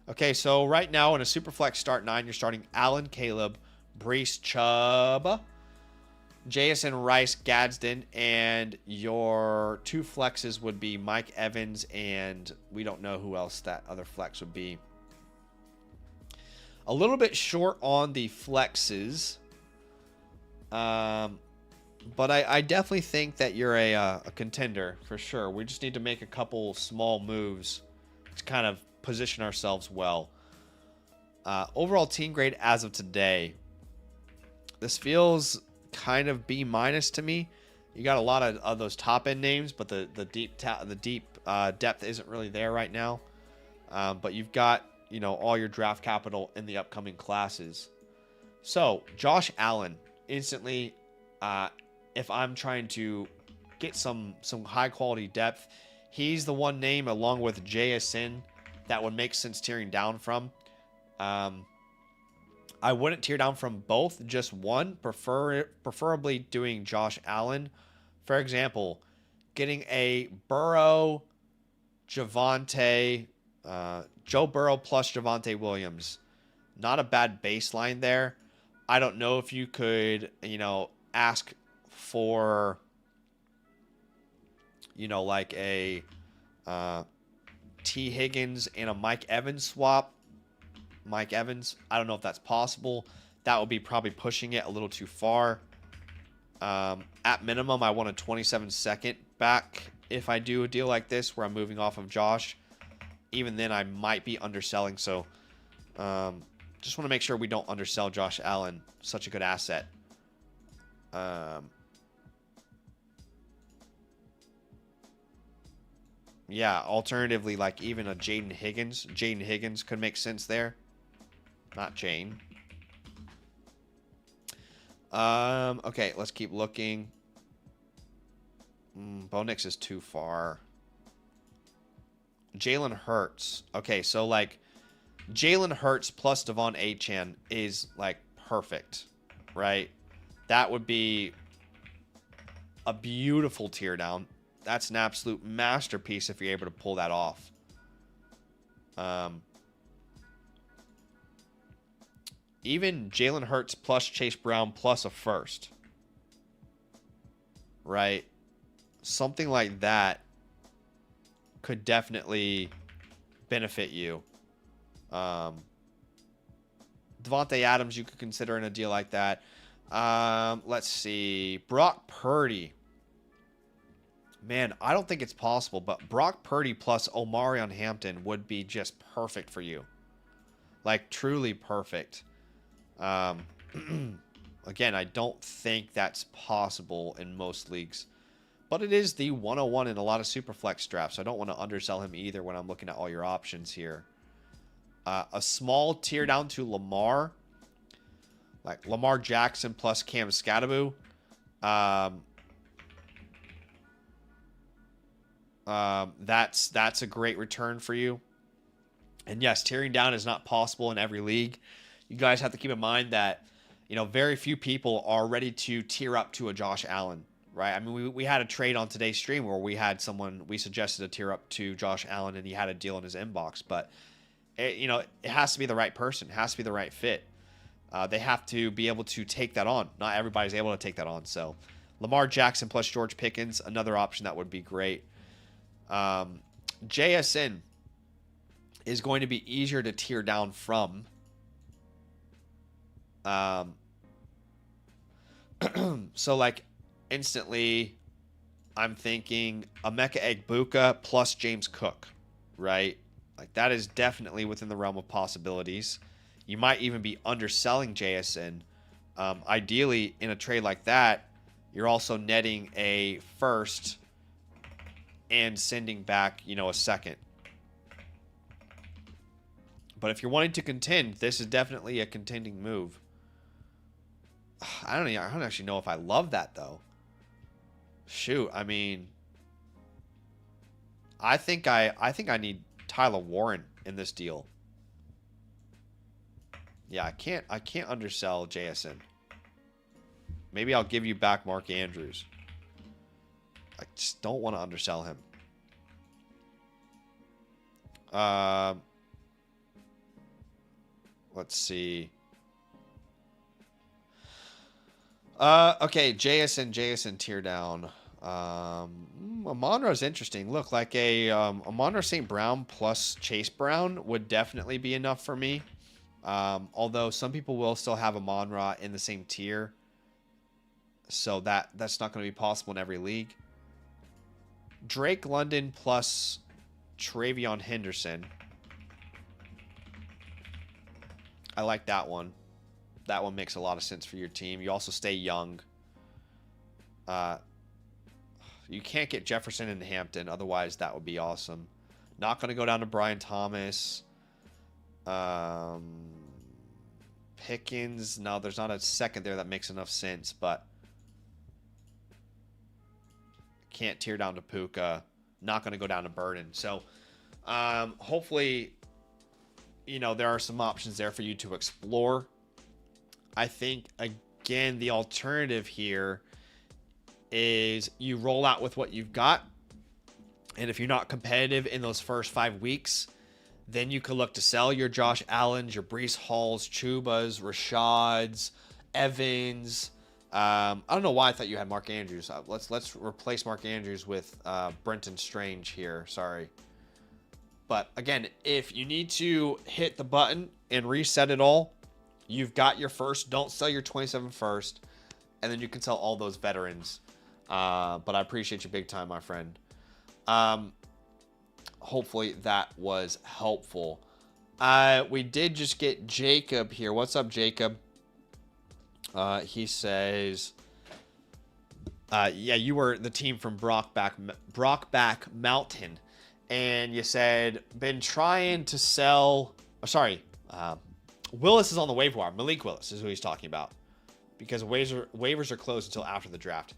Okay, so right now in a Superflex start 9, you're starting Allen Caleb, Brees Chubb, JSN Rice Gadsden, and your 2 flexes would be Mike Evans, and we don't know who else that other flex would be. A little bit short on the flexes, but I definitely think that you're a contender for sure. We just need to make a couple small moves to kind of position ourselves well. Overall team grade as of today, this feels kind of B- to me. You got a lot of those top end names, but the deep depth isn't really there right now. But you've got, you know, all your draft capital in the upcoming classes. So Josh Allen, instantly, if I'm trying to get some high quality depth, he's the one name along with JSN that would make sense tearing down from. I wouldn't tear down from both, just one. Preferably doing Josh Allen. For example, getting a Burrow, Javonte, Joe Burrow plus Javonte Williams. Not a bad baseline there. I don't know if you could, ask for, like a T. Higgins and a Mike Evans swap. Mike Evans, I don't know if that's possible. That would be probably pushing it a little too far. At minimum, I want a 27-second back if I do a deal like this where I'm moving off of Josh. Even then, I might be underselling. So just want to make sure we don't undersell Josh Allen. Such a good asset. Yeah, alternatively, like even a Jaden Higgins. Jaden Higgins could make sense there. Not Jane. Okay, let's keep looking. Bo Nix is too far. Jalen Hurts. Okay, so like Jalen Hurts plus Devon Achane is like perfect, right? That would be a beautiful tear down. That's an absolute masterpiece if you're able to pull that off. Even Jalen Hurts plus Chase Brown plus a first, right? Something like that could definitely benefit you. Devontae Adams, you could consider in a deal like that. Let's see. Brock Purdy. Man, I don't think it's possible, but Brock Purdy plus Omarion Hampton would be just perfect for you. Like, truly perfect. Again, I don't think that's possible in most leagues. But it is the 101 in a lot of Superflex drafts, so I don't want to undersell him either when I'm looking at all your options here. A small tear down to Lamar. Like Lamar Jackson plus Cam Scattaboo. That's a great return for you. And yes, tearing down is not possible in every league. You guys have to keep in mind that, very few people are ready to tear up to a Josh Allen, right? I mean, we had a trade on today's stream where we suggested a tear up to Josh Allen and he had a deal in his inbox, but it has to be the right person. It has to be the right fit. They have to be able to take that on. Not everybody's able to take that on. So Lamar Jackson plus George Pickens, another option that would be great. JSN is going to be easier to tear down from. So like instantly I'm thinking Emeka Egbuka plus James Cook, right? Like that is definitely within the realm of possibilities. You might even be underselling JSN. Ideally in a trade like that, you're also netting a first and sending back, a second. But if you're wanting to contend, this is definitely a contending move. I don't actually know if I love that though. Shoot, I mean, I think I need Tyler Warren in this deal. Yeah, I can't undersell JSN. Maybe I'll give you back Mark Andrews. I just don't want to undersell him. Let's see. Okay, JSN tear down. Amon-Ra is interesting. Look, like a Amon-Ra St. Brown plus Chase Brown would definitely be enough for me. Although some people will still have Amon-Ra in the same tier. So that's not going to be possible in every league. Drake London plus Travion Henderson. I like that one. That one makes a lot of sense for your team. You also stay young. You can't get Jefferson and Hampton. Otherwise, that would be awesome. Not going to go down to Brian Thomas. Pickens. No, there's not a second there that makes enough sense. But can't tear down to Puka. Not going to go down to Burden. So hopefully there are some options there for you to explore. I think, again, the alternative here is you roll out with what you've got. And if you're not competitive in those first 5 weeks, then you could look to sell your Josh Allens, your Breece Halls, Chubas, Rashads, Evans. I don't know why I thought you had Mark Andrews. Let's replace Mark Andrews with Brenton Strange here. Sorry. But again, if you need to hit the button and reset it all, you've got your first. Don't sell your 27 first, and then you can sell all those veterans. But I appreciate you big time, my friend. Hopefully that was helpful. We did just get Jacob here. What's up, Jacob? He says, yeah, you were the team from Brockback Mountain, and you said been trying to sell. Oh, sorry, Willis is on the waiver wire. Malik Willis is who he's talking about, because waivers are closed until after the draft.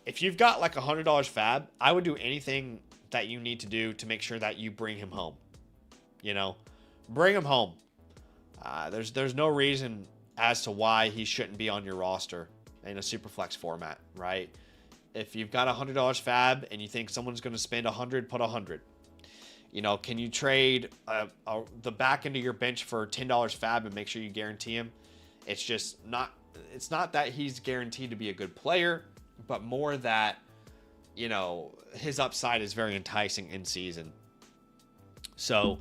If you've got like $100 fab, I would do anything that you need to do to make sure that you bring him home. Bring him home. There's no reason as to why he shouldn't be on your roster in a Superflex format, right? If you've got $100 fab and you think someone's going to spend 100, put 100. Can you trade the back end of your bench for $10 fab and make sure you guarantee him? It's not that he's guaranteed to be a good player, but more that, his upside is very enticing in season. So,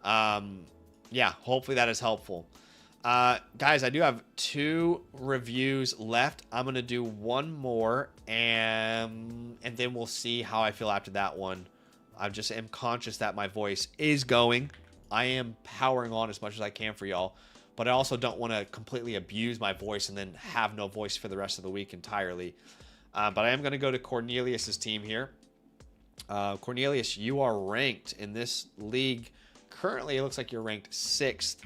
yeah, hopefully that is helpful. Guys, I do have 2 reviews left. I'm going to do one more, and then we'll see how I feel after that one. I just am conscious that my voice is going. I am powering on as much as I can for y'all, but I also don't want to completely abuse my voice and then have no voice for the rest of the week entirely. But I am going to go to Cornelius's team here. Cornelius, you are ranked in this league. Currently, it looks like you're ranked 6th.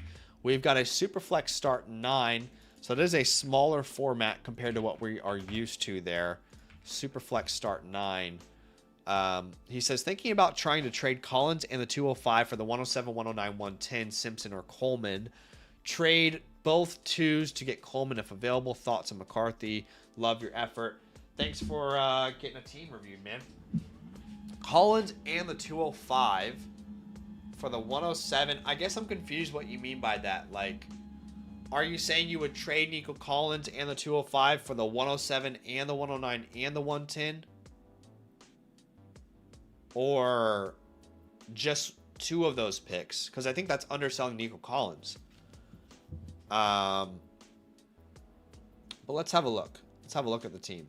We've got a Superflex start 9. So it is a smaller format compared to what we are used to there. Superflex start 9. He says, thinking about trying to trade Collins and the 205 for the 107, 109, 110, Simpson or Coleman. Trade both 2s to get Coleman if available. Thoughts on McCarthy. Love your effort. Thanks for getting a team review, man. Collins and the 205 for the 107. I guess I'm confused what you mean by that. Like, are you saying you would trade Nico Collins and the 205 for the 107 and the 109 and the 110? Or just 2 of those picks? Because I think that's underselling Nico Collins. But let's have a look. Let's have a look at the team.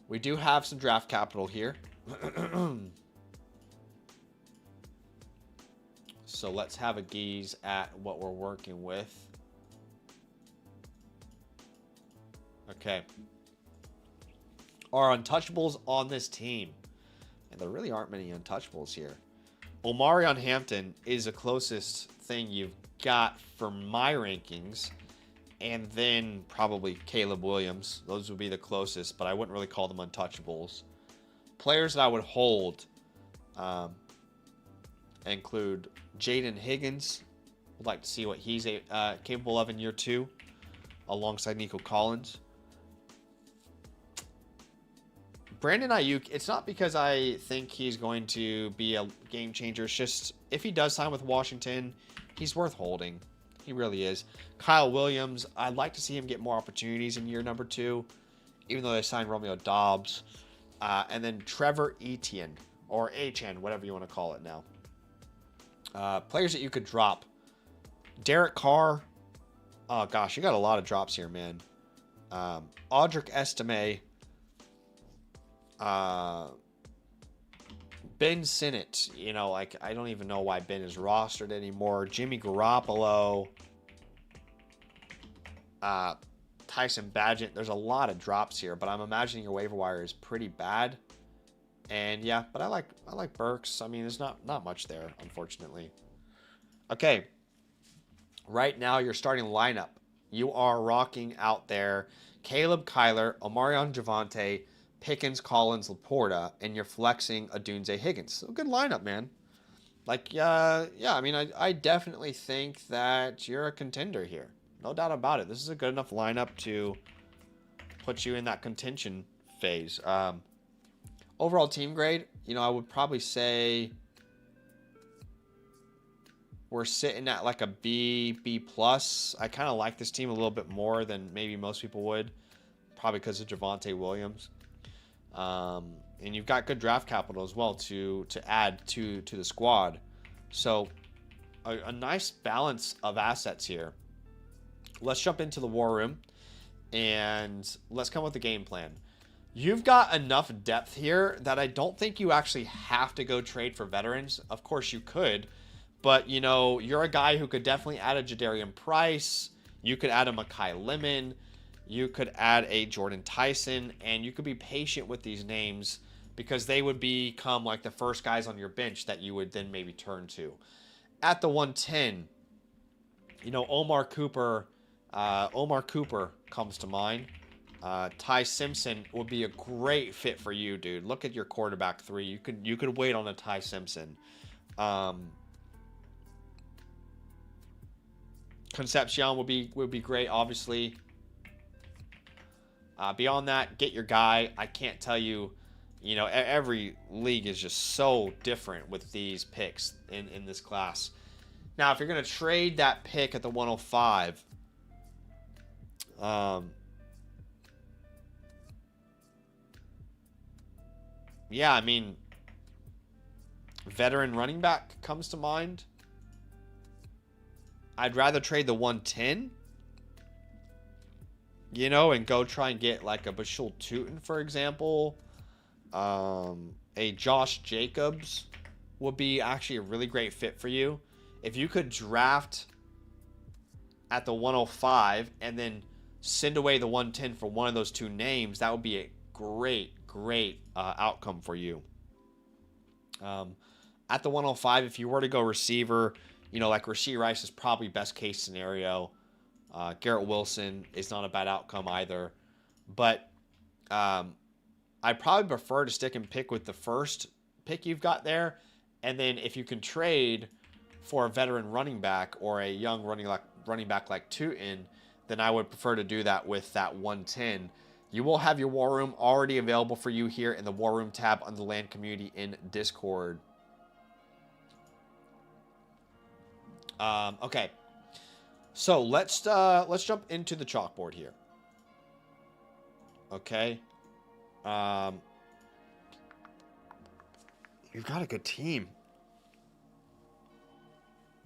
We do have some draft capital here. So let's have a gaze at what we're working with. Okay. Our untouchables on this team. And there really aren't many untouchables here. Omarion Hampton is the closest thing you've got for my rankings. And then probably Caleb Williams. Those would be the closest, but I wouldn't really call them untouchables. Players that I would hold include Jaden Higgins. Would like to see what he's capable of in year 2 alongside Nico Collins. Brandon Ayuk, it's not because I think he's going to be a game changer. It's just if he does sign with Washington, he's worth holding. He really is. Kyle Williams, I'd like to see him get more opportunities in year number 2, even though they signed Romeo Dobbs. And then Trevor Etienne, or HN, whatever you want to call it now. Players that you could drop. Derek Carr. Oh, gosh, you got a lot of drops here, man. Audric Estime. Ben Sinnott, I don't even know why Ben is rostered anymore. Jimmy Garoppolo, Tyson Badgett. There's a lot of drops here, but I'm imagining your waiver wire is pretty bad. And yeah, but I like Burks. I mean, there's not much there, unfortunately. Okay, right now your starting lineup. You are rocking out there Caleb Kyler, Omarion Javante, Pickens, Collins, Laporta, and you're flexing Adunze Higgins. So good lineup, man. Like, yeah, I mean, I definitely think that you're a contender here. No doubt about it. This is a good enough lineup to put you in that contention phase. Overall team grade, I would probably say we're sitting at like a B plus. I kind of like this team a little bit more than maybe most people would, probably because of Javonte Williams. And you've got good draft capital as well to add to the squad. So a nice balance of assets here. Let's jump into the war room and let's come up with a game plan. You've got enough depth here that I don't think you actually have to go trade for veterans. Of course you could, but you're a guy who could definitely add a Jadarian Price. You could add a Mekhi Lemon. You could add a Jordan Tyson, and you could be patient with these names because they would become like the first guys on your bench that you would then maybe turn to. At the 110, Omar Cooper comes to mind. Ty Simpson would be a great fit for you, dude. Look at your quarterback 3. You could wait on a Ty Simpson. Concepcion would be great, obviously. Beyond that, get your guy. I can't tell you, every league is just so different with these picks in this class. Now, if you're going to trade that pick at the 105, yeah, I mean, veteran running back comes to mind. I'd rather trade the 110, and go try and get like a Bashul Tootin, for example. A Josh Jacobs would be actually a really great fit for you. If you could draft at the 105 and then send away the 110 for one of those two names, that would be a great outcome for you. At the 105, if you were to go receiver, like Rashee Rice is probably best case scenario. Garrett Wilson is not a bad outcome either. But I'd probably prefer to stick and pick with the first pick you've got there. And then if you can trade for a veteran running back or a young running back like Tootin, then I would prefer to do that with that 110. You will have your War Room already available for you here in the War Room tab on the LAN community in Discord. Okay, so let's jump into the chalkboard here. Okay, you've got a good team.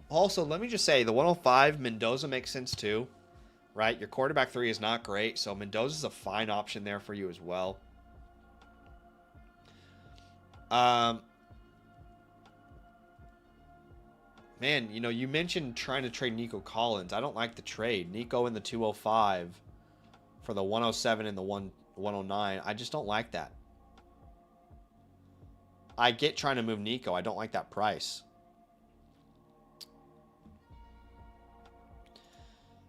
Also, let me just say the 105 Mendoza makes sense too. Right, your quarterback 3 is not great, so Mendoza's a fine option there for you as well. Man, you mentioned trying to trade Nico Collins. I don't like the trade. Nico in the 205 for the 107 and the 109. I just don't like that. I get trying to move Nico. I don't like that price.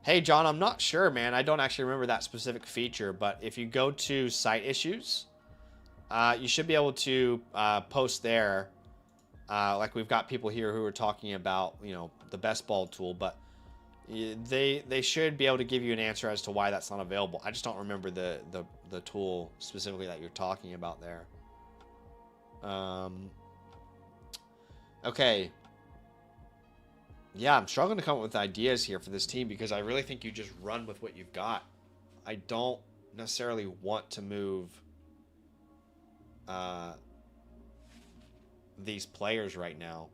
Hey, John, I'm not sure, man. I don't actually remember that specific feature, but if you go to site issues, you should be able to post there. Like we've got people here who are talking about, the best ball tool, but they should be able to give you an answer as to why that's not available. I just don't remember the tool specifically that you're talking about there. Okay. Yeah, I'm struggling to come up with ideas here for this team because I really think you just run with what you've got. I don't necessarily want to move these players right now.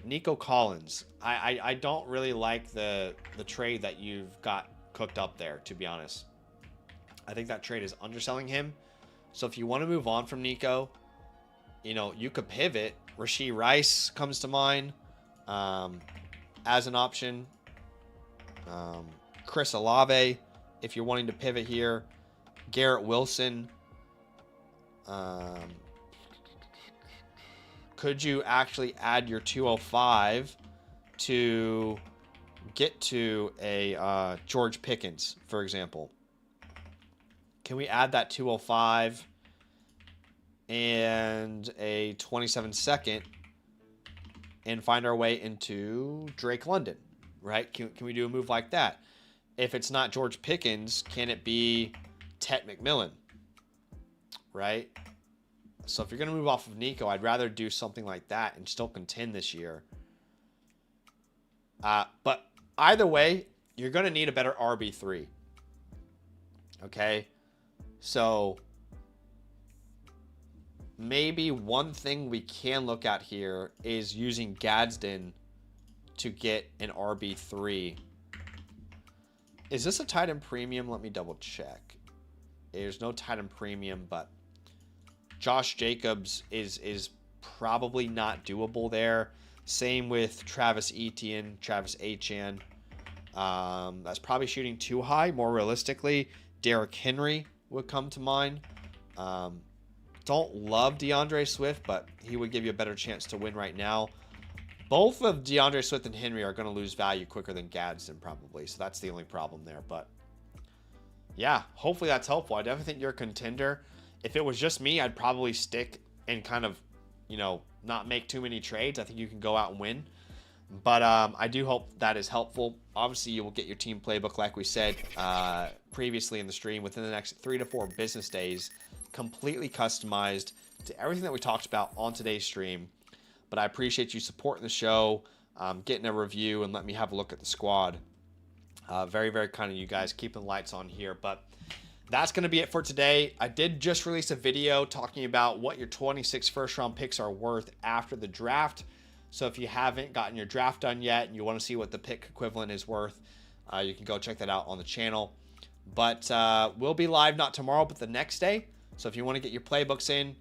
Nico Collins. I don't really like the trade that you've got cooked up there, to be honest. I think that trade is underselling him. So if you want to move on from Nico, you could pivot. Rashee Rice comes to mind. As an option. Chris Olave, if you're wanting to pivot here. Garrett Wilson. Could you actually add your 205 to get to a George Pickens, for example? Can we add that 205 and a 27 second and find our way into Drake London, right? Can we do a move like that? If it's not George Pickens, can it be Tet McMillan, right? So if you're going to move off of Nico, I'd rather do something like that and still contend this year. But either way, you're going to need a better RB3. Okay? So maybe one thing we can look at here is using Gadsden to get an RB3. Is this a tight end premium? Let me double check. There's no tight end premium, but Josh Jacobs is probably not doable there. Same with Travis Etienne, Travis Achane. That's probably shooting too high. More realistically, Derrick Henry would come to mind. Don't love DeAndre Swift, but he would give you a better chance to win right now. Both of DeAndre Swift and Henry are going to lose value quicker than Gadsden probably, so that's the only problem there. But yeah, hopefully that's helpful. I definitely think you're a contender. If it was just me, I'd probably stick and kind of, not make too many trades. I think you can go out and win. But I do hope that is helpful. Obviously, you will get your team playbook, like we said previously in the stream, within the next 3 to 4 business days, completely customized to everything that we talked about on today's stream. But I appreciate you supporting the show, getting a review, and let me have a look at the squad. Very, very kind of you guys keeping the lights on here. But that's going to be it for today. I did just release a video talking about what your 26 first-round picks are worth after the draft. So if you haven't gotten your draft done yet and you want to see what the pick equivalent is worth, you can go check that out on the channel. But we'll be live not tomorrow, but the next day. So if you want to get your playbooks in,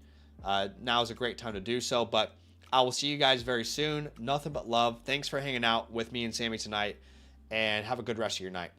now is a great time to do so. But I will see you guys very soon. Nothing but love. Thanks for hanging out with me and Sammy tonight, and have a good rest of your night.